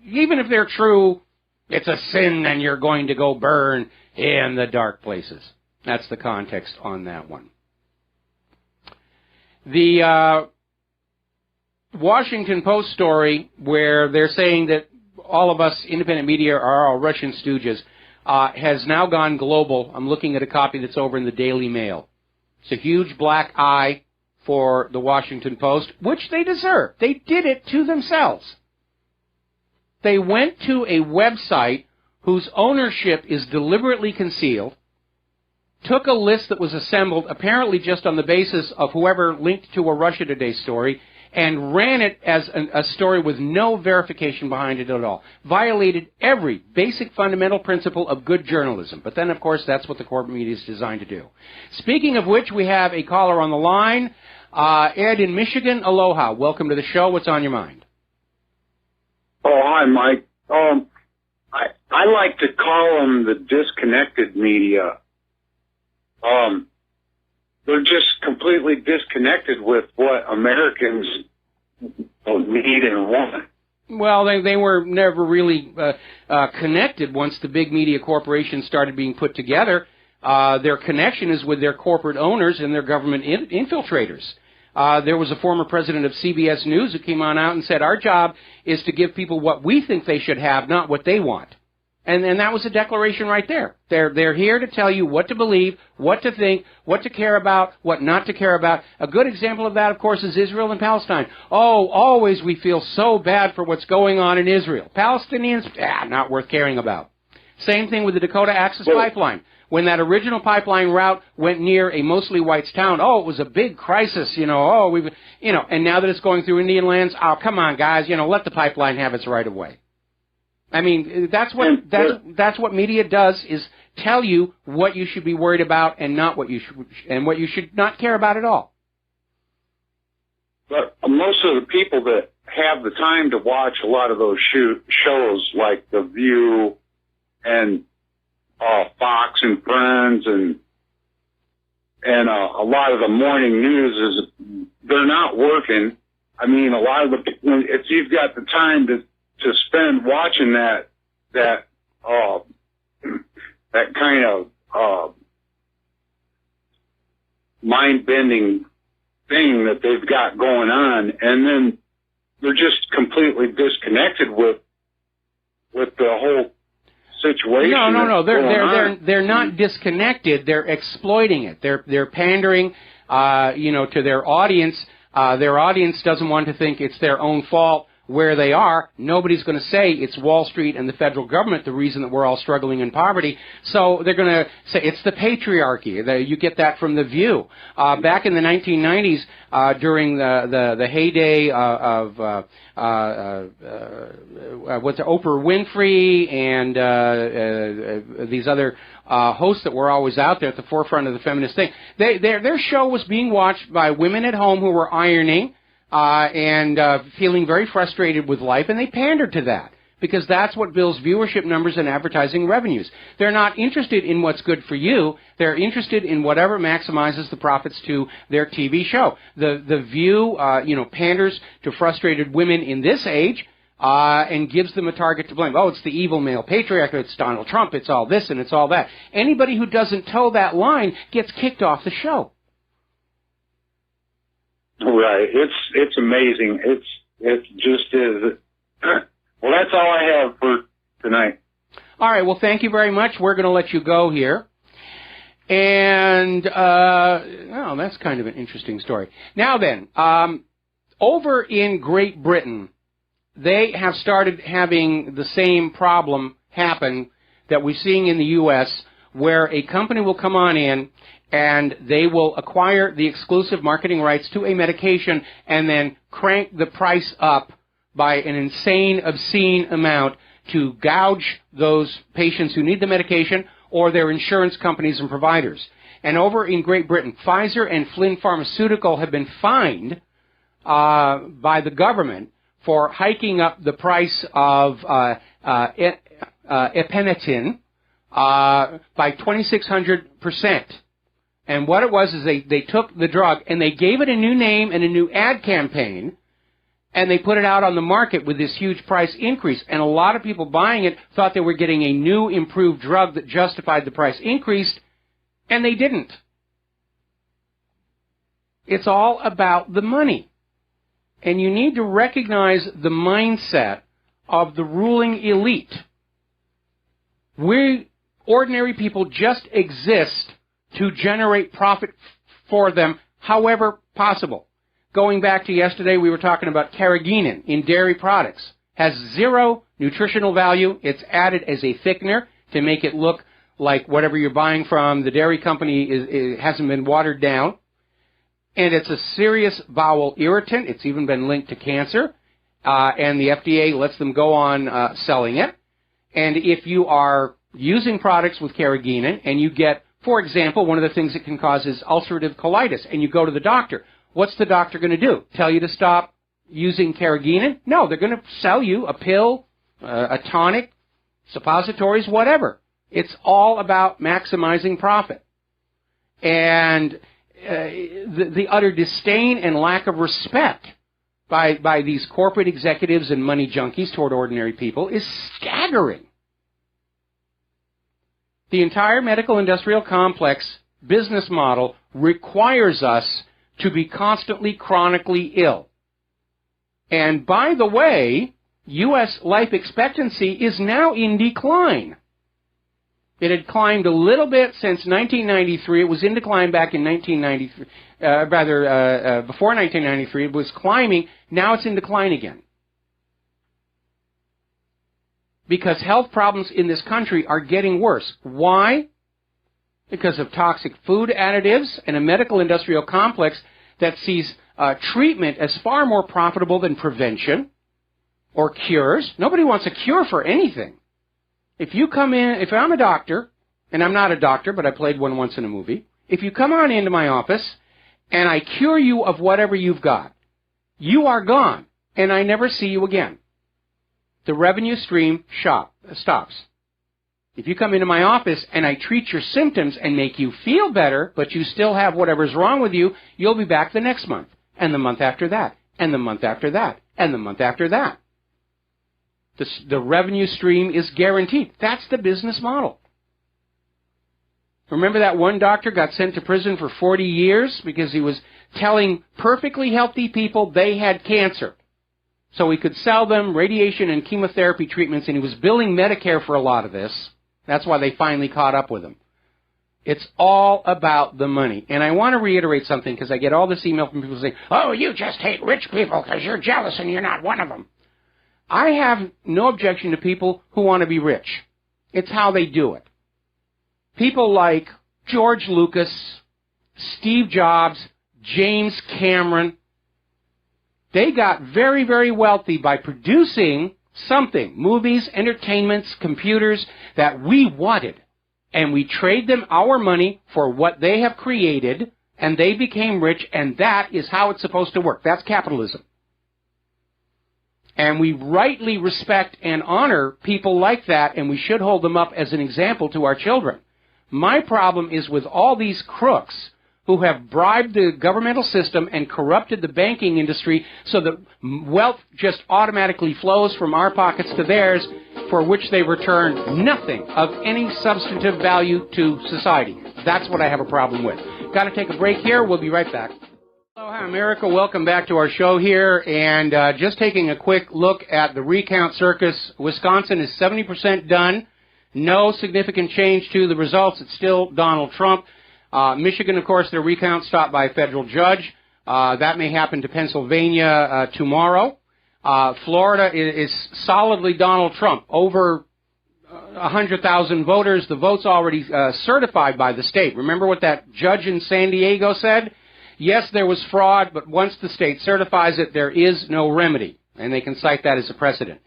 Even if they're true, it's a sin and you're going to go burn in the dark places. That's the context on that one. The Washington Post story where they're saying that all of us independent media are all Russian stooges has now gone global. I'm looking at a copy that's over in the Daily Mail. It's a huge black eye for the Washington Post, which they deserve. They did it to themselves. They went to a website whose ownership is deliberately concealed, took a list that was assembled apparently just on the basis of whoever linked to a Russia Today story, and ran it as a story with no verification behind it at all. Violated every basic fundamental principle of good journalism. But then, of course, that's what the corporate media is designed to do. Speaking of which, we have a caller on the line. Ed in Michigan, aloha. Welcome to the show. What's on your mind? Oh, hi, Mike. I like to call them the disconnected media. They're just completely disconnected with what Americans need and want. Well, they were never really connected once the big media corporations started being put together. Their connection is with their corporate owners and their government infiltrators. There was a former president of CBS News who came on out and said, our job is to give people what we think they should have, not what they want. And that was a declaration right there. They're here to tell you what to believe, what to think, what to care about, what not to care about. A good example of that, of course, is Israel and Palestine. Oh, always we feel so bad for what's going on in Israel. Palestinians, not worth caring about. Same thing with the Dakota Access Pipeline. When that original pipeline route went near a mostly white town, it was a big crisis, and now that it's going through Indian lands, come on, guys, let the pipeline have its right of way. I mean, that's what media does, is tell you what you should be worried about and not what you should not care about at all. But most of the people that have the time to watch a lot of those shows, like The View and Fox and Friends and a lot of the morning news, is they're not working. I mean, a lot of if you've got the time to spend watching that kind of mind-bending thing that they've got going on, and then they're just completely disconnected with the whole situation. No. They're not disconnected. They're exploiting it. They're pandering, to their audience. Their audience doesn't want to think it's their own fault where they are. Nobody's going to say it's Wall Street and the federal government the reason that we're all struggling in poverty. So they're going to say it's the patriarchy. You get that from The View. Back in the 1990s, during the heyday of Oprah Winfrey and these other hosts that were always out there at the forefront of the feminist thing, their show was being watched by women at home who were ironing, and feeling very frustrated with life, and they pandered to that because that's what builds viewership numbers and advertising revenues. They're not interested in what's good for you. They're interested in whatever maximizes the profits to their TV show. The View, panders to frustrated women in this age and gives them a target to blame. Oh, it's the evil male patriarch. It's Donald Trump. It's all this and it's all that. Anybody who doesn't toe that line gets kicked off the show. Right. It's amazing. It just is. Well, that's all I have for tonight. All right. Well, thank you very much. We're going to let you go here. And, that's kind of an interesting story. Now then, over in Great Britain, they have started having the same problem happen that we're seeing in the U.S., where a company will come on in and they will acquire the exclusive marketing rights to a medication and then crank the price up by an insane, obscene amount to gouge those patients who need the medication or their insurance companies and providers. And over in Great Britain, Pfizer and Flynn Pharmaceutical have been fined by the government for hiking up the price of epinephrine by 2,600%. And what it was is they took the drug and they gave it a new name and a new ad campaign, and they put it out on the market with this huge price increase. And a lot of people buying it thought they were getting a new, improved drug that justified the price increase, and they didn't. It's all about the money. And you need to recognize the mindset of the ruling elite. We, ordinary people, just exist to generate profit for them however possible. Going back to yesterday, we were talking about carrageenan in dairy products. Has zero nutritional value. It's added as a thickener to make it look like whatever you're buying from the dairy company it hasn't been watered down. And it's a serious bowel irritant. It's even been linked to cancer. And the FDA lets them go on selling it. And if you are using products with carrageenan and you get, for example, one of the things it can cause is ulcerative colitis, and you go to the doctor, what's the doctor going to do? Tell you to stop using carrageenan? No, they're going to sell you a pill, a tonic, suppositories, whatever. It's all about maximizing profit. And the utter disdain and lack of respect by these corporate executives and money junkies toward ordinary people is staggering. The entire medical industrial complex business model requires us to be constantly chronically ill. And by the way, U.S. life expectancy is now in decline. It had climbed a little bit since 1993. It was in decline back in 1993, before 1993. It was climbing. Now it's in decline again. Because health problems in this country are getting worse. Why? Because of toxic food additives and a medical industrial complex that sees treatment as far more profitable than prevention or cures. Nobody wants a cure for anything. If you come in, if I'm a doctor, and I'm not a doctor, but I played one once in a movie, if you come on into my office and I cure you of whatever you've got, you are gone, and I never see you again. The revenue stream stops. If you come into my office and I treat your symptoms and make you feel better, but you still have whatever's wrong with you, you'll be back the next month, and the month after that, and the month after that, and the month after that. The revenue stream is guaranteed. That's the business model. Remember that one doctor got sent to prison for 40 years because he was telling perfectly healthy people they had cancer. So he could sell them radiation and chemotherapy treatments, and he was billing Medicare for a lot of this. That's why they finally caught up with him. It's all about the money. And I want to reiterate something because I get all this email from people saying, oh, you just hate rich people because you're jealous and you're not one of them. I have no objection to people who want to be rich. It's how they do it. People like George Lucas, Steve Jobs, James Cameron, they got very, very wealthy by producing something, movies, entertainments, computers that we wanted. And we trade them our money for what they have created, and they became rich, and that is how it's supposed to work. That's capitalism. And we rightly respect and honor people like that, and we should hold them up as an example to our children. My problem is with all these crooks who have bribed the governmental system and corrupted the banking industry so that wealth just automatically flows from our pockets to theirs, for which they return nothing of any substantive value to society. That's what I have a problem with. Got to take a break here. We'll be right back. Aloha, America. Welcome back to our show here. And just taking a quick look at the recount circus. Wisconsin is 70% done. No significant change to the results. It's still Donald Trump. Michigan, of course, their recount stopped by a federal judge. That may happen to Pennsylvania tomorrow. Florida is solidly Donald Trump. Over 100,000 voters. The vote's already certified by the state. Remember what that judge in San Diego said? Yes, there was fraud, but once the state certifies it, there is no remedy. And they can cite that as a precedent.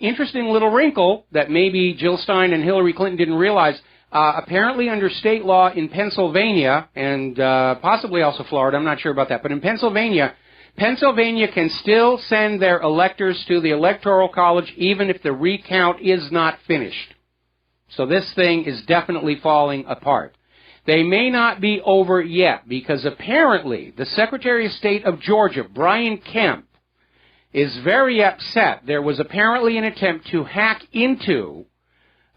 Interesting little wrinkle that maybe Jill Stein and Hillary Clinton didn't realize. Apparently under state law in Pennsylvania, and possibly also Florida, I'm not sure about that, but in Pennsylvania can still send their electors to the Electoral College even if the recount is not finished. So this thing is definitely falling apart. They may not be over yet because apparently the Secretary of State of Georgia, Brian Kemp, is very upset. There was apparently an attempt to hack into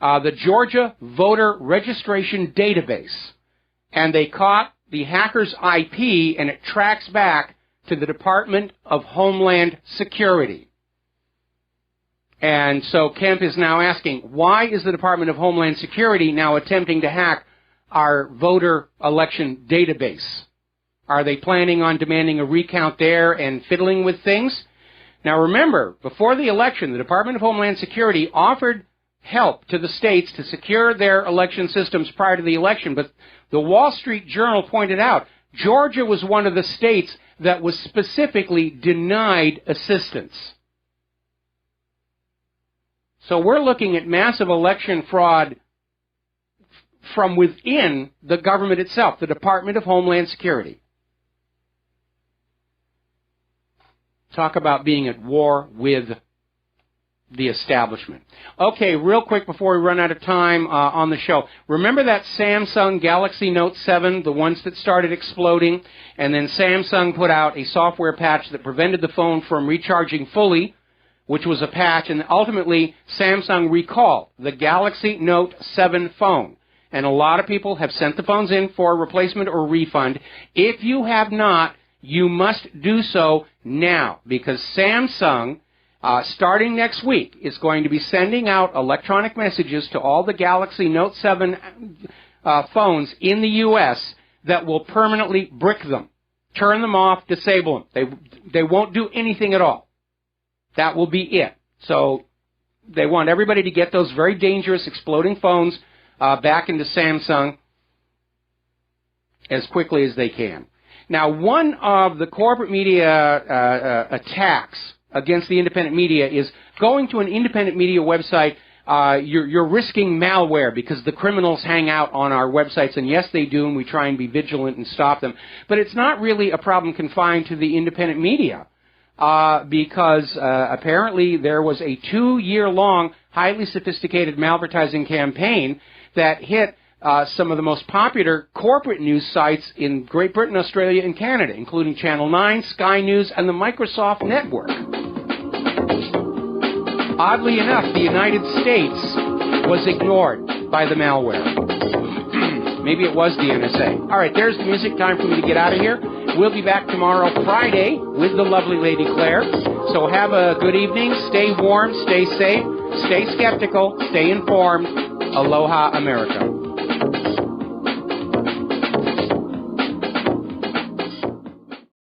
the Georgia voter registration database, and they caught the hacker's IP, and it tracks back to the Department of Homeland Security. And so Kemp is now asking, why is the Department of Homeland Security now attempting to hack our voter election database? Are they planning on demanding a recount there and fiddling with things? Now remember, before the election, the Department of Homeland Security offered help to the states to secure their election systems prior to the election, but the Wall Street Journal pointed out Georgia was one of the states that was specifically denied assistance. So we're looking at massive election fraud from within the government itself, the Department of Homeland Security. Talk about being at war with the establishment. Okay, real quick before we run out of time on the show. Remember that Samsung Galaxy Note 7, the ones that started exploding, and then Samsung put out a software patch that prevented the phone from recharging fully, which was a patch, and ultimately Samsung recalled the Galaxy Note 7 phone. And a lot of people have sent the phones in for replacement or refund. If you have not, you must do so now, because Samsung, starting next week, is going to be sending out electronic messages to all the Galaxy Note 7 phones in the U.S. that will permanently brick them, turn them off, disable them. They won't do anything at all. That will be it. So they want everybody to get those very dangerous exploding phones back into Samsung as quickly as they can. Now, one of the corporate media attacks against the independent media is going to an independent media website. You're risking malware because the criminals hang out on our websites, and yes, they do, and we try and be vigilant and stop them. But it's not really a problem confined to the independent media because apparently there was a 2-year-long, highly sophisticated malvertising campaign that hit some of the most popular corporate news sites in Great Britain, Australia, and Canada, including Channel 9, Sky News, and the Microsoft Network. Oddly enough, the United States was ignored by the malware. Maybe it was the NSA. All right, there's the music. Time for me to get out of here. We'll be back tomorrow, Friday, with the lovely Lady Claire. So have a good evening. Stay warm, stay safe, stay skeptical, stay informed. Aloha, America.